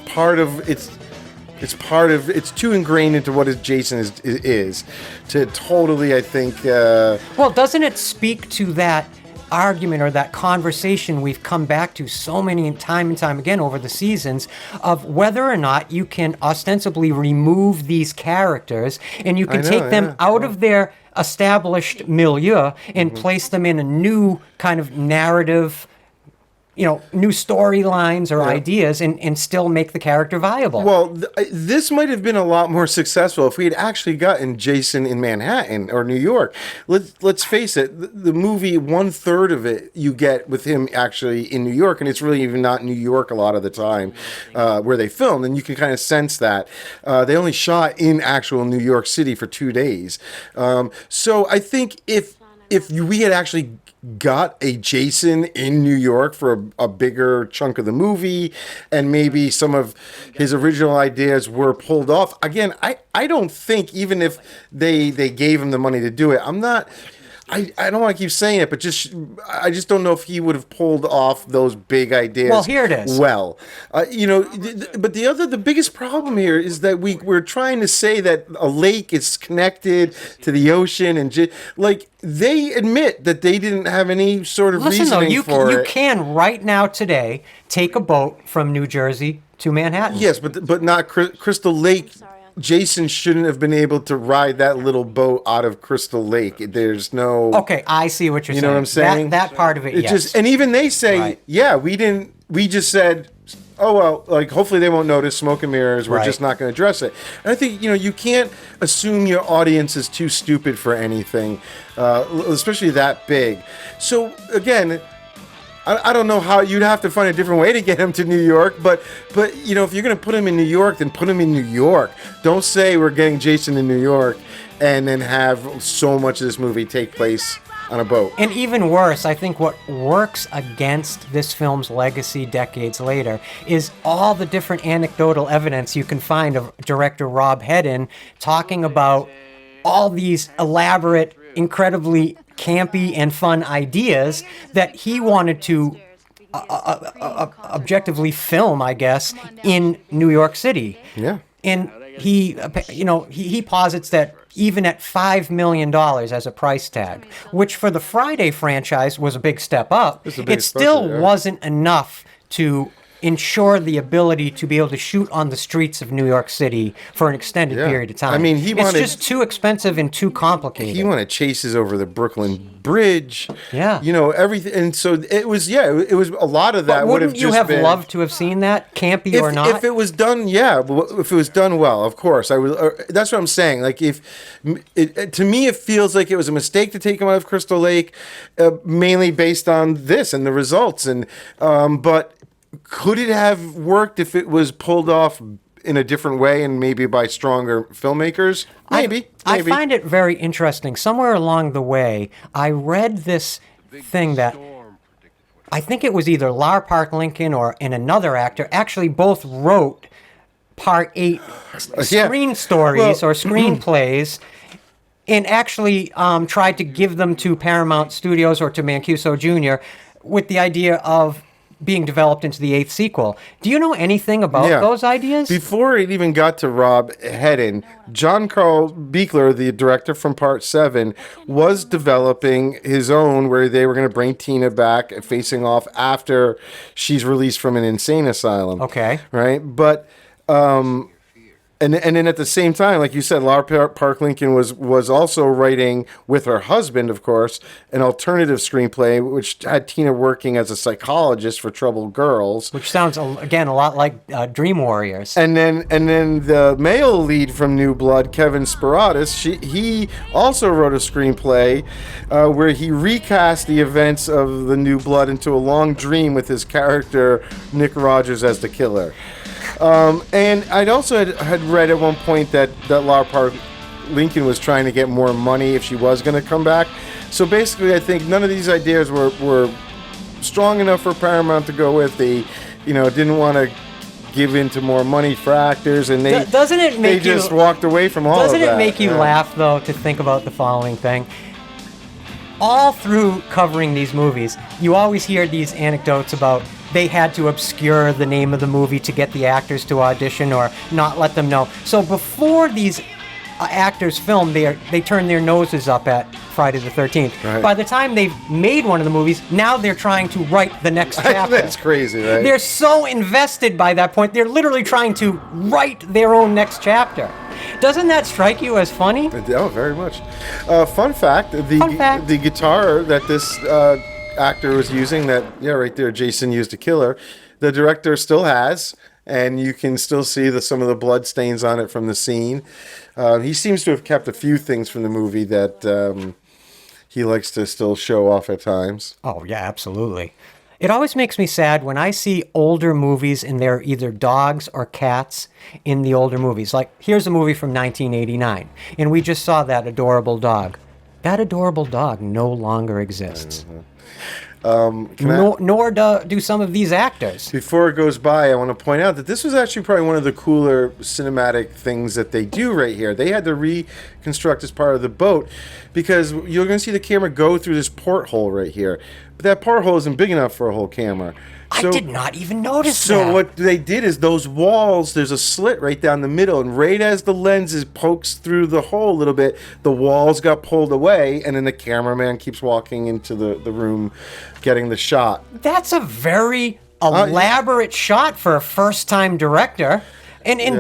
it's too ingrained into what Jason is to totally, I think... Well, doesn't it speak to that argument or that conversation we've come back to so many time and time again over the seasons of whether or not you can ostensibly remove these characters and you can take them out of their established milieu and place them in a new kind of narrative, new storylines or ideas and still make the character viable. Well, this might have been a lot more successful if we had actually gotten Jason in Manhattan or New York. Let's face it, the movie, 1/3 of it you get with him actually in New York, and it's really even not New York a lot of the time where they filmed, and you can kind of sense that. They only shot in actual New York City for 2 days. So I think if we had actually got a Jason in New York for a bigger chunk of the movie, and maybe some of his original ideas were pulled off. Again, I don't think, even if they gave him the money to do it, I don't want to keep saying it, but I just don't know if he would have pulled off those big ideas. Well, here it is. Well, but the biggest problem here is that we're trying to say that a lake is connected to the ocean, and they admit that they didn't have any sort of reasoning for it. You can right now today take a boat from New Jersey to Manhattan. Yes, but not Crystal Lake. Jason shouldn't have been able to ride that little boat out of Crystal Lake. There's no... Okay, I see what you're saying. You know what I'm saying? That part of it, yes. And even they say, we just said, oh, well, like, hopefully they won't notice, smoke and mirrors, we're just not going to address it. And I think, you can't assume your audience is too stupid for anything, especially that big. So, again... I don't know how you'd have to find a different way to get him to New York, but if you're going to put him in New York, then put him in New York. Don't say we're getting Jason in New York and then have so much of this movie take place on a boat. And even worse, I think what works against this film's legacy decades later is all the different anecdotal evidence you can find of director Rob Hedden talking about all these elaborate, incredibly campy and fun ideas that he wanted to objectively film, I guess, in New York City. Yeah. And he posits that even at $5 million as a price tag, which for the Friday franchise was a big step up, it still wasn't enough to ensure the ability to be able to shoot on the streets of New York City for an extended period of time. I mean, it's just too expensive and too complicated. He wanted chases over the Brooklyn Bridge. Yeah. Everything. And so it was a lot of that would have just been... Wouldn't you have loved to have seen that, campy or not? If it was done, if it was done well, of course. I would. That's what I'm saying. Like, to me, it feels like it was a mistake to take him out of Crystal Lake, mainly based on this and the results. And but could it have worked if it was pulled off in a different way and maybe by stronger filmmakers? Maybe. I find it very interesting. Somewhere along the way, I read this thing that I think it was either Lar Park Lincoln and another actor actually both wrote Part 8 screen stories or screenplays and actually tried to give them to Paramount Studios or to Mancuso Jr. with the idea of being developed into the 8th sequel. Do you know anything about those ideas? Before it even got to Rob Hedden, John Carl Buechler, the director from Part 7, was developing his own where they were going to bring Tina back facing off after she's released from an insane asylum. Okay. Right? But... And then at the same time, like you said, Lar Park Lincoln was also writing with her husband, of course, an alternative screenplay which had Tina working as a psychologist for troubled girls. Which sounds again a lot like Dream Warriors. And then the male lead from New Blood, Kevin Spiratus, he also wrote a screenplay where he recast the events of the New Blood into a long dream with his character Nick Rogers as the killer. And I'd also had read at one point that Lar Park Lincoln was trying to get more money if she was going to come back. So basically, I think none of these ideas were strong enough for Paramount to go with. They, didn't want to give in to more money for actors, and they just walked away from all of that. Doesn't it make you laugh, though, to think about the following thing? All through covering these movies, you always hear these anecdotes about they had to obscure the name of the movie to get the actors to audition or not let them know. So before these actors film, they turn their noses up at Friday the 13th. Right. By the time they've made one of the movies, now they're trying to write the next chapter. That's crazy, right? They're so invested by that point, they're literally trying to write their own next chapter. Doesn't that strike you as funny? Oh, very much. Fun fact, the guitar that this actor was using, right there, Jason used to kill her, the director still has, and you can still see some of the blood stains on it from the scene. He seems to have kept a few things from the movie that he likes to still show off at times. Oh, yeah, absolutely. It always makes me sad when I see older movies and there are either dogs or cats in the older movies. Like, here's a movie from 1989, and we just saw that adorable dog. That adorable dog no longer exists. Nor do some of these actors. Before it goes by, I want to point out that this was actually probably one of the cooler cinematic things that they do right here. They had to reconstruct this part of the boat because you're going to see the camera go through this porthole right here. But that porthole isn't big enough for a whole camera. I did not even notice that. So what they did is those walls, there's a slit right down the middle, and right as the lens pokes through the hole a little bit, the walls got pulled away, and then the cameraman keeps walking into the room getting the shot. That's a very elaborate shot for a first-time director. And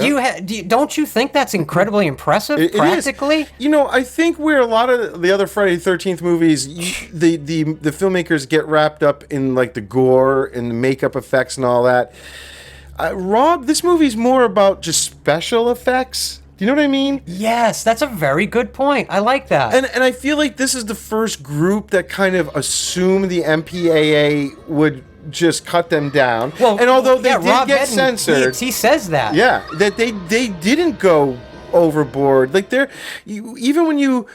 don't you think that's incredibly impressive, practically? I think where a lot of the other Friday the 13th movies, the filmmakers get wrapped up in like the gore and the makeup effects and all that. Rob, this movie's more about just special effects. Do you know what I mean? Yes, that's a very good point. I like that. And I feel like this is the first group that kind of assumed the MPAA would just cut them down. Well, and although they did Rob get Hedden, censored, he says that. Yeah, that they didn't go overboard. Like even when you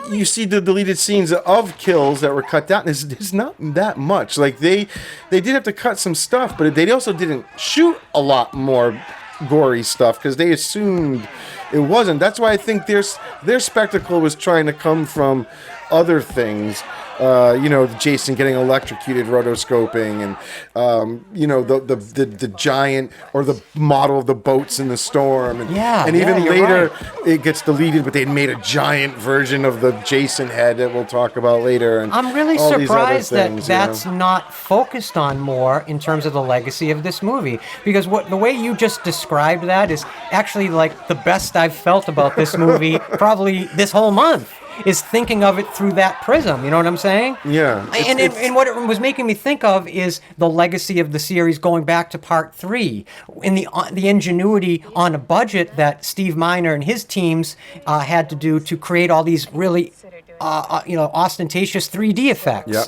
you see the deleted scenes of kills that were cut down. There's not that much. Like they did have to cut some stuff, but they also didn't shoot a lot more gory stuff because they assumed it wasn't. That's why I think their spectacle was trying to come from other things. Jason getting electrocuted, rotoscoping, and the giant or the model of the boats in the storm, and even later it gets deleted, but they made a giant version of the Jason head that we'll talk about later. And I'm really surprised that's not focused on more in terms of the legacy of this movie, because the way you just described that is actually like the best I've felt about this movie probably this whole month. Is thinking of it through that prism, you know what I'm saying? Yeah. And what it was making me think of is the legacy of the series going back to part 3, in the ingenuity on a budget that Steve Miner and his teams had to do to create all these really, ostentatious 3D effects. Yep.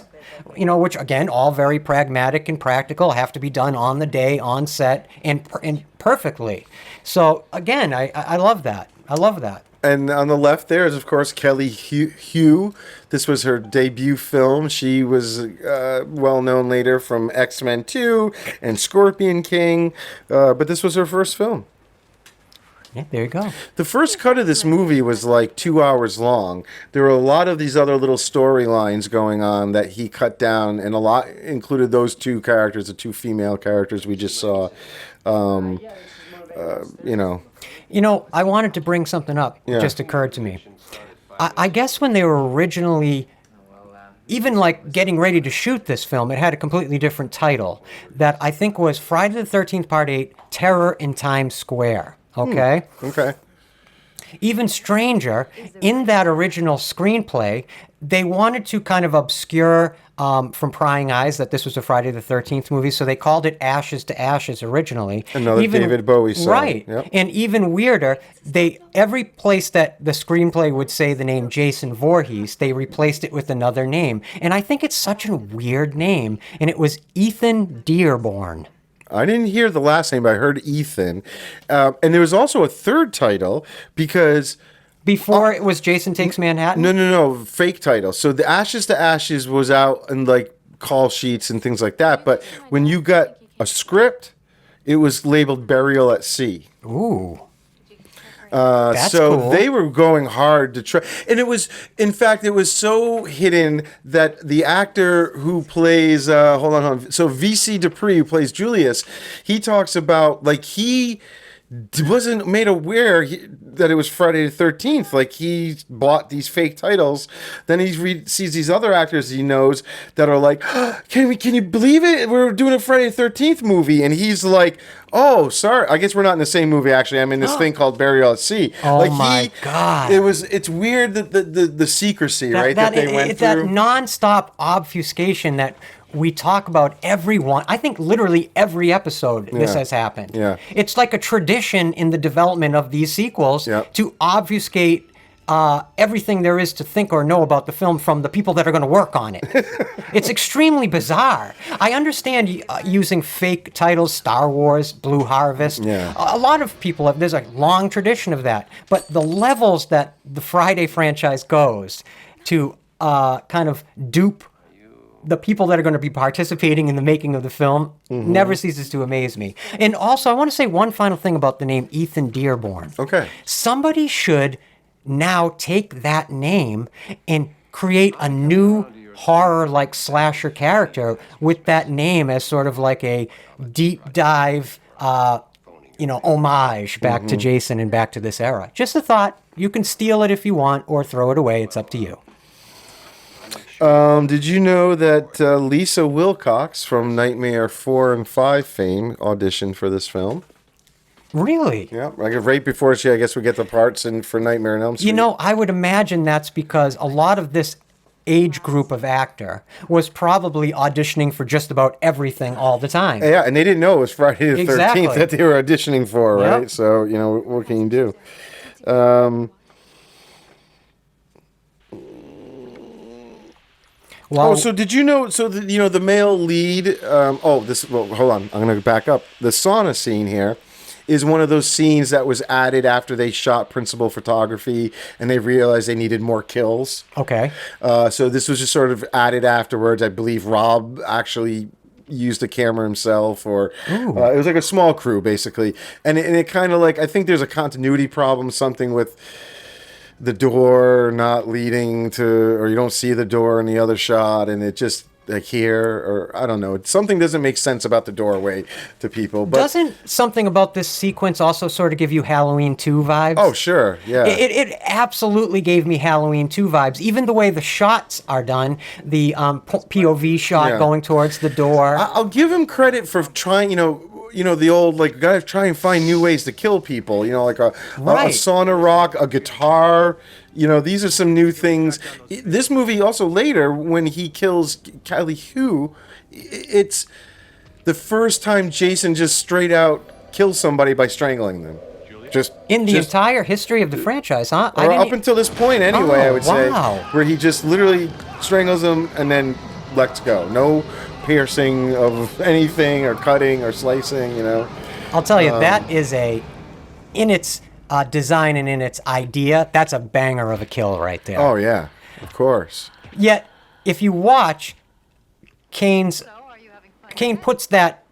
Which again, all very pragmatic and practical, have to be done on the day, on set, and perfectly. So again, I love that. I love that. And on the left there is, of course, Kelly Hu. This was her debut film. She was well known later from X-Men 2 and Scorpion King, but this was her first film. Yeah, there you go. The first cut of this movie was like 2 hours long. There were a lot of these other little storylines going on that he cut down, and a lot included those two characters, the two female characters we just saw. I wanted to bring something up. It just occurred to me. I guess when they were originally, even like getting ready to shoot this film, it had a completely different title that I think was Friday the 13th Part 8, Terror in Times Square. Okay? Okay. Even stranger, in that original screenplay, they wanted to kind of obscure from prying eyes that this was a Friday the 13th movie, so they called it Ashes to Ashes originally. Another David Bowie song. Right. Yep. And even weirder, every place that the screenplay would say the name Jason Voorhees, they replaced it with another name. And I think it's such a weird name, and it was Ethan Dearborn. I didn't hear the last name, but I heard Ethan. And there was also a third title because... Before it was Jason Takes Manhattan? No. Fake title. So the Ashes to Ashes was out in like call sheets and things like that. But when you got a script, it was labeled Burial at Sea. Ooh. That's cool. They were going hard to try. And it was, in fact, it was so hidden that the actor who plays, So V.C. Dupree, who plays Julius, he talks about, like, he wasn't made aware that it was Friday the 13th. Like, he bought these fake titles. Then he sees these other actors he knows that are like, can you believe it? We're doing a Friday the 13th movie. And he's like, oh, sorry. I guess we're not in the same movie, actually. I'm in this thing called Burial at Sea. Oh, my God. It's weird that the secrecy, right, that they went through. That nonstop obfuscation that we talk about I think literally every episode this has happened. Yeah. It's like a tradition in the development of these sequels to obfuscate everything there is to think or know about the film from the people that are going to work on it. It's extremely bizarre. I understand using fake titles, Star Wars, Blue Harvest. Yeah. A lot of people there's a long tradition of that. But the levels that the Friday franchise goes to kind of dupe the people that are going to be participating in the making of the film never ceases to amaze me. And also, I want to say one final thing about the name Ethan Dearborn. Okay. Somebody should now take that name and create a new horror-like slasher character with that name as sort of like a deep dive, homage back to Jason and back to this era. Just a thought. You can steal it if you want or throw it away. It's up to you. Did you know that Lisa Wilcox from Nightmare 4 and 5 fame auditioned for this film? Really? Yeah, like right before she, I guess, would get the parts for Nightmare on Elm Street. I would imagine that's because a lot of this age group of actor was probably auditioning for just about everything all the time. Yeah, and they didn't know it was Friday the 13th that they were auditioning for, right? Yep. So, what can you do? So did you know? So the male lead. Hold on. I'm going to back up. The sauna scene here is one of those scenes that was added after they shot principal photography and they realized they needed more kills. Okay. So this was just sort of added afterwards. I believe Rob actually used a camera himself, or it was like a small crew basically. And it kind of like, I think there's a continuity problem, something with the door not leading to, or you don't see the door in the other shot, and it just like here, or I don't know, something doesn't make sense about the doorway to people. But doesn't something about this sequence also sort of give you Halloween 2 vibes? Oh, sure, yeah. It absolutely gave me Halloween 2 vibes. Even the way the shots are done, the POV shot going towards the door. I'll give him credit for trying, the old, like, gotta try and find new ways to kill people, like a sauna rock, a guitar. These are some new things. This movie also later, when he kills Kylie Hu, it's the first time Jason just straight out kills somebody by strangling them. In the entire history of the franchise, huh? Or up until this point, anyway, I would say. Wow. Where he just literally strangles them and then lets go. No piercing of anything or cutting or slicing, I'll tell you, that is in its design and in its idea, that's a banger of a kill right there. Oh, yeah, of course. Yet, if you watch, Kane puts that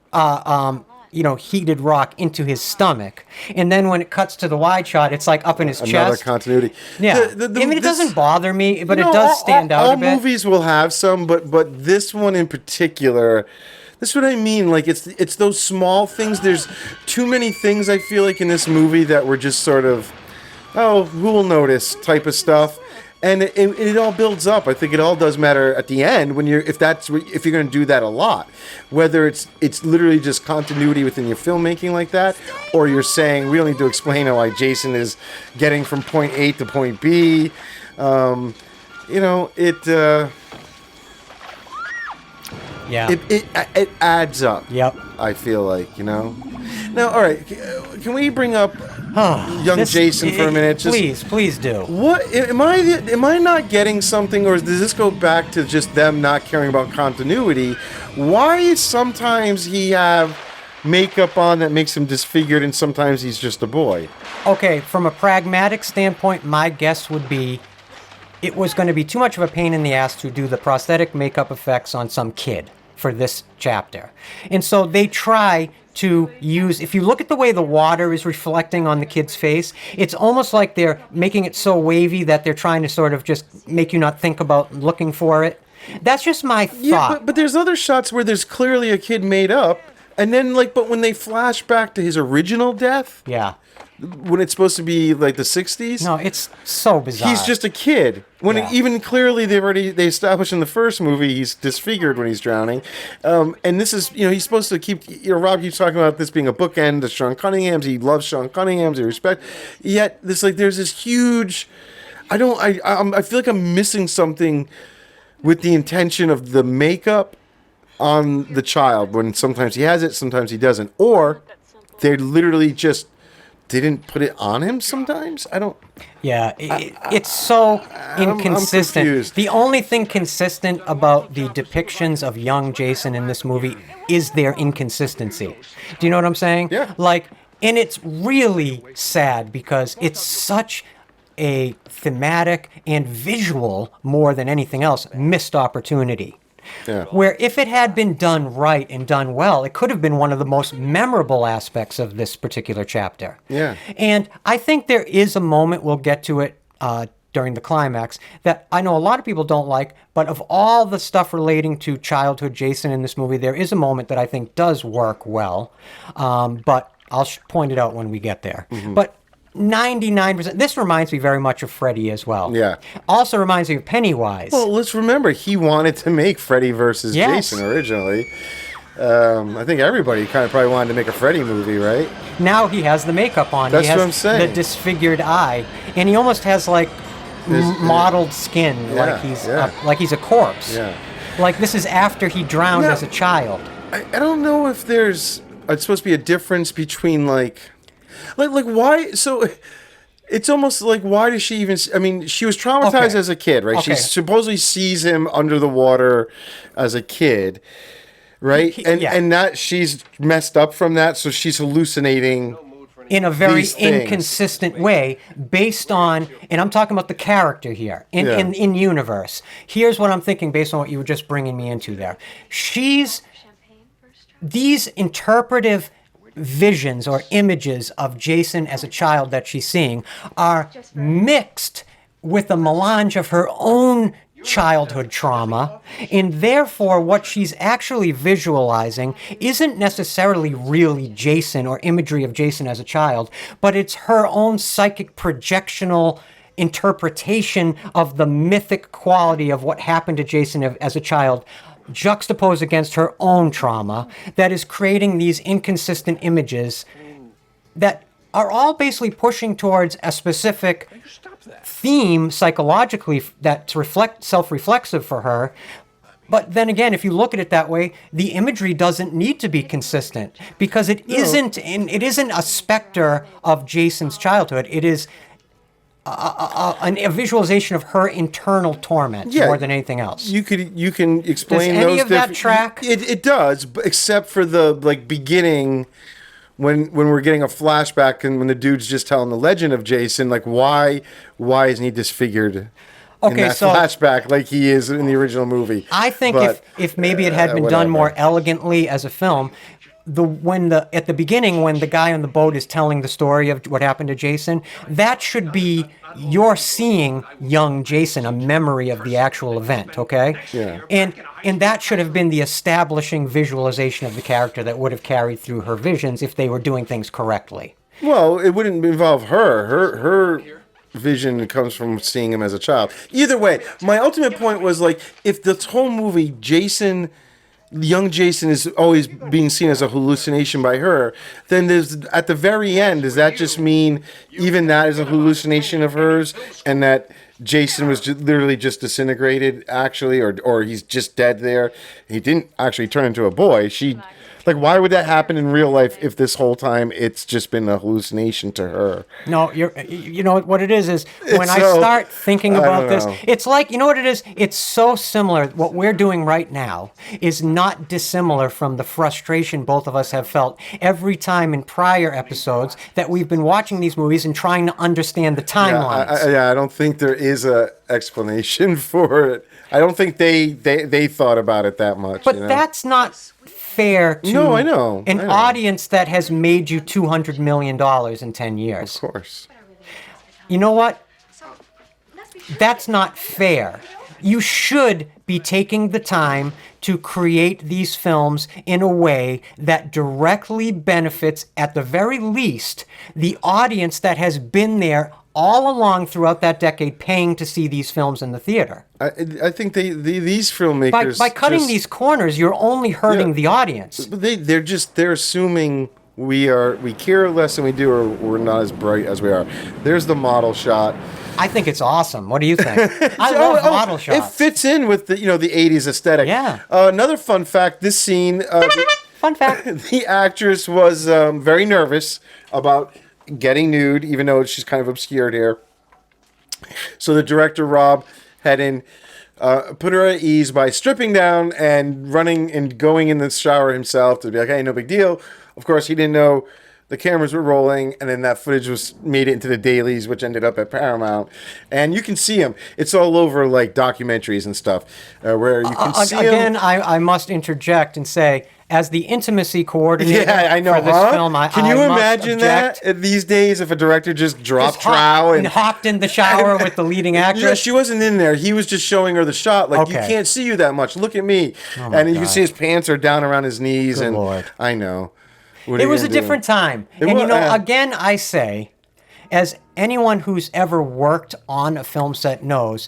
heated rock into his stomach, and then when it cuts to the wide shot, it's like up in his chest. Another continuity. Yeah, it doesn't bother me, but it does stand out a bit. All movies will have some, but this one in particular. This is what I mean. Like, it's those small things. There's too many things, I feel like, in this movie that were just sort of, who will notice type of stuff. And it all builds up. I think it all does matter at the end if you're going to do that a lot. Whether it's literally just continuity within your filmmaking like that, or you're saying we don't need to explain why Jason is getting from point A to point B. It adds up. Yep. I feel like, Now, all right, can we bring up young Jason for a minute? Please do. What am I not getting something, or does this go back to just them not caring about continuity? Why sometimes he have makeup on that makes him disfigured, and sometimes he's just a boy? Okay, from a pragmatic standpoint, my guess would be it was going to be too much of a pain in the ass to do the prosthetic makeup effects on some kid for this chapter. And so they try to use, if you look at the way the water is reflecting on the kid's face, it's almost like they're making it so wavy that they're trying to sort of just make you not think about looking for it. That's just my thought. Yeah, but there's other shots where there's clearly a kid made up, and then but when they flash back to his original death, yeah, when it's supposed to be like the 60s, no, it's so bizarre. He's just a kid. Even clearly they established in the first movie he's disfigured when he's drowning, and this is he's supposed to keep. Rob keeps talking about this being a bookend to Sean Cunningham's. He loves Sean Cunningham's. He respects. Yet there's this huge. I feel like I'm missing something with the intention of the makeup on the child, when sometimes he has it, sometimes he doesn't, or they literally just didn't put it on him sometimes. I don't. Yeah, it's so inconsistent. I'm confused. The only thing consistent about the depictions of young Jason in this movie is their inconsistency. Do you know what I'm saying? Yeah. And it's really sad because it's such a thematic and visual, more than anything else, missed opportunity. Yeah. Where if it had been done right and done well, it could have been one of the most memorable aspects of this particular chapter. Yeah. And I think there is a moment, we'll get to it during the climax, that I know a lot of people don't like, but of all the stuff relating to childhood Jason in this movie, there is a moment that I think does work well. But I'll point it out when we get there. Mm-hmm. But 99%. This reminds me very much of Freddy as well. Yeah. Also reminds me of Pennywise. Well, let's remember, he wanted to make Freddy versus Jason originally. I think everybody kind of probably wanted to make a Freddy movie, right? Now he has the makeup on. That's he has what I'm saying. The disfigured eye. And he almost has mottled skin, like he's a corpse. Yeah. Like this is after he drowned as a child. I don't know if it's supposed to be a difference between like why? So it's almost like, why does she even? I mean, she was traumatized as a kid, right? Okay. She supposedly sees him under the water as a kid, right? And that she's messed up from that, so she's hallucinating in a very these things. inconsistent way based on, and I'm talking about the character here in universe. Here's what I'm thinking based on what you were just bringing me into there. These interpretive visions or images of Jason as a child that she's seeing are mixed with a melange of her own childhood trauma, and therefore what she's actually visualizing isn't necessarily really Jason or imagery of Jason as a child, but it's her own psychic projectional interpretation of the mythic quality of what happened to Jason as a child, juxtaposed against her own trauma, that is creating these inconsistent images that are all basically pushing towards a specific theme psychologically that's self-reflexive for her. But then again, if you look at it that way, the imagery doesn't need to be consistent because it isn't a specter of Jason's childhood. It is a visualization of her internal torment more than anything else. You can explain does any those of that track? It does, except for the beginning. When we're getting a flashback and when the dude's just telling the legend of Jason, like why isn't he disfigured in that flashback like he is in the original movie? I think if maybe it had been done more elegantly as a film, at the beginning when the guy on the boat is telling the story of what happened to Jason, that should be you're seeing young Jason, a memory of the actual event, okay? Yeah. And that should have been the establishing visualization of the character that would have carried through her visions if they were doing things correctly. Well, it wouldn't involve her. Her vision comes from seeing him as a child. Either way, my ultimate point was like if this whole movie young Jason is always being seen as a hallucination by her, then there's at the very end, does that just mean even that is a hallucination of hers and that Jason was literally just disintegrated actually, or he's just dead there? He didn't actually turn into a boy. Like, why would that happen in real life if this whole time it's just been a hallucination to her? No, you know what it is when I start thinking about this, it's like, you know what it is? It's so similar. What we're doing right now is not dissimilar from the frustration both of us have felt every time in prior episodes that we've been watching these movies and trying to understand the timelines. I don't think there is a explanation for it. I don't think they thought about it that much. But that's not fair to an audience that has made you $200 million in 10 years. Of course. You know what? That's not fair. You should be taking the time to create these films in a way that directly benefits, at the very least, the audience that has been there all along throughout that decade paying to see these films in the theater. I think these filmmakers by cutting these corners, you're only hurting the audience. They're assuming we care less than we do, or we're not as bright as we are. There's the model shot. I think it's awesome. What do you think? I love model shots. It fits in with the 80s aesthetic. Yeah. Another fun fact: this scene. Fun fact: the actress was very nervous about getting nude, even though she's kind of obscured here. So the director, Rob Hedden, put her at ease by stripping down and running and going in the shower himself to be like, hey, no big deal. Of course, he didn't know the cameras were rolling, and then that footage made it into the dailies, which ended up at Paramount. And you can see him. It's all over like documentaries and stuff where you can see him. Again, I must interject and say, as the intimacy coordinator for this film, can you imagine that these days if a director just dropped trow and hopped in the shower with the leading actress? Yeah, she wasn't in there. He was just showing her the shot. Like, you can't see you that much. Look at me. And you can see his pants are down around his knees. Good and Lord. I know. It was a different time. Again, I say, as anyone who's ever worked on a film set knows,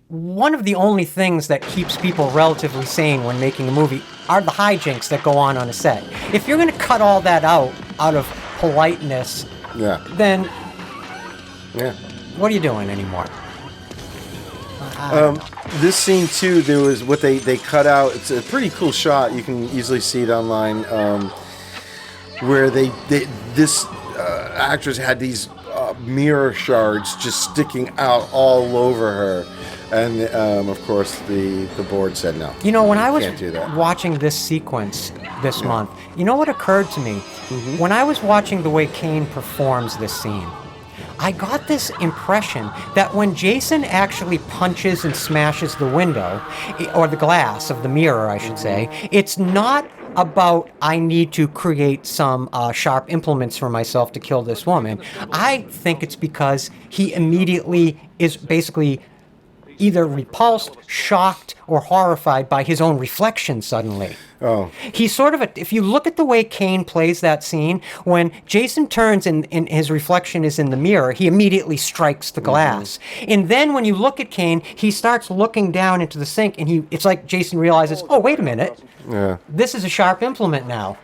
one of the only things that keeps people relatively sane when making a movie are the hijinks that go on a set. If you're going to cut all that out of politeness, then what are you doing anymore? This scene too, there was what they cut out. It's a pretty cool shot. You can easily see it online, where this actress had these mirror shards just sticking out all over her. And of course, the board said no. You know, when I was can't do that. watching this sequence this month, you know what occurred to me? When I was watching the way Kane performs this scene, I got this impression that when Jason actually punches and smashes the window, or the glass of the mirror, I should say, it's not about I need to create some sharp implements for myself to kill this woman. I think it's because he immediately is basically either repulsed, shocked, or horrified by his own reflection suddenly. Oh. He's sort of if you look at the way Kane plays that scene, when Jason turns and his reflection is in the mirror, he immediately strikes the glass. And then when you look at Kane, he starts looking down into the sink, and it's like Jason realizes, oh, wait a minute, this is a sharp implement now.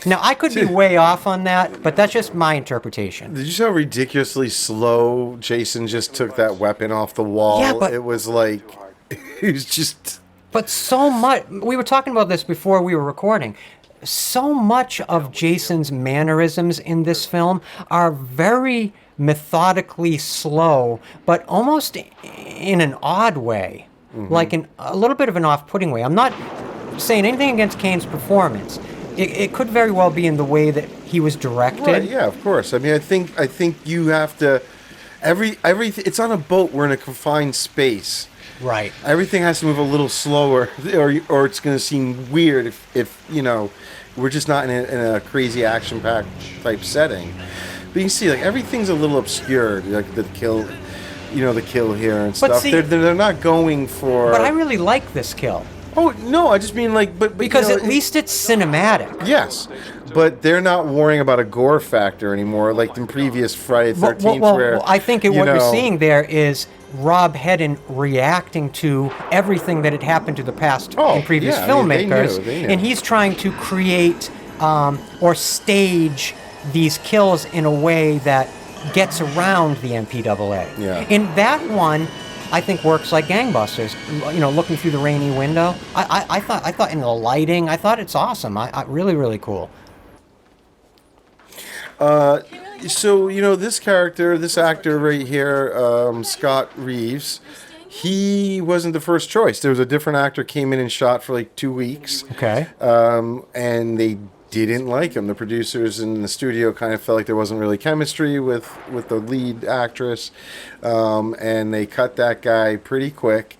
Now, I could be way off on that, but that's just my interpretation. Did you see how ridiculously slow Jason just took that weapon off the wall? Yeah, but it was like, it was just... But so much, we were talking about this before we were recording, so much of Jason's mannerisms in this film are very methodically slow, but almost in an odd way, like a little bit of an off-putting way. I'm not saying anything against Kane's performance. It could very well be in the way that he was directed. Right, yeah, of course. I mean, I think you have to... It's on a boat. We're in a confined space. Right. Everything has to move a little slower, or it's going to seem weird if you know, we're just not in a crazy action-packed type setting. But you see, like, everything's a little obscured, like the kill here and stuff. See, they're not going for... But I really like this kill. Oh, no, I just mean, like... But Because you know, at least it's cinematic. Yes, but they're not worrying about a gore factor anymore, like in previous Friday the 13th, well, I think what you're seeing there is Rob Hedden reacting to everything that had happened to the past and previous filmmakers, they knew. And he's trying to create or stage these kills in a way that gets around the MPAA. Yeah. And that one, I think, works like gangbusters. You know, looking through the rainy window, I thought in the lighting, I thought it's awesome. I really, really cool. So, you know, this actor right here, Scott Reeves, he wasn't the first choice. There was a different actor came in and shot for like 2 weeks. Okay. And they didn't like him. The producers in the studio kind of felt like there wasn't really chemistry with the lead actress. And they cut that guy pretty quick.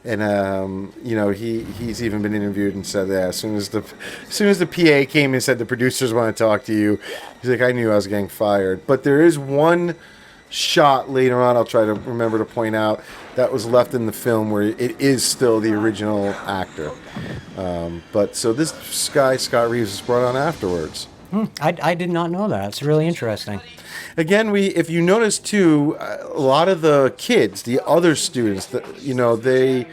And you know, he's even been interviewed and said that as soon as the PA came and said the producers want to talk to you, he's like, I knew I was getting fired. But there is one shot later on, I'll try to remember to point out, that was left in the film where it is still the original actor. But so this guy, Scott Reeves, was brought on afterwards. I did not know that. It's really interesting. Again, if you notice too, a lot of the kids, the other students, you know, they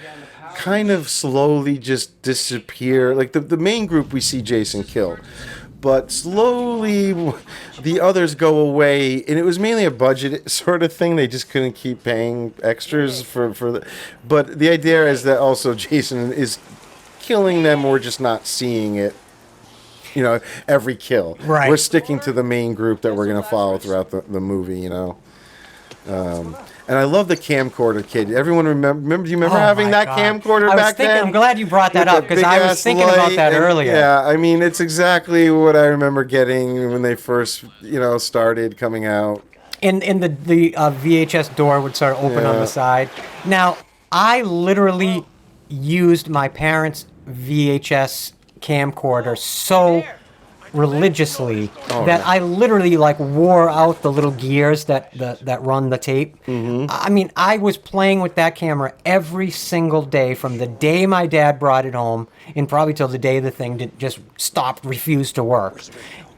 kind of slowly just disappear. Like the main group we see Jason kill, but slowly the others go away, and it was mainly a budget sort of thing. They just couldn't keep paying extras but the idea is that also Jason is killing them. We're just not seeing it. You know, every kill. Right. We're sticking to the main group that we're going to follow throughout the movie, you know. And I love the camcorder kid. Everyone remember? Do you remember having that camcorder back then? I'm glad you brought that up, because I was thinking about that earlier. Yeah, I mean, it's exactly what I remember getting when they first, you know, started coming out. And the VHS door would sort of open on the side. Now, I literally used my parents' VHS camcorder so religiously that I literally like wore out the little gears that run the tape. I mean, I was playing with that camera every single day from the day my dad brought it home and probably till the day the thing just refused to work.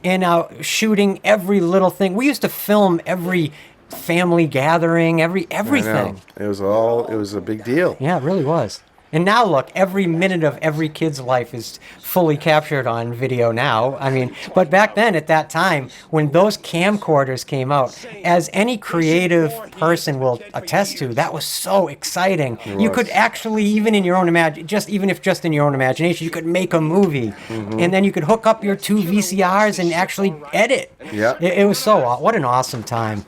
And shooting every little thing. We used to film every family gathering, everything. It was a big deal. Yeah, it really was. And now look, every minute of every kid's life is fully captured on video now. I mean, but back then at that time, when those camcorders came out, as any creative person will attest to, that was so exciting. You could actually, even in your own just in your own imagination, you could make a movie. And then you could hook up your 2 VCRs and actually edit. Yeah. It was what an awesome time.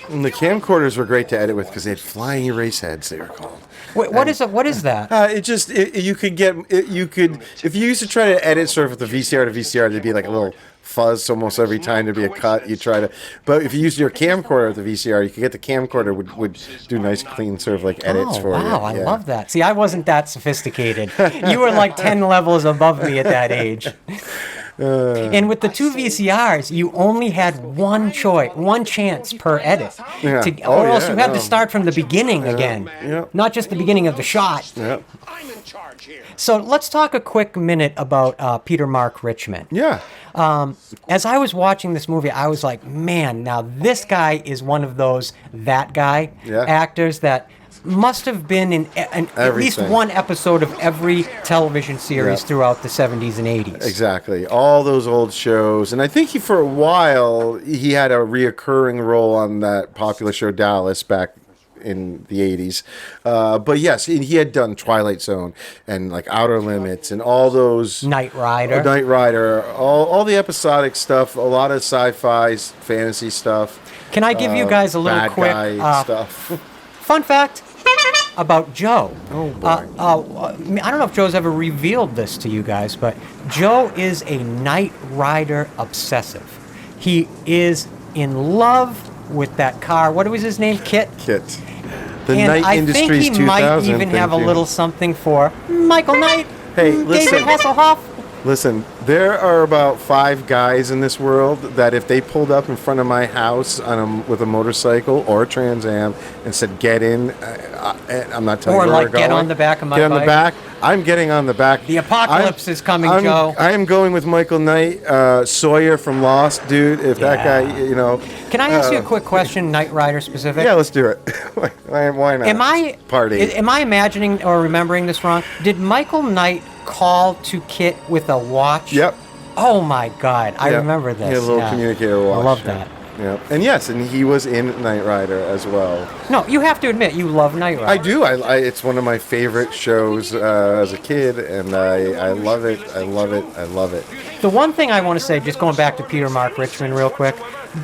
And the camcorders were great to edit with because they had flying erase heads. They were called. Wait, what is it? What is that? You could if you used to try to edit sort of with the VCR to VCR, there'd be like a little fuzz almost every time there'd be a cut. You try to, but if you use your camcorder with the VCR, you could get the camcorder would do nice clean sort of like edits for you. Wow, I love that. See, I wasn't that sophisticated. You were like 10 levels above me at that age. And with the two VCRs, you only had one chance per edit. Yeah. Or else you had to start from the beginning again. Yeah. Not just the beginning of the shot. Yeah. So let's talk a quick minute about Peter Mark Richmond. Yeah. As I was watching this movie, I was like, man, now this guy is one of those actors that must have been in at least one episode of every television series throughout the 70s and 80s. Exactly. All those old shows. And I think for a while, he had a reoccurring role on that popular show Dallas back in the 80s. But yes, he had done Twilight Zone and like Outer Limits and all those... Knight Rider, all the episodic stuff, a lot of sci-fi, fantasy stuff. Can I give you guys a little quick stuff? Fun fact about Joe? Oh, boy. I don't know if Joe's ever revealed this to you guys, but Joe is a Knight Rider obsessive. He is in love with that car. What was his name? Kit? Kit. The And Knight I Industries think he 2000. might even have a you. little something for Michael Knight, Hey, listen. David Hasselhoff. Listen, there are about 5 guys in this world that if they pulled up in front of my house with a motorcycle or a Trans Am and said, get in, I'm not telling Or you like, where we're going. get on the back of my Get on bike. the back. I'm getting on the back. The apocalypse is coming, I'm, Joe. I am going with Michael Knight, Sawyer from Lost, dude. If that guy, you know. Can I ask you a quick question, Knight Rider specific? Yeah, let's do it. Why not? Am I imagining or remembering this wrong? Did Michael Knight call to Kit with a watch? Yep. Oh my God, I remember this. He had a little communicator watch. I love that. Yeah. And yes, and he was in Knight Rider as well. No, you have to admit, you love Knight Rider. I do. It's one of my favorite shows as a kid, and I love it. I love it. I love it. The one thing I want to say, just going back to Peter Mark Richmond real quick,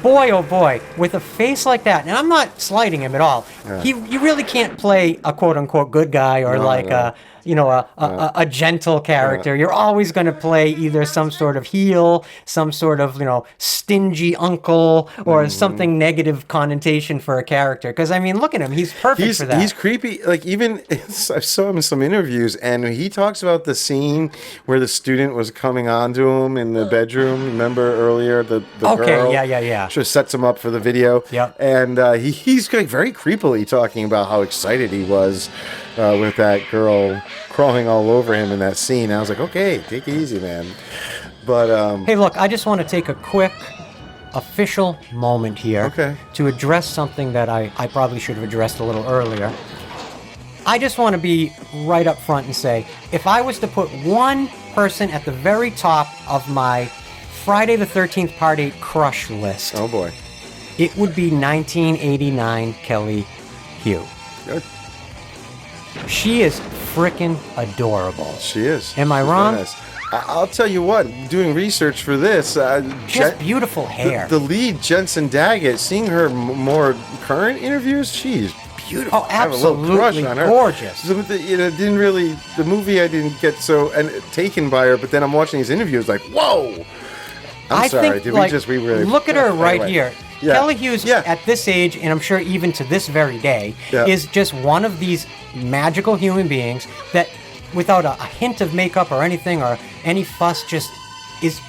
boy, oh boy, with a face like that, and I'm not slighting him at all, you really can't play a quote-unquote good guy or a gentle character. You're always going to play either some sort of heel, some sort of, stingy uncle, or something negative connotation for a character. Because, I mean, look at him. He's perfect for that. He's creepy. Like, even, I saw him in some interviews, and he talks about the scene where the student was coming on to him in the bedroom. Remember earlier, the girl? Yeah. Sure sets him up for the video. Yep. And he's like very creepily talking about how excited he was with that girl crawling all over him in that scene. I was like, okay, take it easy, man. But hey, look, I just want to take a quick official moment here to address something that I probably should have addressed a little earlier. I just want to be right up front and say, if I was to put one person at the very top of my Friday the 13th Part 8 crush list, oh boy, it would be 1989 Kelly Hu. Good. She is frickin' adorable. She is. Am I wrong? Nice. I'll tell you what, doing research for this, She has beautiful hair. The lead, Jensen Daggett, seeing her more current interviews, she's beautiful. Oh, I have a little crush absolutely on her. gorgeous. So, didn't really, the movie I didn't get so taken by her, but then I'm watching these interviews like, whoa! I'm sorry, think, did we really... Look at her right Anyway. here. Yeah. Kelly Hu's at this age, and I'm sure even to this very day, is just one of these magical human beings that, without a hint of makeup or anything or any fuss, just is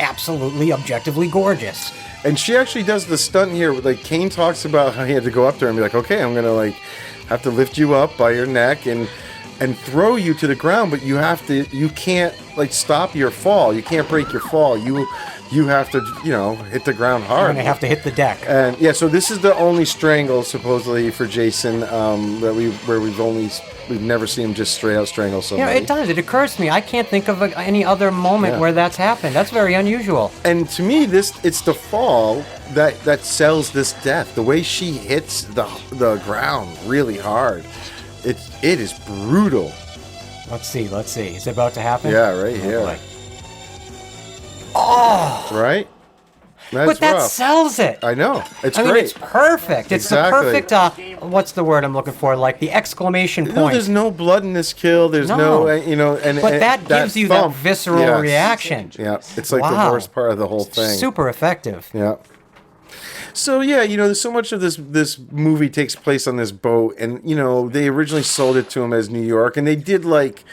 absolutely objectively gorgeous. And she actually does the stunt here. Like, Kane talks about how he had to go up to her and be like, okay, I'm going to, like, have to lift you up by your neck and throw you to the ground, but you can't, like, stop your fall. You can't break your fall. You have to, hit the ground hard. You're going to have to hit the deck. And yeah, so this is the only strangle supposedly for Jason that we've never seen him just straight out strangle somebody. It does. It occurs to me. I can't think of any other moment where that's happened. That's very unusual. And to me, it's the fall that sells this death. The way she hits the ground really hard. It is brutal. Let's see. Is it about to happen? Yeah, right here. Boy. Oh! Right? That's but that rough. sells it. I know. It's I great. mean, it's perfect. It's Exactly. the perfect, what's the word I'm looking for? Like the exclamation point. No, there's no blood in this kill. There's no, and But that gives you that thump. visceral Yes. reaction. Yeah, it's like the Wow. worst part of the whole thing. Super effective. Yeah. So yeah, there's so much of this movie takes place on this boat, and they originally sold it to him as New York, and they did like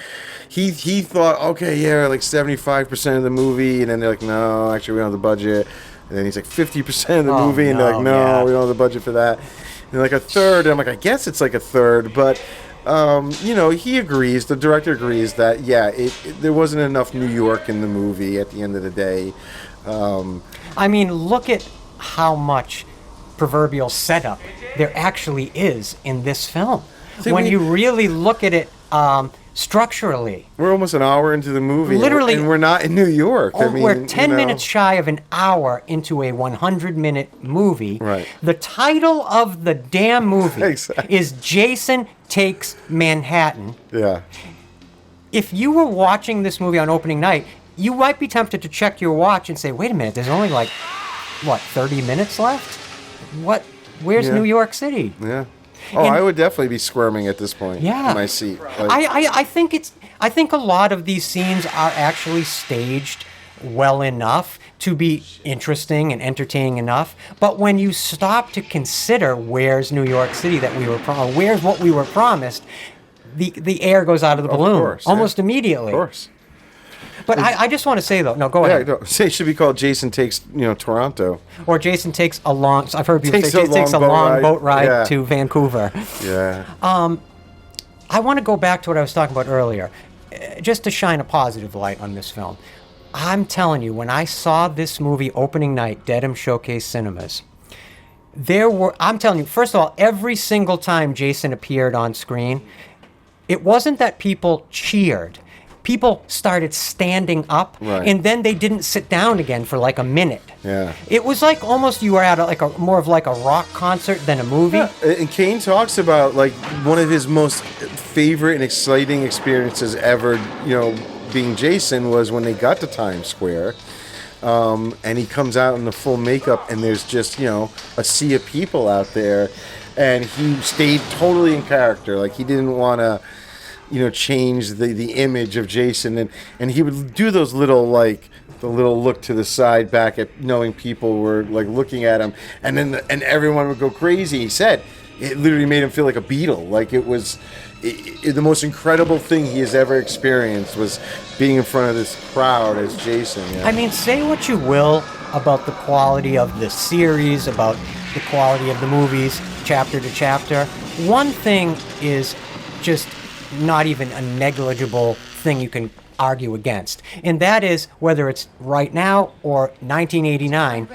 he thought, okay, yeah, like 75% of the movie, and then they're like, no, actually we don't have the budget, and then he's like 50% of the movie, and they're like, no, yeah. we don't have the budget for that, and like a third, and I'm like, I guess it's like a third, but. He agrees. The director agrees that there wasn't enough New York in the movie at the end of the day. I mean, look at how much proverbial setup there actually is in this film. When you really look at it structurally. We're almost an hour into the movie. Literally. And we're not in New York. We're 10 minutes shy of an hour into a 100-minute movie. Right. The title of the damn movie Exactly. is Jason Takes Manhattan. Yeah. If you were watching this movie on opening night, you might be tempted to check your watch and say, wait a minute, there's only 30 minutes left? Where's Yeah. New York City? Yeah. Oh, And- I would definitely be squirming at this point Yeah. in my seat. I think a lot of these scenes are actually staged well enough to be interesting and entertaining enough. But when you stop to consider where's New York City that we were where's what we were promised, the air goes out of the balloon course, almost yeah. immediately. Of course. But I just want to say though, no, go ahead. Yeah, no, say it should be called Jason Takes, Toronto. Or Jason takes a long. I've heard people Takes say a Jason takes a long boat long ride. boat ride Yeah. to Vancouver. Yeah. I want to go back to what I was talking about earlier, just to shine a positive light on this film. I'm telling you, when I saw this movie opening night, Dedham Showcase Cinemas, I'm telling you, first of all, every single time Jason appeared on screen, it wasn't that people cheered. People started standing up, Right. and then they didn't sit down again for like a minute. Yeah. It was like almost you were at more of like a rock concert than a movie. Yeah, and Kane talks about like one of his most favorite and exciting experiences ever, being Jason was when they got to Times Square, and he comes out in the full makeup, and there's just a sea of people out there, and he stayed totally in character. Like he didn't want to, change the image of Jason, and he would do those little the little look to the side back at knowing people were like looking at him, and then and everyone would go crazy. He said it literally made him feel like a Beatle. Like it was the most incredible thing he has ever experienced was being in front of this crowd as Jason. Yeah. I mean, say what you will about the quality of the series, about the quality of the movies, chapter to chapter. One thing is just not even a negligible thing you can argue against, and that is whether it's right now or 1989,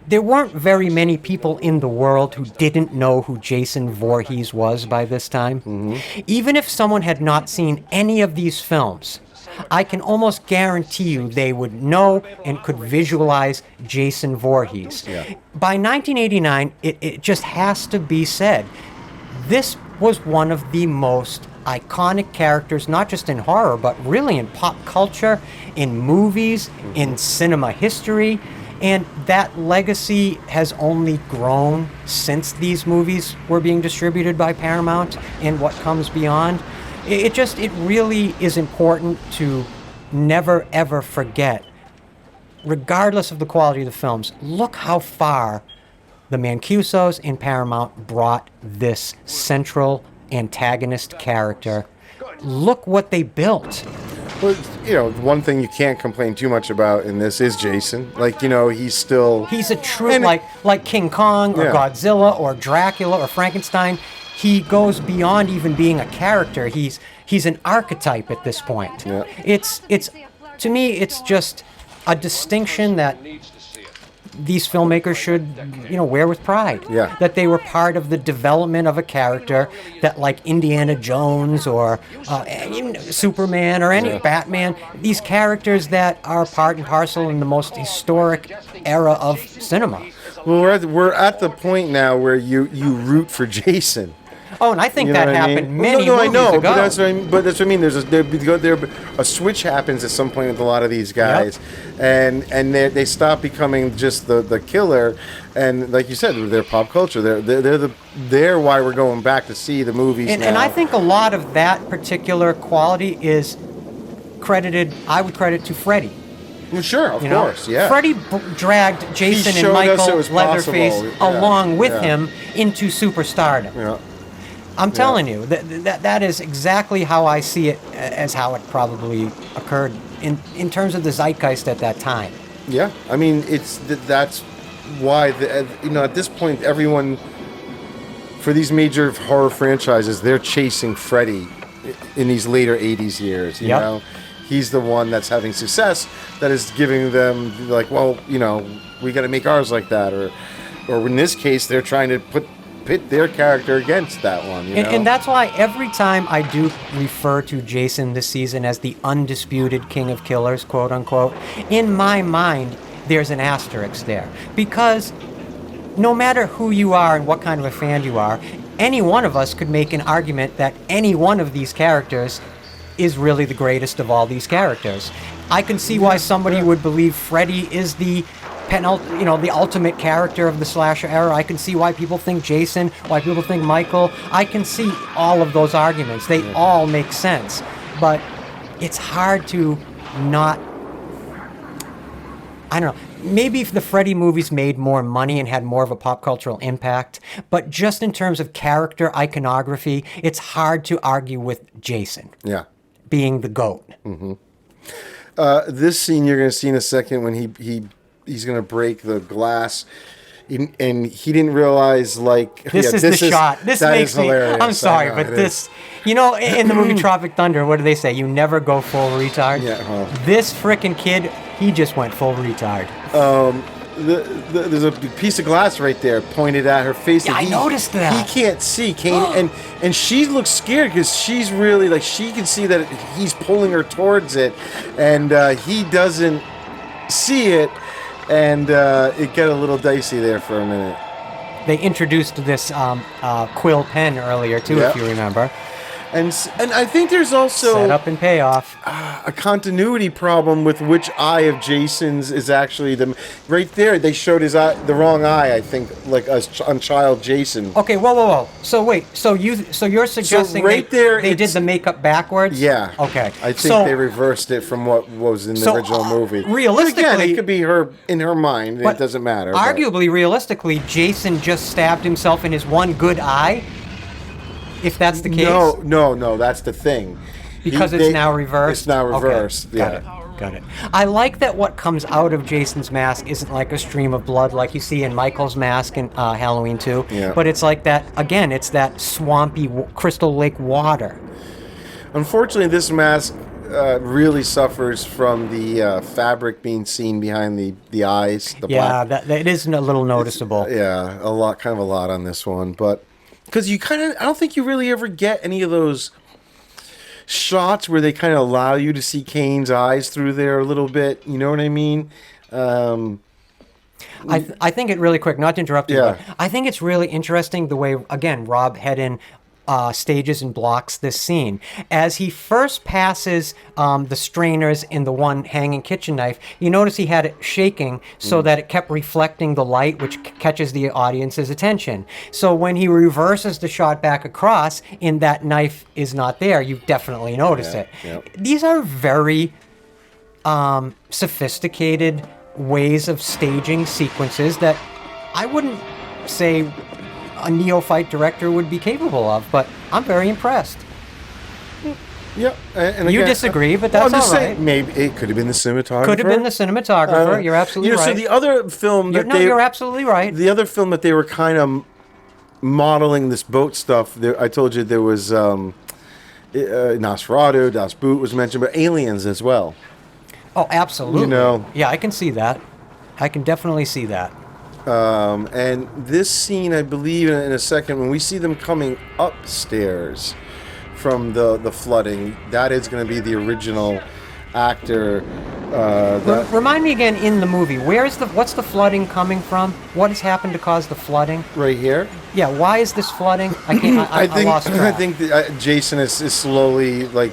there weren't very many people in the world who didn't know who Jason Voorhees was by this time. Mm-hmm. Even if someone had not seen any of these films, I can almost guarantee you they would know and could visualize Jason Voorhees. Yeah. By 1989, it just has to be said, this was one of the most iconic characters, not just in horror, but really in pop culture, in movies, in cinema history. And that legacy has only grown since these movies were being distributed by Paramount and what comes beyond. It really is important to never, ever forget, regardless of the quality of the films, look how far the Mancusos and Paramount brought this central antagonist character. Look what they built. Well, one thing you can't complain too much about in this is Jason. Like, he's a true, and like King Kong or Yeah. Godzilla or Dracula or Frankenstein. He goes beyond even being a character. He's an archetype at this point. Yeah. It's to me, it's just a distinction that these filmmakers should, wear with pride. Yeah. That they were part of the development of a character that, like Indiana Jones or even Superman or any Batman, these characters that are part and parcel in the most historic era of cinema. Well, we're at the point now where you root for Jason. Oh, and I think You know that what I happened mean? many no, I movies know, ago. but that's what I mean. But that's what I mean. A switch happens at some point with a lot of these guys, and they stop becoming just the killer, and like you said, they're pop culture. They're why we're going back to see the movies now. And I think a lot of that particular quality is credited. I would credit to Freddy. Well, sure, of You know, course, yeah. Freddie dragged Jason showed and us Michael it was Leatherface possible. Yeah, along with yeah. him into superstardom. Yeah. I'm telling you, that is exactly how I see it, as how it probably occurred in terms of the zeitgeist at that time. Yeah, I mean, that's why at this point, everyone for these major horror franchises, they're chasing Freddy in these later '80s years. You know, he's the one that's having success, that is giving them like, well, we got to make ours like that, or in this case, they're trying to pit their character against that one. And that's why every time I do refer to Jason this season as the undisputed king of killers, quote unquote, in my mind, there's an asterisk there. Because no matter who you are and what kind of a fan you are, any one of us could make an argument that any one of these characters is really the greatest of all these characters. I can see why somebody would believe Freddy is the the ultimate character of the slasher era. I can see why people think Jason, why people think Michael. I can see all of those arguments. They all make sense. But it's hard to not... I don't know. Maybe if the Freddy movies made more money and had more of a pop cultural impact, but just in terms of character iconography, it's hard to argue with Jason being the GOAT. Mm-hmm. This scene you're going to see in a second when he's going to break the glass, and he didn't realize, like... This is the shot. This makes me... hilarious. I'm sorry, but this... You know, in the movie Tropic Thunder, what do they say? You never go full retard? Yeah, well. This frickin' kid, he just went full retard. There's a piece of glass right there pointed at her face. Yeah, I noticed that. He can't see Kane, and she looks scared because she's really, like, she can see that he's pulling her towards it, and he doesn't see it, and it got a little dicey there for a minute. They introduced this quill pen earlier too, if you remember. And I think there's also set up and payoff. A continuity problem with which eye of Jason's is actually right there. They showed his eye, the wrong eye, I think, like on child Jason. Okay, whoa. So wait, so you're suggesting they did the makeup backwards? Yeah. Okay. I think they reversed it from what was in the original movie. Realistically, but again, it could be her in her mind. It doesn't matter. Arguably, realistically, Jason just stabbed himself in his one good eye. If that's the case? No, that's the thing. Because it's now reversed? It's now reversed, okay. Got it. I like that what comes out of Jason's mask isn't like a stream of blood like you see in Michael's mask in Halloween 2. Yeah. But it's like that, again, it's that swampy Crystal Lake water. Unfortunately, this mask really suffers from the fabric being seen behind the eyes. The black. That is a little noticeable. Kind of a lot on this one, but... Because I don't think you really ever get any of those shots where they kind of allow you to see Kane's eyes through there a little bit. You know what I mean? I think it really quick, not to interrupt you, but I think it's really interesting the way, again, Rob Hedden stages and blocks this scene. As he first passes the strainers in the one hanging kitchen knife, you notice he had it shaking so that it kept reflecting the light, which catches the audience's attention. So when he reverses the shot back across, and that knife is not there, you definitely notice it. Yep. These are very sophisticated ways of staging sequences that I wouldn't say a neophyte director would be capable of, but I'm very impressed. Yeah, and you again, disagree, but that's I'm just all right. saying, maybe it could have been the cinematographer. Could have been the cinematographer. You're absolutely right. So the other film you're absolutely right. The other film that they were kind of modeling this boat stuff. I told you there was Nosferatu, Das Boot was mentioned, but Aliens as well. Oh, absolutely. You know, yeah, I can see that. I can definitely see that. And this scene, I believe, in a second, when we see them coming upstairs from the flooding, that is going to be the original actor Remind me again in the movie, what's the flooding coming from? What has happened to cause the flooding? Right here. Yeah, why is this flooding? I lost track. I think that, Jason is slowly like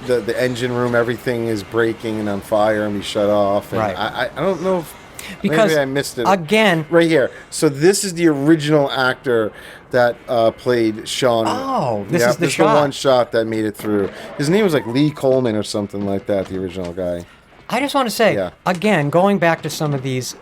the engine room. Everything is breaking and on fire and we shut off. And Right. I don't know if Because maybe I missed it again. right here. So this is the original actor that played Sean. Oh, this is the this shot. the one shot that made it through. His name was like Lee Coleman or something like that. The original guy. I just want to say, Yeah. again, going back to some of these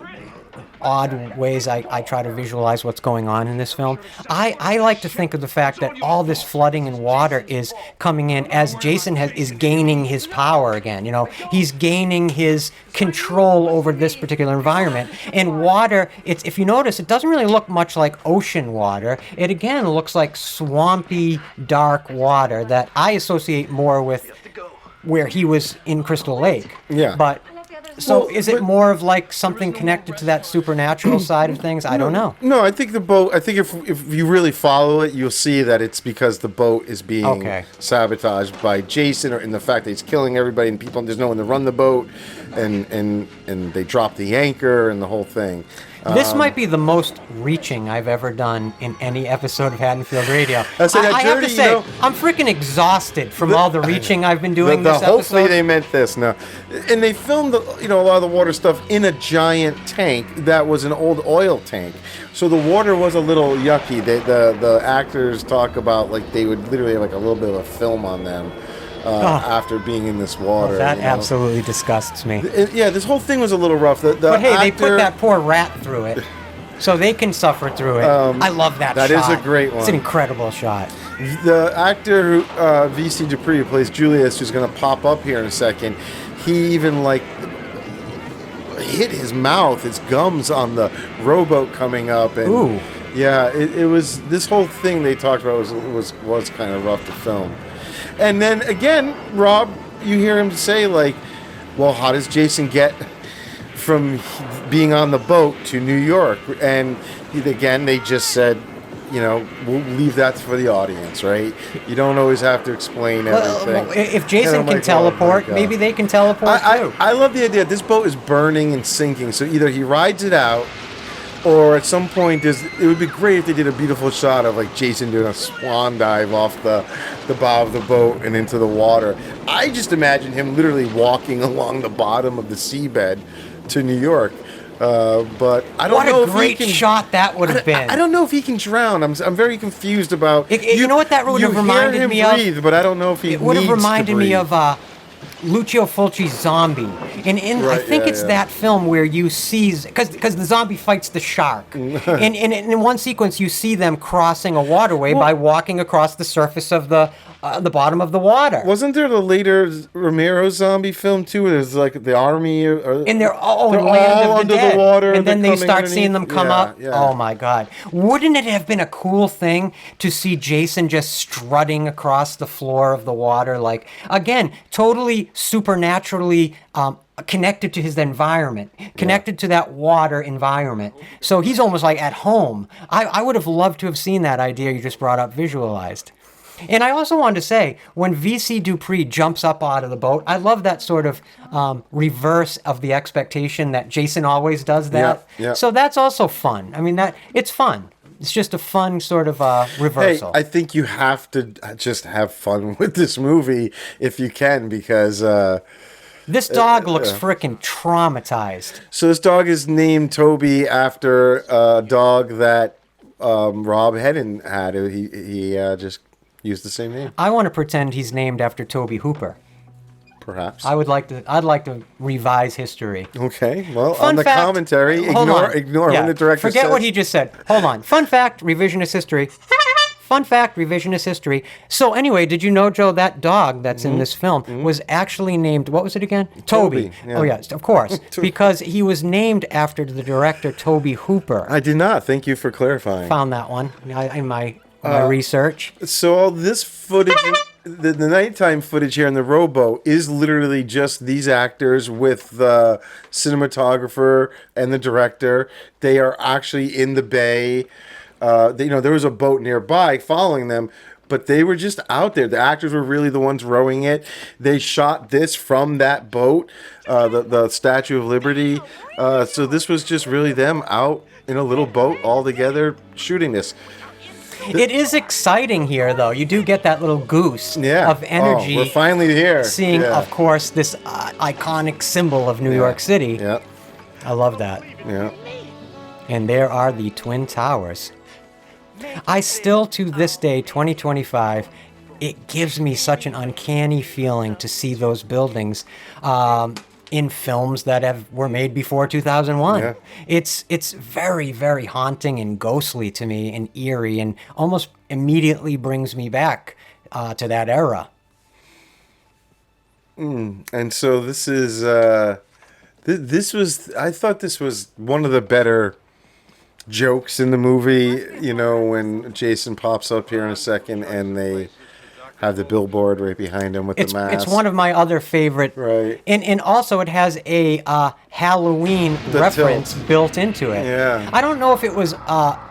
odd ways I try to visualize what's going on in this film, I like to think of the fact that all this flooding and water is coming in as Jason is gaining his power again. You know, he's gaining his control over this particular environment. And water, if you notice, it doesn't really look much like ocean water. It again looks like swampy, dark water that I associate more with where he was in Crystal Lake. Yeah. But so is it more of like something connected to that supernatural side of things? I don't know. No, I think the boat. I think if you really follow it, you'll see that it's because the boat is being sabotaged by Jason, or in the fact that he's killing everybody and people. There's no one to run the boat, and they drop the anchor and the whole thing. This might be the most reaching I've ever done in any episode of Haddonfield Radio. I said that I have to journey, say, you know, I'm freaking exhausted from all the reaching I've been doing this hopefully episode. they meant this. No, and they filmed a lot of the water stuff in a giant tank that was an old oil tank. So the water was a little yucky. The actors talk about like they would literally have like a little bit of a film on them. After being in this water. That absolutely disgusts me. Yeah, this whole thing was a little rough. But hey, they put that poor rat through it, so they can suffer through it. I love that shot. That is a great one. It's an incredible shot. The actor who V.C. Dupree, who plays Julius, who's going to pop up here in a second, he even like hit his mouth, his gums on the rowboat coming up. And, Ooh. Yeah, it was, this whole thing they talked about was kind of rough to film. And then again, Rob, you hear him say like, well, how does Jason get from being on the boat to New York? And they just said, we'll leave that for the audience, right? You don't always have to explain everything. Well, if Jason can teleport, maybe they can teleport too. I love the idea. This boat is burning and sinking, so either he rides it out, or at some point, it would be great if they did a beautiful shot of like Jason doing a swan dive off the bow of the boat and into the water. I just imagine him literally walking along the bottom of the seabed to New York. But I don't know if he can. What a great shot that would have been. I don't know if he can drown. I'm very confused about. You know what that would have reminded me of? You hear him breathe, but I don't know if he needs to breathe. It would have reminded me of Lucio Fulci's Zombie. And I think it's that film where you see, because the zombie fights the shark. and in one sequence, you see them crossing a waterway by walking across the surface of the bottom of the water. Wasn't there the later Romero zombie film too, where there's like the army, and they're all under the water, and then they start seeing them come up. Yeah. Oh my God! Wouldn't it have been a cool thing to see Jason just strutting across the floor of the water, like again, totally supernaturally connected to his environment, connected to that water environment. So he's almost like at home. I would have loved to have seen that idea you just brought up visualized. And I also wanted to say, when V.C. Dupree jumps up out of the boat, I love that sort of reverse of the expectation that Jason always does that. Yeah. So that's also fun. I mean, it's fun. It's just a fun sort of reversal. Hey, I think you have to just have fun with this movie if you can, because this dog looks frickin' traumatized. So this dog is named Toby after a dog that Rob Hedden had. He just used the same name. I want to pretend he's named after Toby Hooper. Perhaps. I'd like to revise history. Okay. Well, on the commentary, ignore when the director says. Forget what he just said. Hold on. Fun fact, revisionist history. Fun fact, revisionist history. So anyway, did you know, Joe, that dog that's in this film was actually named, what was it again? Toby. Yeah. Oh, yes, of course. Because he was named after the director Toby Hooper. I did not. Thank you for clarifying. Found that one in my research. So all this footage, the nighttime footage here in the rowboat is literally just these actors with the cinematographer and the director. They are actually in the bay. There was a boat nearby following them, but they were just out there. The actors were really the ones rowing it. They shot this from that boat, the Statue of Liberty. So this was just really them out in a little boat all together shooting this. It is exciting here, though. You do get that little goose of energy. We're finally here. Seeing, of course, this iconic symbol of New York City. Yeah. I love that. Yeah. And there are the Twin Towers. I still, to this day, 2025, it gives me such an uncanny feeling to see those buildings in films that were made before 2001. Yeah. It's very, very haunting and ghostly to me and eerie and almost immediately brings me back to that era. And so this is I thought this was one of the better jokes in the movie, when Jason pops up here in a second and they have the billboard right behind him with the mask. It's one of my other favorite. Right. And also it has a Halloween reference built into it. Yeah. I don't know if it was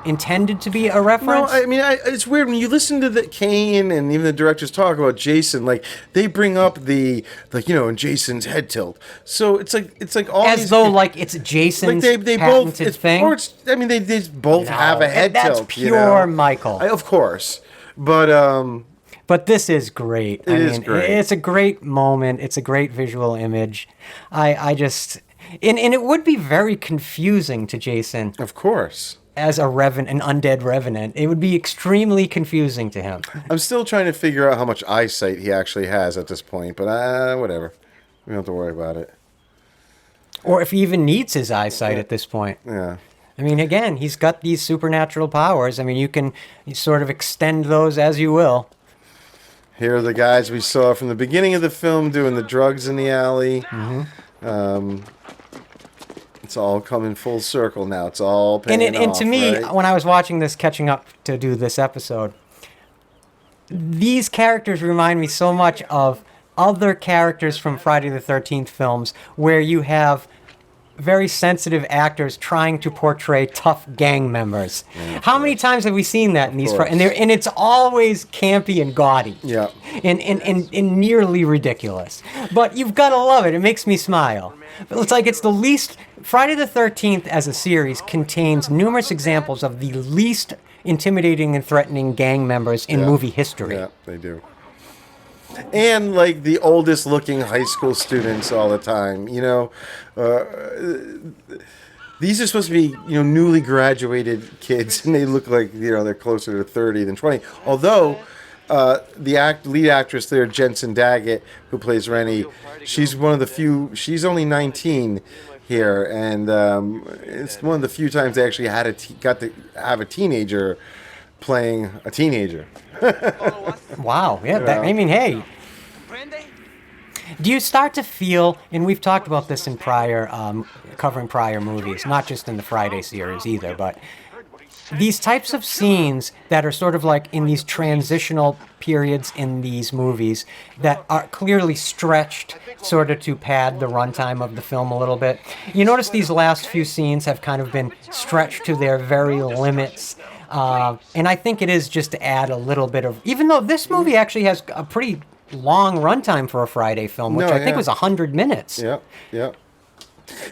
intended to be a reference. No, I mean, it's weird when you listen to the Kane and even the directors talk about Jason. Like they bring up and Jason's head tilt. So it's like all as though like it's Jason's they both patented thing. Or they both have a head that's tilt. That's pure Michael. Of course, but. But this is great. It is great. It's a great moment. It's a great visual image. I just... And it would be very confusing to Jason. Of course. As an undead revenant. It would be extremely confusing to him. I'm still trying to figure out how much eyesight he actually has at this point, but whatever. We don't have to worry about it. Or if he even needs his eyesight at this point. Yeah. I mean, again, he's got these supernatural powers. I mean, you can sort of extend those as you will. Here are the guys we saw from the beginning of the film doing the drugs in the alley. Mm-hmm. It's all coming full circle now. It's all paying off. And to me, right? when I was watching this, catching up to do this episode, these characters remind me so much of other characters from Friday the 13th films where you have very sensitive actors trying to portray tough gang members. How many times have we seen that in these? And it's always campy and gaudy. Yeah. And nearly ridiculous. But you've got to love it. It makes me smile. It's like it's the least... Friday the 13th as a series contains numerous examples of the least intimidating and threatening gang members in movie history. Yeah, they do. And like the oldest looking high school students all the time, these are supposed to be, newly graduated kids, and they look like, they're closer to 30 than 20. Although the lead actress there, Jensen Daggett, who plays Rennie, she's one of the few. She's only 19 here, and it's one of the few times they actually got to have a teenager playing a teenager. Wow. Yeah. Hey. Do you start to feel, and we've talked about this in covering prior movies, not just in the Friday series either, but these types of scenes that are sort of like in these transitional periods in these movies that are clearly stretched sort of to pad the runtime of the film a little bit. You notice these last few scenes have kind of been stretched to their very limits. And I think it is just to add a little bit of... Even though this movie actually has a pretty long runtime for a Friday film, which I think was 100 minutes. Yeah.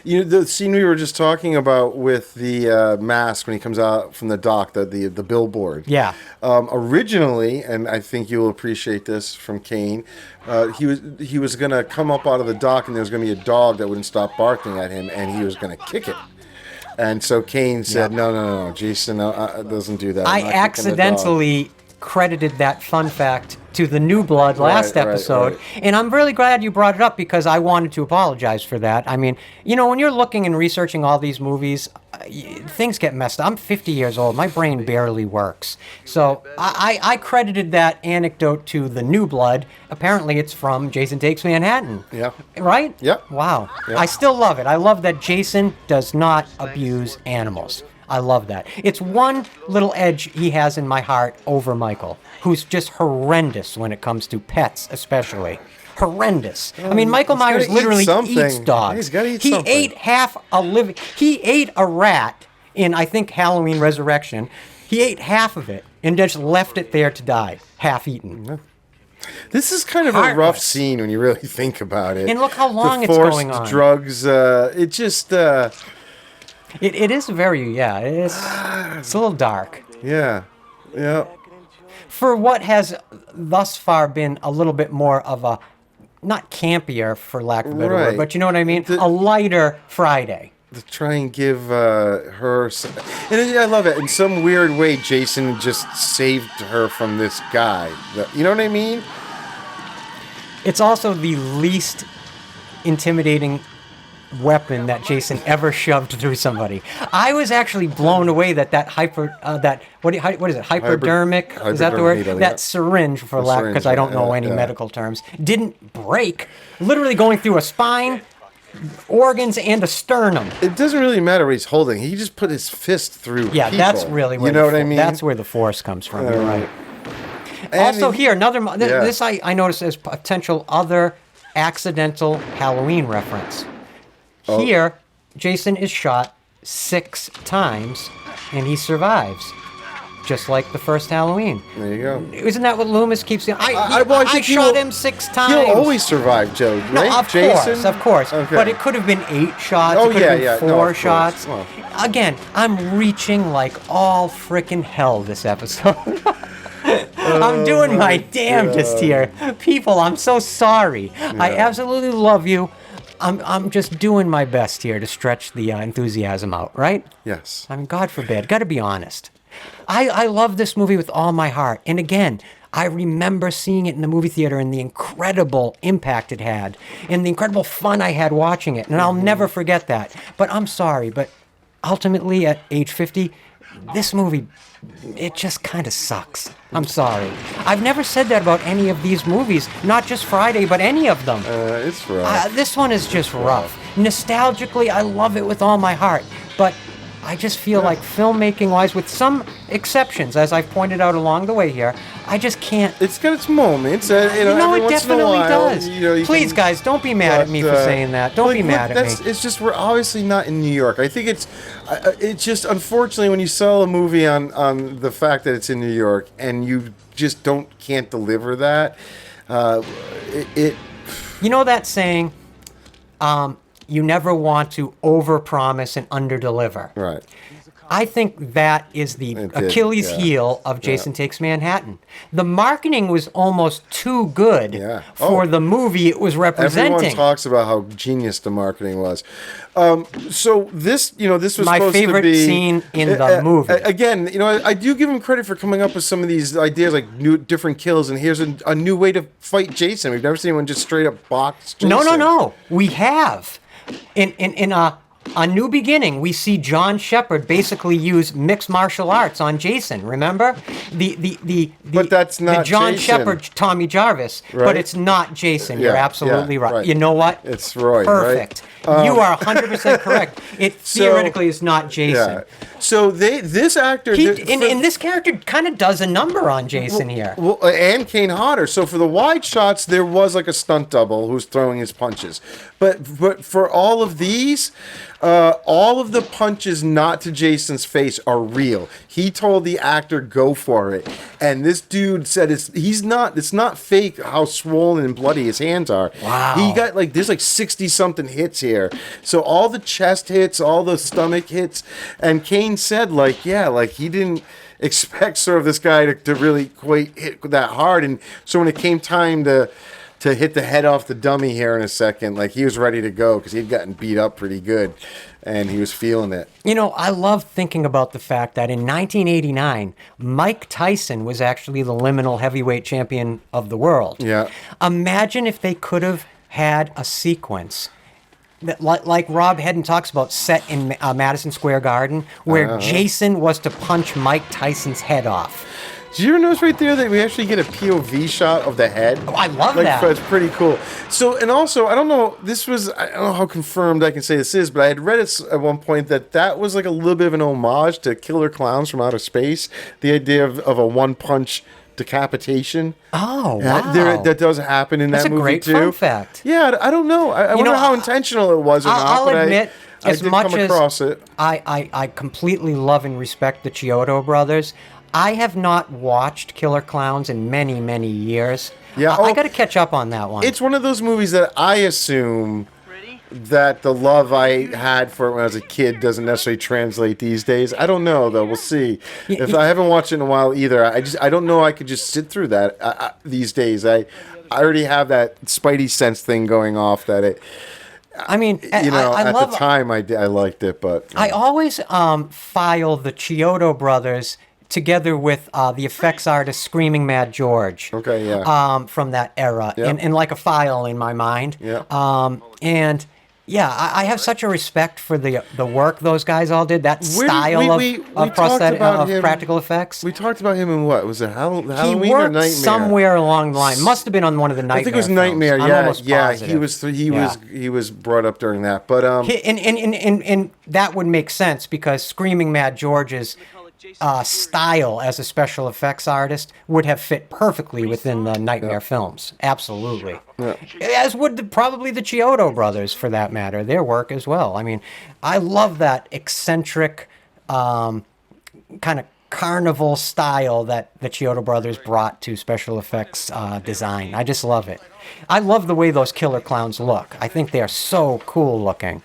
The scene we were just talking about with the mask when he comes out from the dock, the billboard. Yeah. Originally, and I think you'll appreciate this from Kane, he was going to come up out of the dock and there was going to be a dog that wouldn't stop barking at him and he was going to kick it. And so Kane said, no, Jason doesn't do that. I accidentally credited that fun fact to the New Blood last episode. Right. And I'm really glad you brought it up because I wanted to apologize for that. I mean, when you're looking and researching all these movies, things get messed up. I'm 50 years old. My brain barely works. So I credited that anecdote to the New Blood. Apparently it's from Jason Takes Manhattan. Yeah. Right? Yep. Wow. Yep. I still love it. I love that Jason does not abuse animals. I love that. It's one little edge he has in my heart over Michael, who's just horrendous when it comes to pets, especially. Horrendous. I mean, Michael Myers literally eats dogs. He's got to eat something. He ate a rat in, I think, Halloween Resurrection. He ate half of it and just left it there to die, half eaten. This is kind of a rough Heartless. scene when you really think about it. And look how long the it's forced going on. drugs, it just, It is very, it's a little dark. yeah. For what has thus far been a little bit more of a, not campier for lack of a better Right. word, but you know what I mean? A lighter Friday. To try and give her, and I love it. In some weird way, Jason just saved her from this guy. You know what I mean? It's also the least intimidating weapon that Jason ever shoved through somebody. I was actually blown away that what is it, hypodermic? Is that the word? needle, That yeah. syringe, for lack, syringe, because I don't know yeah, any yeah. medical terms, didn't break. Literally going through a spine, organs, and a sternum. It doesn't really matter what he's holding. He just put his fist through. Yeah, people. that's really where you know what I mean. That's where the force comes from. You're right. And Also, here another. yeah. This I noticed as potential other accidental Halloween reference. Oh. Here, Jason is shot 6 times, and he survives, just like the first Halloween. There you go. Isn't that what Loomis keeps saying? I I think shot him 6 times. He'll always survive, Joe. Right? No, of Jason? course. Okay. But it could have been 8 shots. Oh, it could yeah, have been yeah. 4 No, of course. shots. Well. Again, I'm reaching like all frickin' hell this episode. I'm doing my damnedest here. People, I'm so sorry. I absolutely love you. I'm just doing my best here to stretch the enthusiasm out, right? Yes. I mean, God forbid. Got to be honest. I love this movie with all my heart. And again, I remember seeing it in the movie theater and the incredible impact it had and the incredible fun I had watching it. And I'll never forget that. But I'm sorry, but ultimately at age 50, this movie, it just kind of sucks. I'm sorry. I've never said that about any of these movies, not just Friday, but any of them. It's rough. This one is just rough. Nostalgically, I love it with all my heart, but I just feel like filmmaking-wise, with some exceptions, as I've pointed out along the way here, I just can't. It's got its moments. You know, every it once in a definitely while, does. you Please, can- guys, don't be mad at me for saying that. Don't be mad at me. It's just we're obviously not in New York. I think it's just unfortunately when you sell a movie on the fact that it's in New York and you just can't deliver that. You know that saying, you never want to overpromise and underdeliver. Right. I think that is the It did, Achilles yeah. heel of Jason Takes Manhattan. The marketing was almost too good Yeah. for Oh. the movie it was representing. Everyone talks about how genius the marketing was. So this, this was My supposed favorite to be scene in the movie. Again, I do give him credit for coming up with some of these ideas, like different kills, and here's a new way to fight Jason. We've never seen anyone just straight up box Jason. No. We have. In A New Beginning, we see John Shepard basically use mixed martial arts on Jason. Remember But that's the not John Jason. Shepard, Tommy Jarvis. Right. But it's not Jason. You're Yeah, absolutely yeah, right. right. You know what? It's Roy, Perfect. You are 100% correct. It theoretically is not Jason. Yeah. So this actor, And this character kind of does a number on Jason here. Well, and Kane Hodder. So for the wide shots, there was like a stunt double who's throwing his punches. But for all of these, all of the punches not to Jason's face are real. He told the actor go for it, and this dude said it's not fake how swollen and bloody his hands are. Wow. He got there's 60 something hits here. So all the chest hits, all the stomach hits, and Kane said he didn't expect sort of this guy to really quite hit that hard, and so when it came time to hit the head off the dummy here in a second, he was ready to go because he'd gotten beat up pretty good and he was feeling it. I love thinking about the fact that in 1989, Mike Tyson was actually the liminal heavyweight champion of the world. Yeah. Imagine if they could have had a sequence that, like Rob Hedden talks about, set in Madison Square Garden, where Jason was to punch Mike Tyson's head off. Did you ever notice right there that we actually get a POV shot of the head? Oh, I love that. It's pretty cool. So, and also, I don't know how confirmed I can say this is, but I had read it at one point that was a little bit of an homage to Killer Clowns from Outer Space. The idea of a one-punch decapitation. Oh, wow. That does happen in That's that movie, a great too. fun fact. Yeah, I don't know. I wonder how intentional it was or not. I'll admit, I did come across it. I completely love and respect the Chiodo brothers, I have not watched Killer Clowns in many, many years. Yeah, I got to catch up on that one. It's one of those movies that I assume that the love I had for it when I was a kid doesn't necessarily translate these days. I don't know though. We'll see. If I haven't watched it in a while either, I don't know. I could just sit through that these days. I already have that Spidey sense thing going off that it. I mean, you know, I at love, the time I liked it, but I always file the Chiodo brothers together with the effects artist Screaming Mad George. Okay, yeah. From that era, Yep. in like a file in my mind. Yeah. And yeah, I have such a respect for the work those guys all did. That style of prosthetic of practical effects. We talked about him in what was it? Halloween He or worked Nightmare? somewhere along the line. Must have been on one of the Nightmare. I think it was films. Nightmare. I'm Yeah, almost yeah. positive. He was brought up during that, but And that would make sense because Screaming Mad George's style as a special effects artist would have fit perfectly within the Nightmare films. Absolutely. Yeah. As would probably the Chiodo brothers, for that matter, their work as well. I mean, I love that eccentric kind of carnival style that the Chiodo brothers brought to special effects design. I just love it. I love the way those killer clowns look. I think they are so cool looking.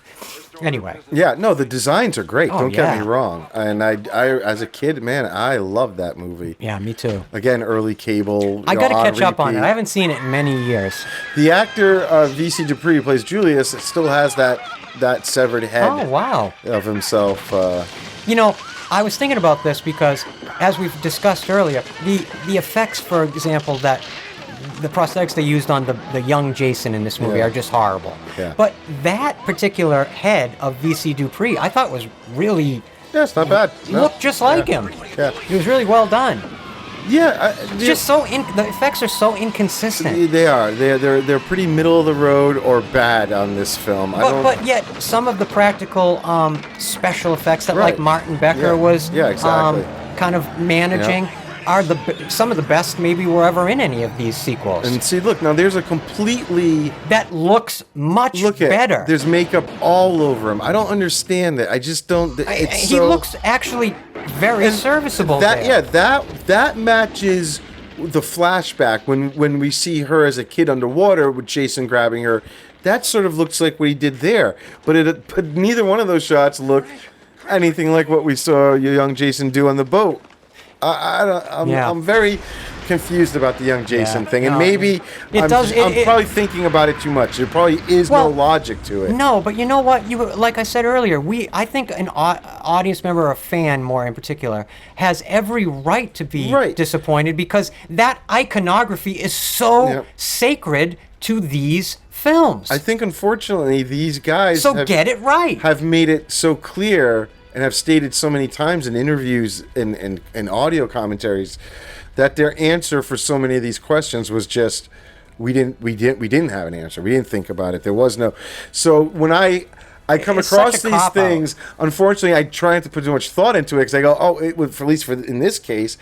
Anyway. Yeah, no, the designs are great. Oh, Don't get yeah. me wrong. And I as a kid, man, I loved that movie. Yeah, me too. Again, early cable. I got to on catch up on it. repeat. I haven't seen it in many years. The actor V.C. Dupree, who plays Julius, still has that severed head Oh, wow. of himself. You know, I was thinking about this because, as we've discussed earlier, the effects, for example, that the prosthetics they used on the young Jason in this movie Yeah. are just horrible. Yeah. But that particular head of V.C. Dupree, I thought was really Yeah, it's not bad. No. looked just like him. Yeah. It was really well done. Yeah, Just the effects are so inconsistent. they are. They're pretty middle of the road or bad on this film. But yet some of the practical special effects that Right. like Martin Becker Yeah. was Yeah, exactly. kind of managing are some of the best maybe were ever in any of these sequels. And see, look, now there's a completely That looks much better. There's makeup all over him. I don't understand that. I just don't. It's He looks actually very serviceable. That there. that matches the flashback when we see her as a kid underwater with Jason grabbing her. That sort of looks like what he did there, but neither one of those shots look anything like what we saw young Jason do on the boat. I'm very confused about the young Jason thing, and No. maybe I'm probably thinking about it too much. There probably is no logic to it. No, but you know what? Like I said earlier, I think an audience member or a fan, more in particular, has every right to be disappointed because that iconography is so sacred to these films. I think, unfortunately, these guys get it right. Have made it so clear and have stated so many times in interviews and audio commentaries that their answer for so many of these questions was just we didn't have an answer. We didn't think about it. There was no. So when I come across these things, unfortunately, I try not to put too much thought into it because I go, oh, it would, at least for in this case,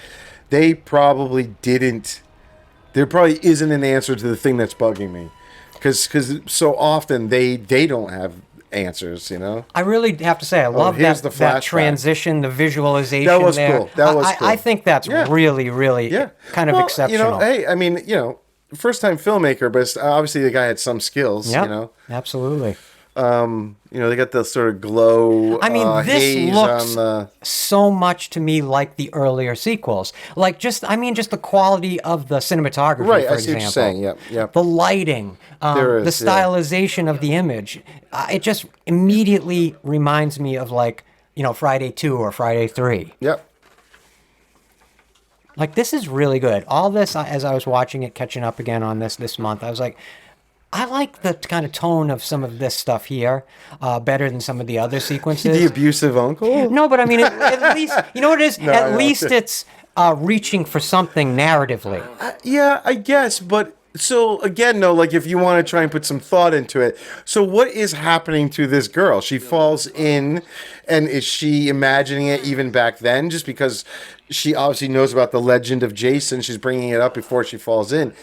they probably didn't. There probably isn't an answer to the thing that's bugging me, because so often they don't have answers, you know. I really have to say I love that transition, the visualization. That was there. cool. That was cool. I think that's really kind of exceptional. You know, hey, I mean, you know, first time filmmaker, but obviously the guy had some skills. Yep, you know, absolutely. You know, they got the sort of glow. I mean, this haze looks on so much to me like the earlier sequels. Like just the quality of the cinematography, right, for I see example. what you're saying. Yep, yep. The lighting, the stylization of the image. It just immediately reminds me of Friday 2 or Friday 3. Yep. Like, this is really good. All this, as I was watching it, catching up again on this month, I was like, I like the kind of tone of some of this stuff here better than some of the other sequences. The abusive uncle? No, but I mean, at least, you know what it is? No, at least it's reaching for something narratively. Yeah, I guess, but so again, no, like if you want to try and put some thought into it, so what is happening to this girl? She falls in, and is she imagining it even back then? Just because she obviously knows about the legend of Jason, she's bringing it up before she falls in.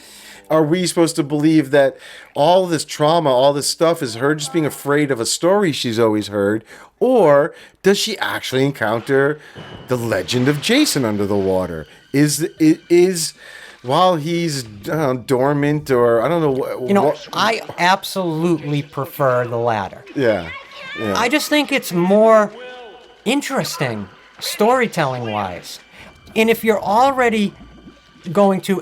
are we supposed to believe that all this trauma, all this stuff is her just being afraid of a story she's always heard? Or does she actually encounter the legend of Jason under the water? Is while he's dormant, or I don't know. I absolutely prefer the latter. Yeah. I just think it's more interesting storytelling-wise. And if you're already going to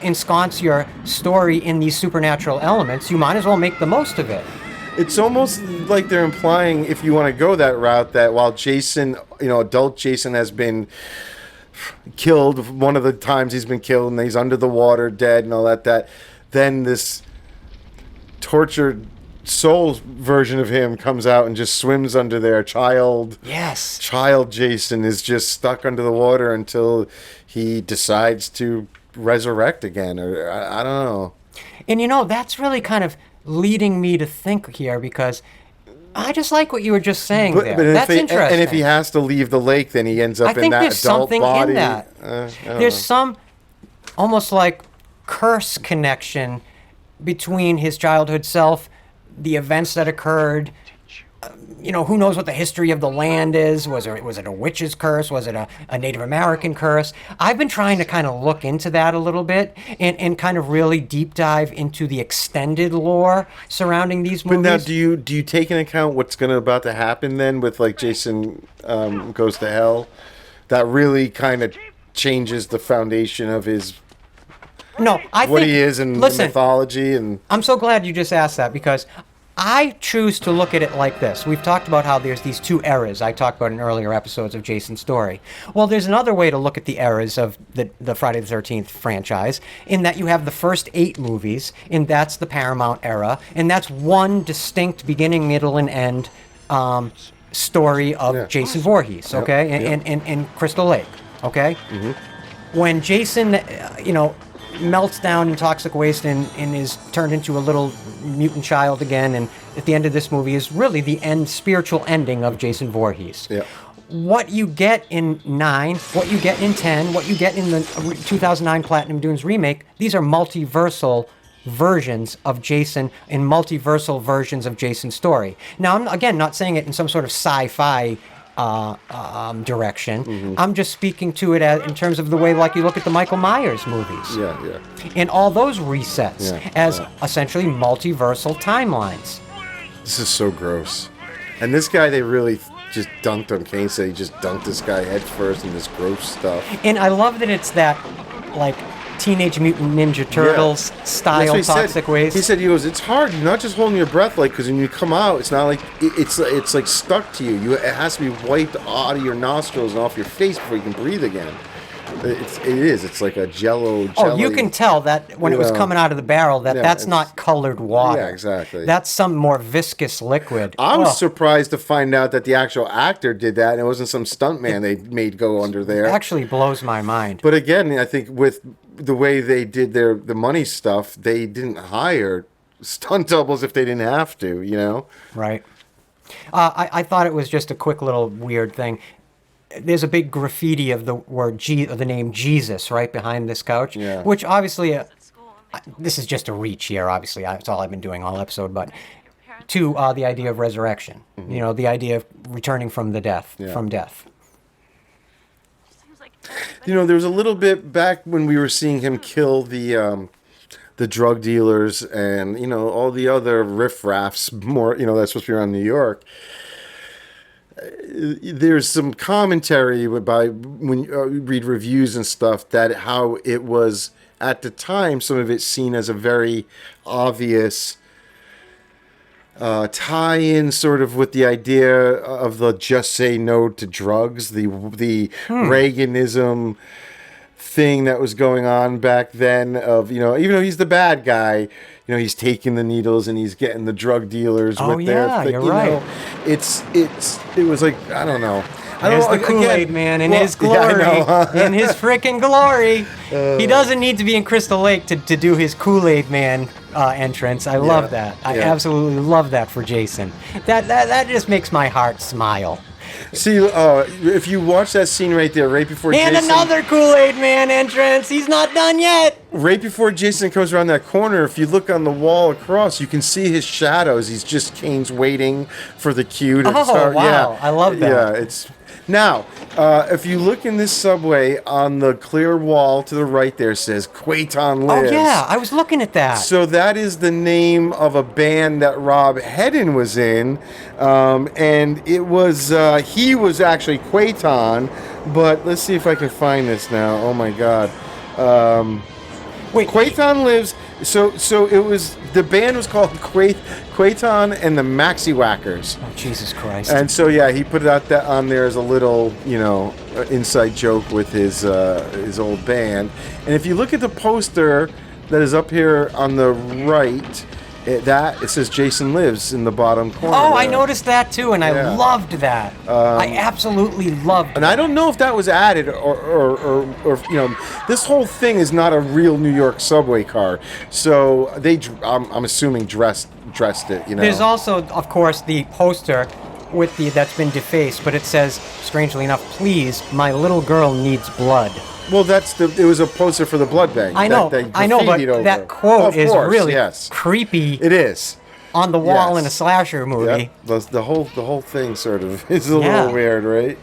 ensconce your story in these supernatural elements, you might as well make the most of it. It's almost like they're implying, if you want to go that route, that while Jason, adult Jason has been killed, one of the times he's been killed, and he's under the water, dead, and all that, then this tortured soul version of him comes out and just swims under there. Child Jason is just stuck under the water until he decides to resurrect again, or I don't know. And that's really kind of leading me to think here, because I just like what you were just saying there. That's interesting. And if he has to leave the lake, then he ends up in that adult body. I think there's something in that. There's some almost like curse connection between his childhood self, the events that occurred. Who knows what the history of the land is? Was it a witch's curse? Was it a Native American curse? I've been trying to kind of look into that a little bit and kind of really deep dive into the extended lore surrounding these movies. But now, do you take into account what's about to happen then with like Jason Goes to Hell? That really kind of changes the foundation of his what he is in mythology. And I'm so glad you just asked that, because I choose to look at it like this. We've talked about how there's these two eras I talked about in earlier episodes of Jason's story. Well, there's another way to look at the eras of the Friday the 13th franchise, in that you have the first 8 movies, and that's the Paramount era, and that's one distinct beginning, middle, and end story of Jason Voorhees, okay, and Crystal Lake, okay? Mm-hmm. When Jason, melts down in toxic waste and is turned into a little mutant child again, and at the end of this movie is really the spiritual ending of Jason Voorhees. Yeah. What you get in 9, what you get in 10, what you get in the 2009 Platinum Dunes remake, these are multiversal versions of Jason and multiversal versions of Jason's story. Now, I'm again not saying it in some sort of sci-fi direction. Mm-hmm. I'm just speaking to it in terms of the way, like, you look at the Michael Myers movies. Yeah. And all those resets as essentially multiversal timelines. This is so gross. And this guy, they really just dunked on. Kane said he just dunked this guy head first in this gross stuff. And I love that it's that, like, Teenage Mutant Ninja Turtles style toxic waste. He said, it's hard. You're not just holding your breath, like, because when you come out, it's not like it's like stuck to you. It has to be wiped out of your nostrils and off your face before you can breathe again. It's like a jelly. Oh, you can tell that when it was coming out of the barrel that's not colored water. Yeah, exactly. That's some more viscous liquid. I was surprised to find out that the actual actor did that, and it wasn't some stuntman they made go under there. It actually blows my mind. But again, I think with the way they did the money stuff, they didn't hire stunt doubles if they didn't have to, Right. I thought it was just a quick little weird thing. There's a big graffiti of the word of the name Jesus right behind this couch, which obviously, this is just a reach here, obviously. That's all I've been doing all episode, but to the idea of resurrection, the idea of returning from death. There was a little bit back when we were seeing him kill the drug dealers and, all the other riffraffs, more, that's supposed to be around New York. There's some commentary by when you read reviews and stuff that how it was at the time, some of it seen as a very obvious tie-in sort of with the idea of the just say no to drugs, the Reaganism thing that was going on back then of, even though he's the bad guy, he's taking the needles and he's getting the drug dealers with their thing. You're right. It was like, I don't know. There's the Kool-Aid man in his glory, in his freaking glory. He doesn't need to be in Crystal Lake to do his Kool-Aid man entrance. I love that. I absolutely love that for Jason. That just makes my heart smile. See, if you watch that scene right there, right before And Jason, another Kool-Aid Man entrance. He's not done yet. right before Jason comes around that corner, if you look on the wall across, you can see his shadows. He's just Kane's waiting for the cue to start. Wow. Yeah. I love that. Yeah, it's now. If you look in this subway on the clear wall to the right, there says Quayton Lives. Oh, yeah. I was looking at that. So that is the name of a band that Rob Hedden was in, and it was he was actually Quayton, but let's see if I can find this now. Oh my God, Wait, Quayton Lives. So it was the band was called Quayton and the Maxi Whackers. Oh, Jesus Christ. And so yeah, he put that on there as a little, inside joke with his old band. And if you look at the poster that is up here on the right, it says Jason Lives in the bottom corner. Oh, I there. noticed that too, and Yeah. I loved that. I absolutely loved And I don't know if that was added or this whole thing is not a real New York subway car. So I'm assuming dressed it. There's also, of course, the poster that's been defaced, but it says, strangely enough, "Please, my little girl needs blood." Well, it was a poster for the Blood Bank. I know, that but graffitied over. that quote Of is course, really yes. creepy It is. on the wall Yes. in a slasher movie. Yeah, the whole thing sort of is a Yeah. little weird, right?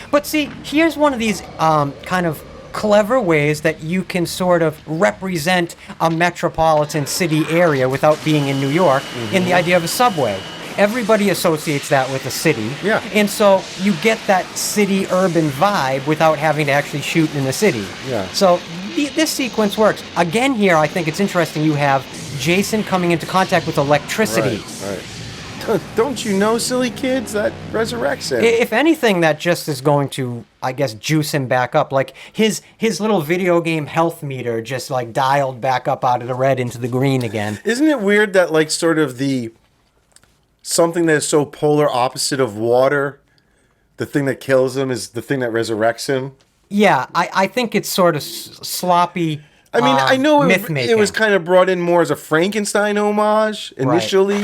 But see, here's one of these kind of clever ways that you can sort of represent a metropolitan city area without being in New York in the idea of a subway. Everybody associates that with a city. Yeah. And so you get that city urban vibe without having to actually shoot in the city. Yeah. So this sequence works. Again here, I think it's interesting you have Jason coming into contact with electricity. Right. Don't you know, silly kids, that resurrects him. If anything, that just is going to, I guess, juice him back up. Like his little video game health meter just like dialed back up out of the red into the green again. Isn't it weird that like sort of something that is so polar opposite of water, the thing that kills him is the thing that resurrects him? Yeah, I think it's sort of sloppy. I mean, I know it was myth-making. kind of brought in more as a Frankenstein homage initially.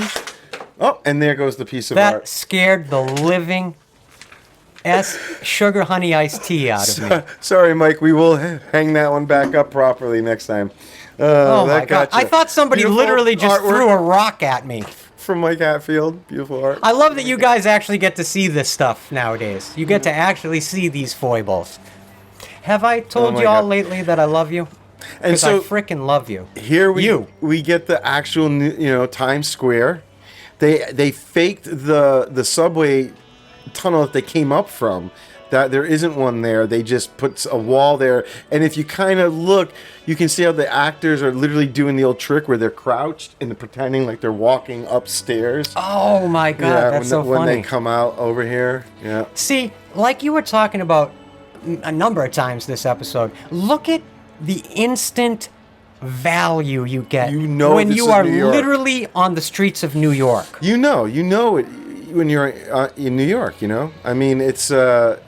Oh, and there goes the piece of That art. scared the living sugar honey iced tea out of me. Sorry, Mike. We will hang that one back up properly next time. Oh my that God! gotcha. I thought somebody Beautiful literally just artwork threw a rock at me. from Mike Hatfield. Beautiful art. I love that you guys actually get to see this stuff nowadays. You get to actually see these foibles. Have I told my you all God. lately that I love you? And Because I frickin' love you. Here You. we get the actual Times Square. They faked the subway tunnel that they came up from. That there isn't one there. They just put a wall there, and if you kind of look, you can see how the actors are literally doing the old trick where they're crouched and pretending like they're walking upstairs. Oh my God, that's so when funny. they come out over here. Yeah. See, like you were talking about a number of times this episode, look at the instant value you get You know when this you is are New York. literally on the streets of New York. You know it when you're in New York. I mean, it's But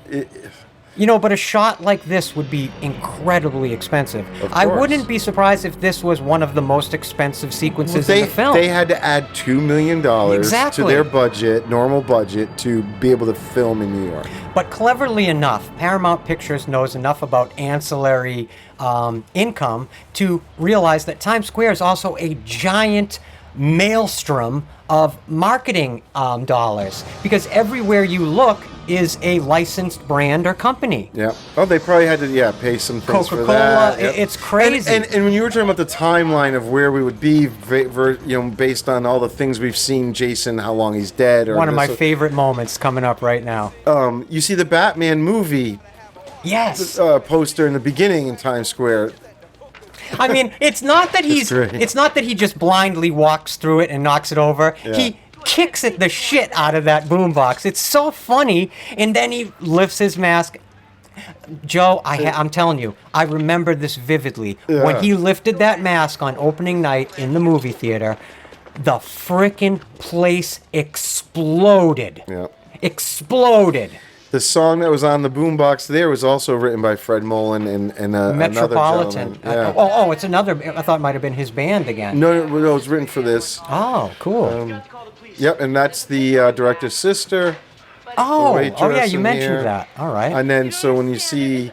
a shot like this would be incredibly expensive. Of I course. wouldn't be surprised if this was one of the most expensive sequences in the film. They had to add $2 million Exactly. to their normal budget, to be able to film in New York. But cleverly enough, Paramount Pictures knows enough about ancillary income to realize that Times Square is also a giant maelstrom of marketing dollars, because everywhere you look is a licensed brand or company. Yeah. Oh, they probably had to pay some things for Coca-Cola, that. Yep. it's crazy. And when you were talking about the timeline of where we would be, based on all the things we've seen, Jason, how long he's dead, or One of my this- favorite moments coming up right now. You see the Batman movie Yes. poster in the beginning in Times Square. I mean, it's not that great. it's not that he just blindly walks through it and knocks it over. Yeah. He kicks the shit out of that boombox. It's so funny, and then he lifts his mask. Joe, I'm telling you, I remember this vividly. Yeah. When he lifted that mask on opening night in the movie theater, the frickin' place exploded. Yeah. Exploded. The song that was on the boombox there was also written by Fred Mullen and another Metropolitan. gentleman. Yeah. It's another. I thought it might have been his band again. No, it was written for this. Oh, cool. Yep, and that's the director's sister. Oh, waitress yeah, you in mentioned here. that. All right. And then, so when you see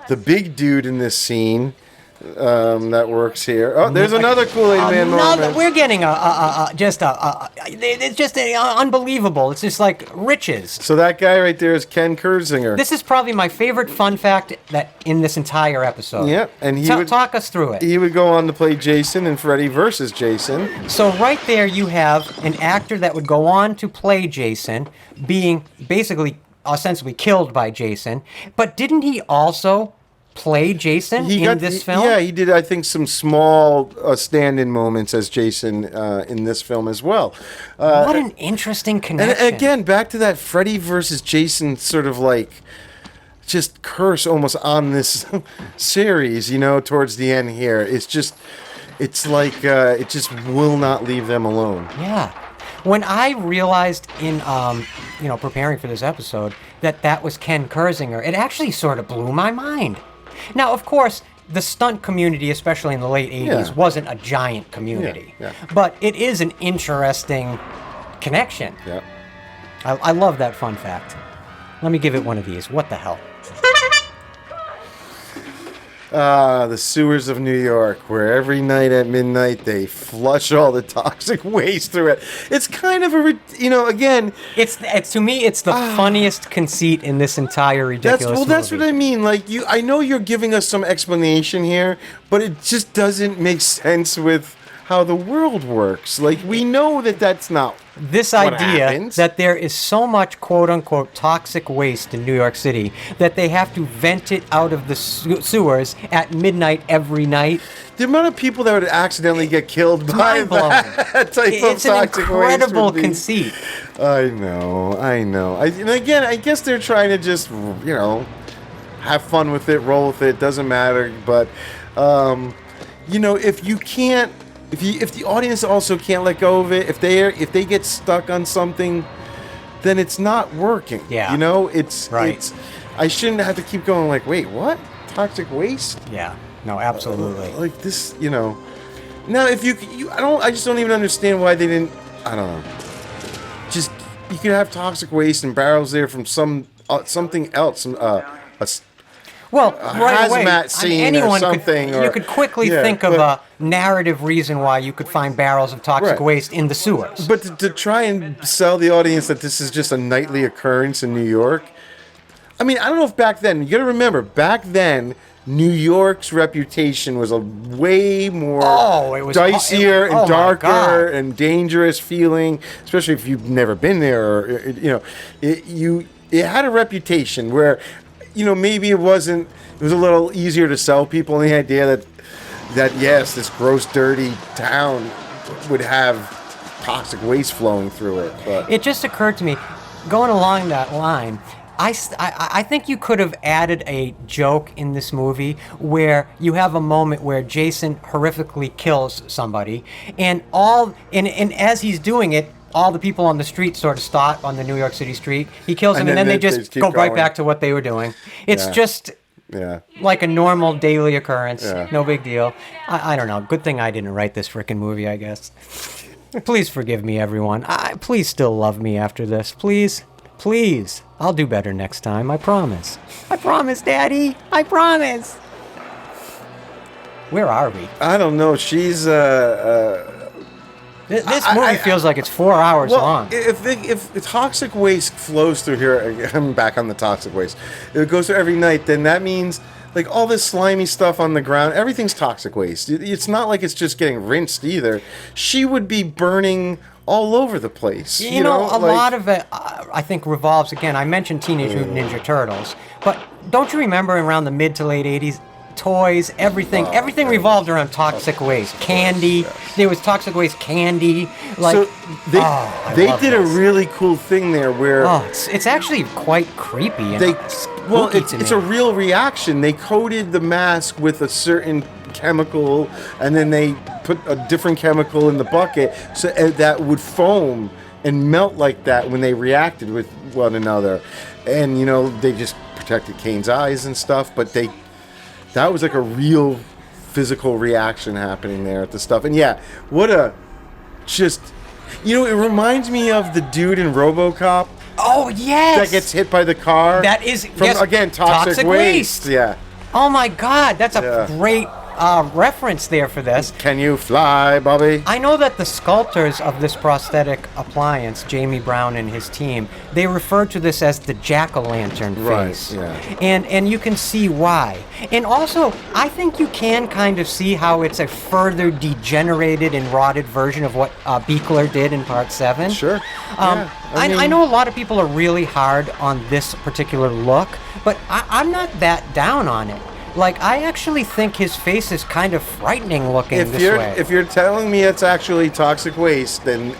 the big dude in this scene that works here. Oh, there's another Kool-Aid Man moment. We're getting it's just unbelievable. It's just like riches. So that guy right there is Ken Kurzinger. This is probably my favorite fun fact that in this entire episode. Yeah, and he would talk us through it. He would go on to play Jason in Freddy vs. Jason. So right there you have an actor that would go on to play Jason, being basically ostensibly killed by Jason. But didn't he also play Jason in this film? Yeah, he did, I think, some small stand-in moments as Jason in this film as well. What an interesting connection. And again, back to that Freddy versus Jason sort of like just curse almost on this series, towards the end here. It's like it just will not leave them alone. Yeah. When I realized in, preparing for this episode that was Ken Kurzinger, it actually sort of blew my mind. Now, of course, the stunt community, especially in the late 80s, wasn't a giant community. Yeah. But it is an interesting connection. Yeah. I love that fun fact. Let me give it one of these. What the hell? The sewers of New York, where every night at midnight they flush all the toxic waste through it. It's kind of again. It's to me, it's the funniest conceit in this entire ridiculous movie. That's what I mean. Like I know you're giving us some explanation here, but it just doesn't make sense with how the world works. Like we know that that's not. This what idea happens. that there is so much quote-unquote toxic waste in New York City that they have to vent it out of the sewers at midnight every night. The amount of people that would accidentally get killed by that type it's of an toxic incredible waste. conceit. I know. And again, I guess they're trying to just, have fun with it, roll with it. Doesn't matter. But, if you can't. If the audience also can't let go of it, if they get stuck on something, then it's not working. Yeah. It's right. I shouldn't have to keep going like, wait, what? Toxic waste? Yeah. No, absolutely. Like this, Now, if I just don't even understand why they didn't. I don't know. Just you could have toxic waste and barrels there from something else, Well, right away, hazmat scene or something. You could quickly think of a narrative reason why you could find barrels of toxic waste in the sewers. But to try and sell the audience that this is just a nightly occurrence in New York, I mean, I don't know if back then, you got to remember, back then, New York's reputation was a way more dicier and darker and dangerous feeling, especially if you've never been there. Or, it had a reputation where, maybe it was a little easier to sell people the idea that yes, this gross, dirty town would have toxic waste flowing through it. But it just occurred to me, going along that line, I think you could have added a joke in this movie where you have a moment where Jason horrifically kills somebody, and as he's doing it, all the people on the street sort of stop on the New York City street. He kills them, and then they just go right back to what they were doing. It's just like a normal daily occurrence. Yeah. No big deal. I don't know. Good thing I didn't write this frickin' movie, I guess. Please forgive me, everyone. Please still love me after this. Please. Please. I'll do better next time. I promise. I promise, Daddy. I promise. Where are we? I don't know. She's This movie feels like it's 4 hours long. If toxic waste flows through here, I'm back on the toxic waste. If it goes through every night, then that means like all this slimy stuff on the ground, everything's toxic waste. It's not like it's just getting rinsed either. She would be burning all over the place. A lot of it, I think, revolves, again, I mentioned Teenage Mutant Ninja Turtles, but don't you remember around the mid to late 80s, toys, everything revolved around toxic waste. Candy, there was toxic waste candy. So they did a really cool thing there where it's actually quite creepy. It's a real reaction. They coated the mask with a certain chemical, and then they put a different chemical in the bucket so that would foam and melt like that when they reacted with one another. And they just protected Kane's eyes and stuff, but that was like a real physical reaction happening there at the stuff. And it reminds me of the dude in RoboCop Oh, yes. that gets hit by the car. That is, from yes, again toxic waste. Yeah. Oh my God, that's a Yeah. great reference there for this. Can you fly, Bobby? I know that the sculptors of this prosthetic appliance, Jamie Brown and his team, they refer to this as the jack-o'-lantern Right, face. yeah. And you can see why. And also, I think you can kind of see how it's a further degenerated and rotted version of what Buechler did in Part 7. Sure. Yeah, I know a lot of people are really hard on this particular look, but I'm not that down on it. Like, I actually think his face is kind of frightening looking this way. If you're telling me it's actually toxic waste, then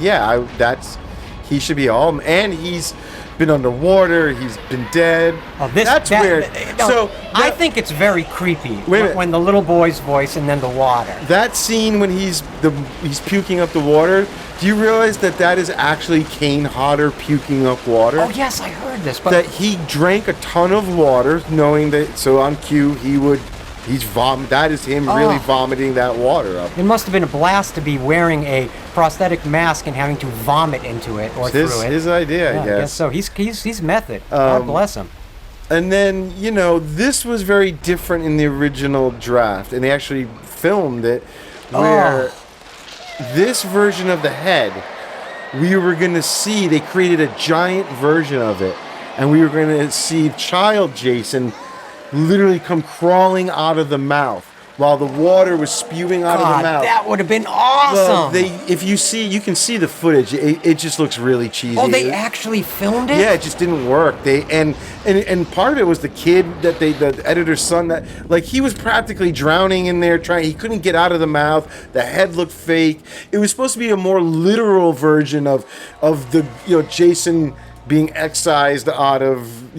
yeah, he should be all, and he's been underwater, he's been dead. Oh, that's weird. I think it's very creepy Wait a minute. when the little boy's voice and then the water. That scene when he's puking up the water. Do you realize that is actually Kane Hodder puking up water? Oh yes, I heard this. But That he drank a ton of water, knowing that. So on cue, that is him really vomiting that water up. it must have been a blast to be wearing a prosthetic mask and having to vomit into it or through it. His idea, Yeah, I I guess. guess so. He's method. God bless him. And then, this was very different in the original draft, and they actually filmed it where this version of the head, we were going to see, they created a giant version of it, and we were going to see child Jason literally come crawling out of the mouth while the water was spewing out of the mouth. That would have been awesome. Well, you can see the footage. It just looks really cheesy. Oh, they actually filmed it? Yeah, it just didn't work. And part of it was the kid the editor's son, that like he was practically drowning in there he couldn't get out of the mouth. The head looked fake. It was supposed to be a more literal version of the Jason being excised out of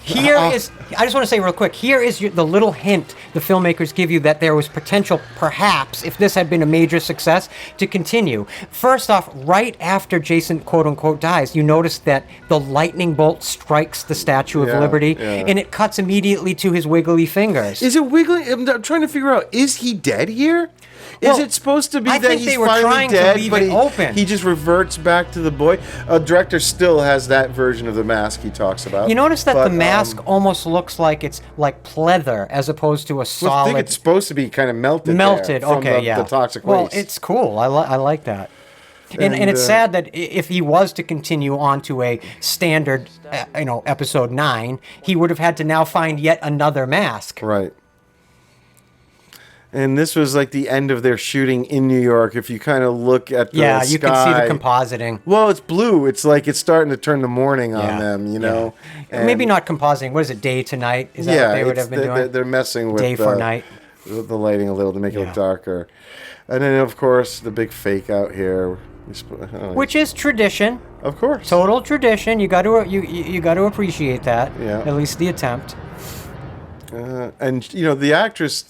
I just want to say real quick, here is the little hint the filmmakers give you that there was potential, perhaps, if this had been a major success, to continue. First off, right after Jason, quote-unquote, dies, you notice that the lightning bolt strikes the Statue of Liberty, and it cuts immediately to his wiggly fingers. Is it wiggly? I'm trying to figure out, is he dead here? Is it supposed to be I that think he's they were finally trying to dead, leave but it open. he just reverts back to the boy? Director still has that version of the mask he talks about. You notice that the mask almost looks like it's like pleather as opposed to a solid... I think it's supposed to be kind of melted there from the toxic waste. Well, it's cool. I like that. And it's sad that if he was to continue on to a standard, episode 9, he would have had to now find yet another mask. Right. And this was like the end of their shooting in New York. If you kind of look at the sky, you can see the compositing. Well, it's blue. It's like it's starting to turn the morning on them, Yeah. And maybe not compositing. What is it, day to night? Is that what they would have been doing? They're messing with day for night. The lighting a little to make it look darker. And then, of course, the big fake out here. Which is tradition. Of course. Total tradition. You got to appreciate that. Yeah. At least the attempt. And the actress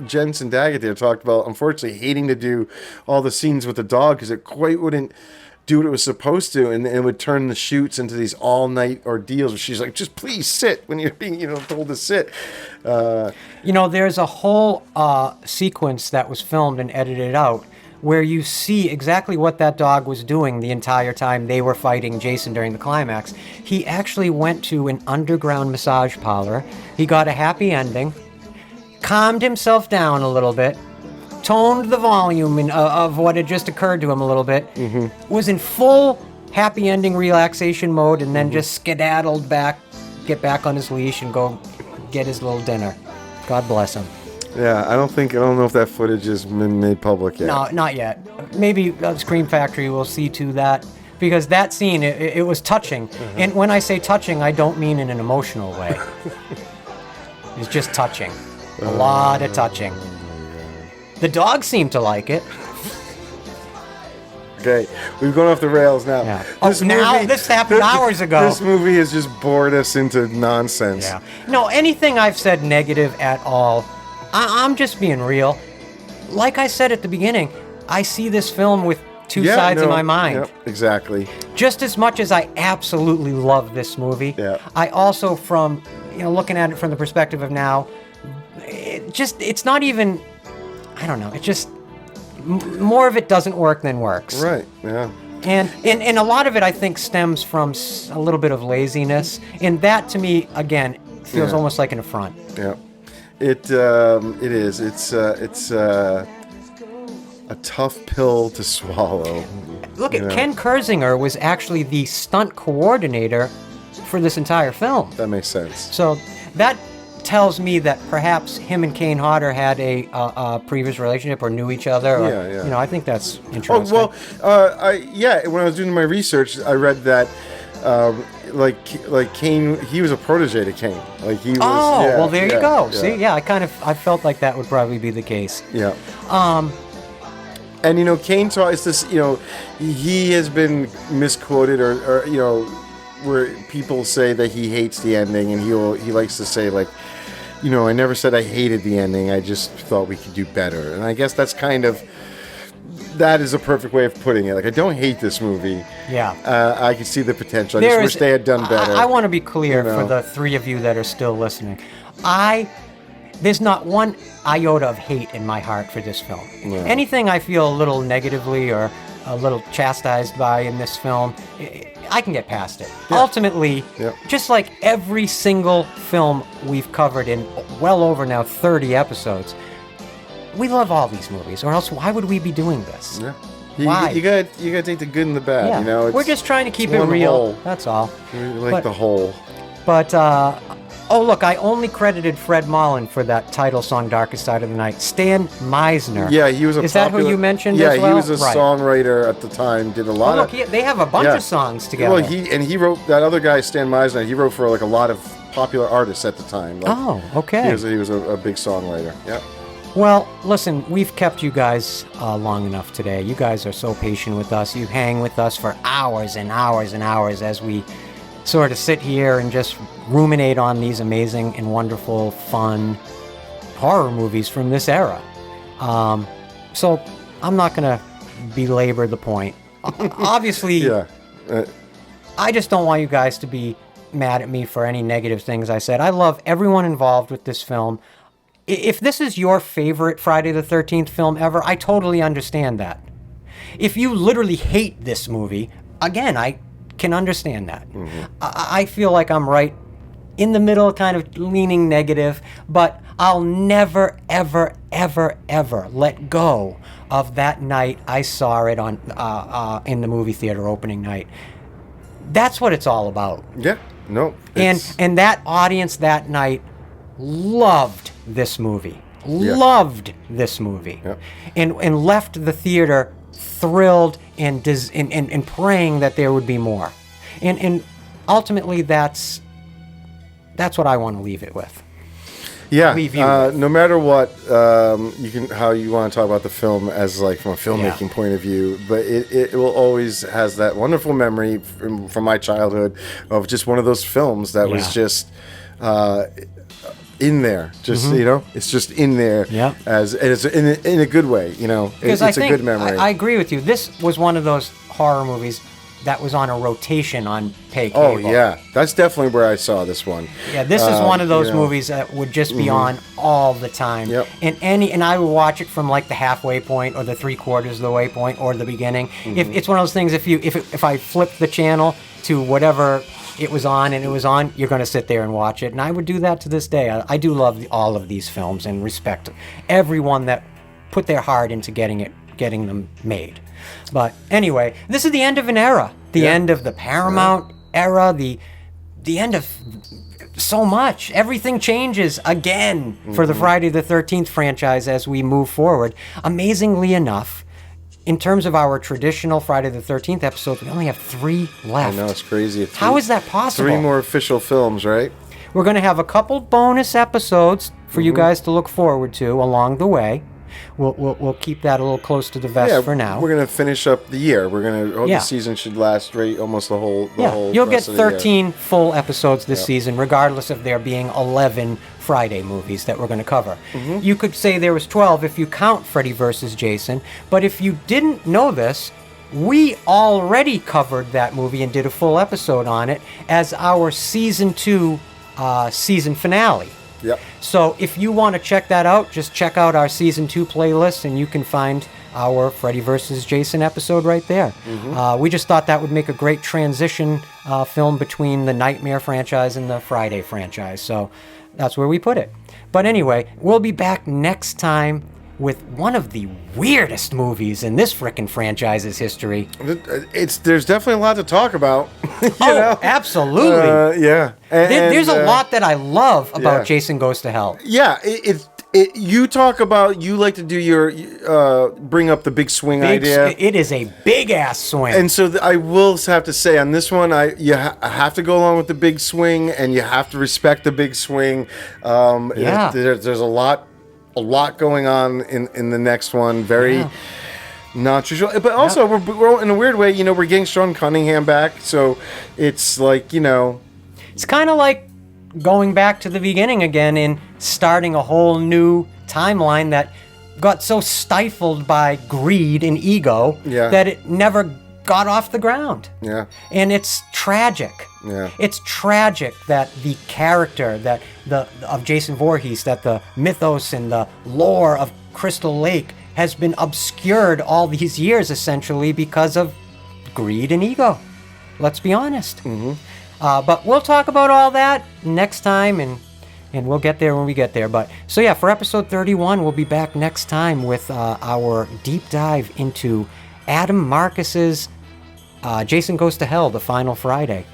Jensen Daggett there talked about, unfortunately, hating to do all the scenes with the dog because it quite wouldn't do what it was supposed to, and it would turn the shoots into these all-night ordeals where she's like, just please sit when you're being told to sit. There's a whole sequence that was filmed and edited out where you see exactly what that dog was doing the entire time they were fighting Jason during the climax. He actually went to an underground massage parlor. He got a happy ending, calmed himself down a little bit, toned the volume of what had just occurred to him a little bit, was in full happy ending relaxation mode, and then just skedaddled back, get back on his leash and go get his little dinner. God bless him. Yeah, I don't know if that footage has been made public yet. No, not yet. Maybe Scream Factory will see to that, because that scene, it was touching. And when I say touching, I don't mean in an emotional way. It's just touching. A lot of touching. The dog seemed to like it. Okay, we've gone off the rails now. Yeah. This happened hours ago. This movie has just bored us into nonsense. Yeah. No, anything I've said negative at all, I'm just being real. Like I said at the beginning, I see this film with two sides in my mind. Yep, exactly. Just as much as I absolutely love this movie, I also, from looking at it from the perspective of now, it's not even, I don't know, it's just more of it doesn't work than works. Right, yeah. And a lot of it, I think, stems from a little bit of laziness. And that, to me, again, feels almost like an affront. Yeah. It is. It's a tough pill to swallow. Look, Ken Kersinger was actually the stunt coordinator for this entire film. That makes sense. So that tells me that perhaps him and Kane Hodder had a previous relationship or knew each other. Or, Yeah. You know, I think that's interesting. Oh, well, when I was doing my research, I read that, like Kane, he was a protege to Kane. Like he was. Oh, well, there you go. Yeah. See, I felt like that would probably be the case. Yeah. And Kane it's this. He has been misquoted, or where people say that he hates the ending, and he likes to say like, I never said I hated the ending. I just thought we could do better. And I guess that is a perfect way of putting it. Like, I don't hate this movie. Yeah. I can see the potential. I just wish they had done better. I want to be clear for the three of you that are still listening. There's not one iota of hate in my heart for this film. No. Anything I feel a little negatively or a little chastised by in this film, I can get past it. Yeah. Ultimately, just like every single film we've covered in well over now 30 episodes, we love all these movies, or else why would we be doing this? Yeah. Why? You gotta take the good and the bad. Yeah. We're just trying to keep it real. Whole. That's all. The whole. But look, I only credited Fred Mullen for that title song, "Darkest Side of the Night." Stan Meisner. Yeah, he was a. Is that who you mentioned? Yeah, as well? He was a songwriter at the time. Did a lot of. Look, they have a bunch of songs together. Well, he wrote that other guy, Stan Meisner. He wrote for like a lot of popular artists at the time. Like, okay. He was a big songwriter. Yeah. Well, listen, we've kept you guys long enough today. You guys are so patient with us. You hang with us for hours and hours and hours as we sort of sit here and just ruminate on these amazing and wonderful, fun horror movies from this era. So I'm not going to belabor the point. Obviously, I just don't want you guys to be mad at me for any negative things I said. I love everyone involved with this film. If this is your favorite Friday the 13th film ever, I totally understand that. If you literally hate this movie, again, I can understand that. Mm-hmm. I feel like I'm right in the middle, kind of leaning negative, but I'll never, ever, ever, ever let go of that night I saw it on in the movie theater opening night. That's what it's all about. Yeah, no. And that audience that night loved this movie. Loved this movie. Yep. And left the theater thrilled and praying that there would be more. And ultimately that's what I want to leave it with. Yeah. Leave you no matter what, how you want to talk about the film as like from a filmmaking point of view, but it will always has that wonderful memory from my childhood of just one of those films that was just in there, just it's just in there, as and it's in a good way, it's a good memory. I agree with you. This was one of those horror movies that was on a rotation on pay cable. Oh yeah, that's definitely where I saw this one. Yeah, this is one of those movies that would just be on all the time. Yep. And I would watch it from like the halfway point or the 3/4 of the way point or the beginning. If it's one of those things, if I flipped the channel to whatever it was on and it was on, you're going to sit there and watch it. And I would do that to this day. I do love all of these films and respect everyone that put their heart into getting them made. But anyway, this is the end of an era. The end of the Paramount era, the end of so much. Everything changes again for the Friday the 13th franchise as we move forward. Amazingly enough, in terms of our traditional Friday the 13th episodes, we only have 3 left. I know, it's crazy. How is that possible? 3 more official films, right? We're going to have a couple bonus episodes for you guys to look forward to along the way. We'll keep that a little close to the vest for now. We're going to finish up the year. We're going to the season should last almost the whole You'll get rest of the year. 13 full episodes this season, regardless of there being 11 Friday movies that we're going to cover. You could say there was 12 if you count Freddy vs. Jason, but if you didn't know this, we already covered that movie and did a full episode on it as our season 2 season finale. Yep. So if you want to check that out, just check out our season 2 playlist and you can find our Freddy vs. Jason episode right there. We just thought that would make a great transition film between the Nightmare franchise and the Friday franchise. So that's where we put it. But anyway, we'll be back next time with one of the weirdest movies in this frickin' franchise's history. There's definitely a lot to talk about. you know? Absolutely. Yeah. There's a lot that I love about Jason Goes to Hell. Yeah, you talk about, you like to do your bring up the big swing idea. It is a big ass swing. And so I will have to say on this one, I have to go along with the big swing, and you have to respect the big swing. There's a lot going on in the next one. Very not usual, but also we're in a weird way. You know, we're getting Sean Cunningham back, so it's like, you know, it's kind of like going back to the beginning again and starting a whole new timeline that got so stifled by greed and ego that it never got off the ground. Yeah. And it's tragic. Yeah. It's tragic that the character of Jason Voorhees, that the mythos and the lore of Crystal Lake has been obscured all these years, essentially, because of greed and ego. Let's be honest. But we'll talk about all that next time, and we'll get there when we get there. But so yeah, for episode 31, we'll be back next time with our deep dive into Adam Marcus's Jason Goes to Hell, the final Friday.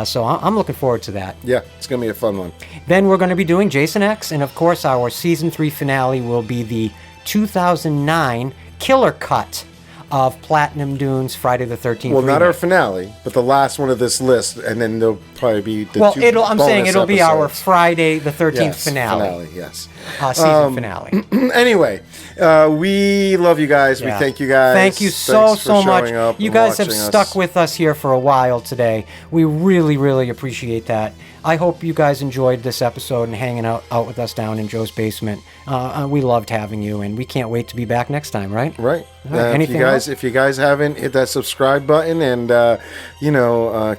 So I'm looking forward to that. Yeah, it's going to be a fun one. Then we're going to be doing Jason X, and of course our season 3 finale will be the 2009 killer cut of Platinum Dunes Friday the 13th. Well, not remake. our finale, but the last one of this list, and then there'll probably be the I'm saying it'll be our Friday the 13th finale. Yes. Season finale. Anyway, we love you guys. Yeah. We thank you guys. Thank you so much. You guys have stuck with us here for a while today. We really, really appreciate that. I hope you guys enjoyed this episode and hanging out with us down in Joe's basement. We loved having you, and we can't wait to be back next time, right? Right. Anything else? If you guys haven't, hit that subscribe button, and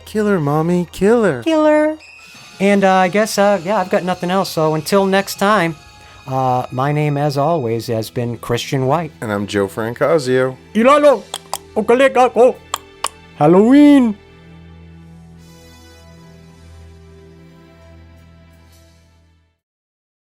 killer mommy, killer. And I guess I've got nothing else. So until next time, my name, as always, has been Christian White, and I'm Joe Francazio. Ilalo, okalega ko, Halloween.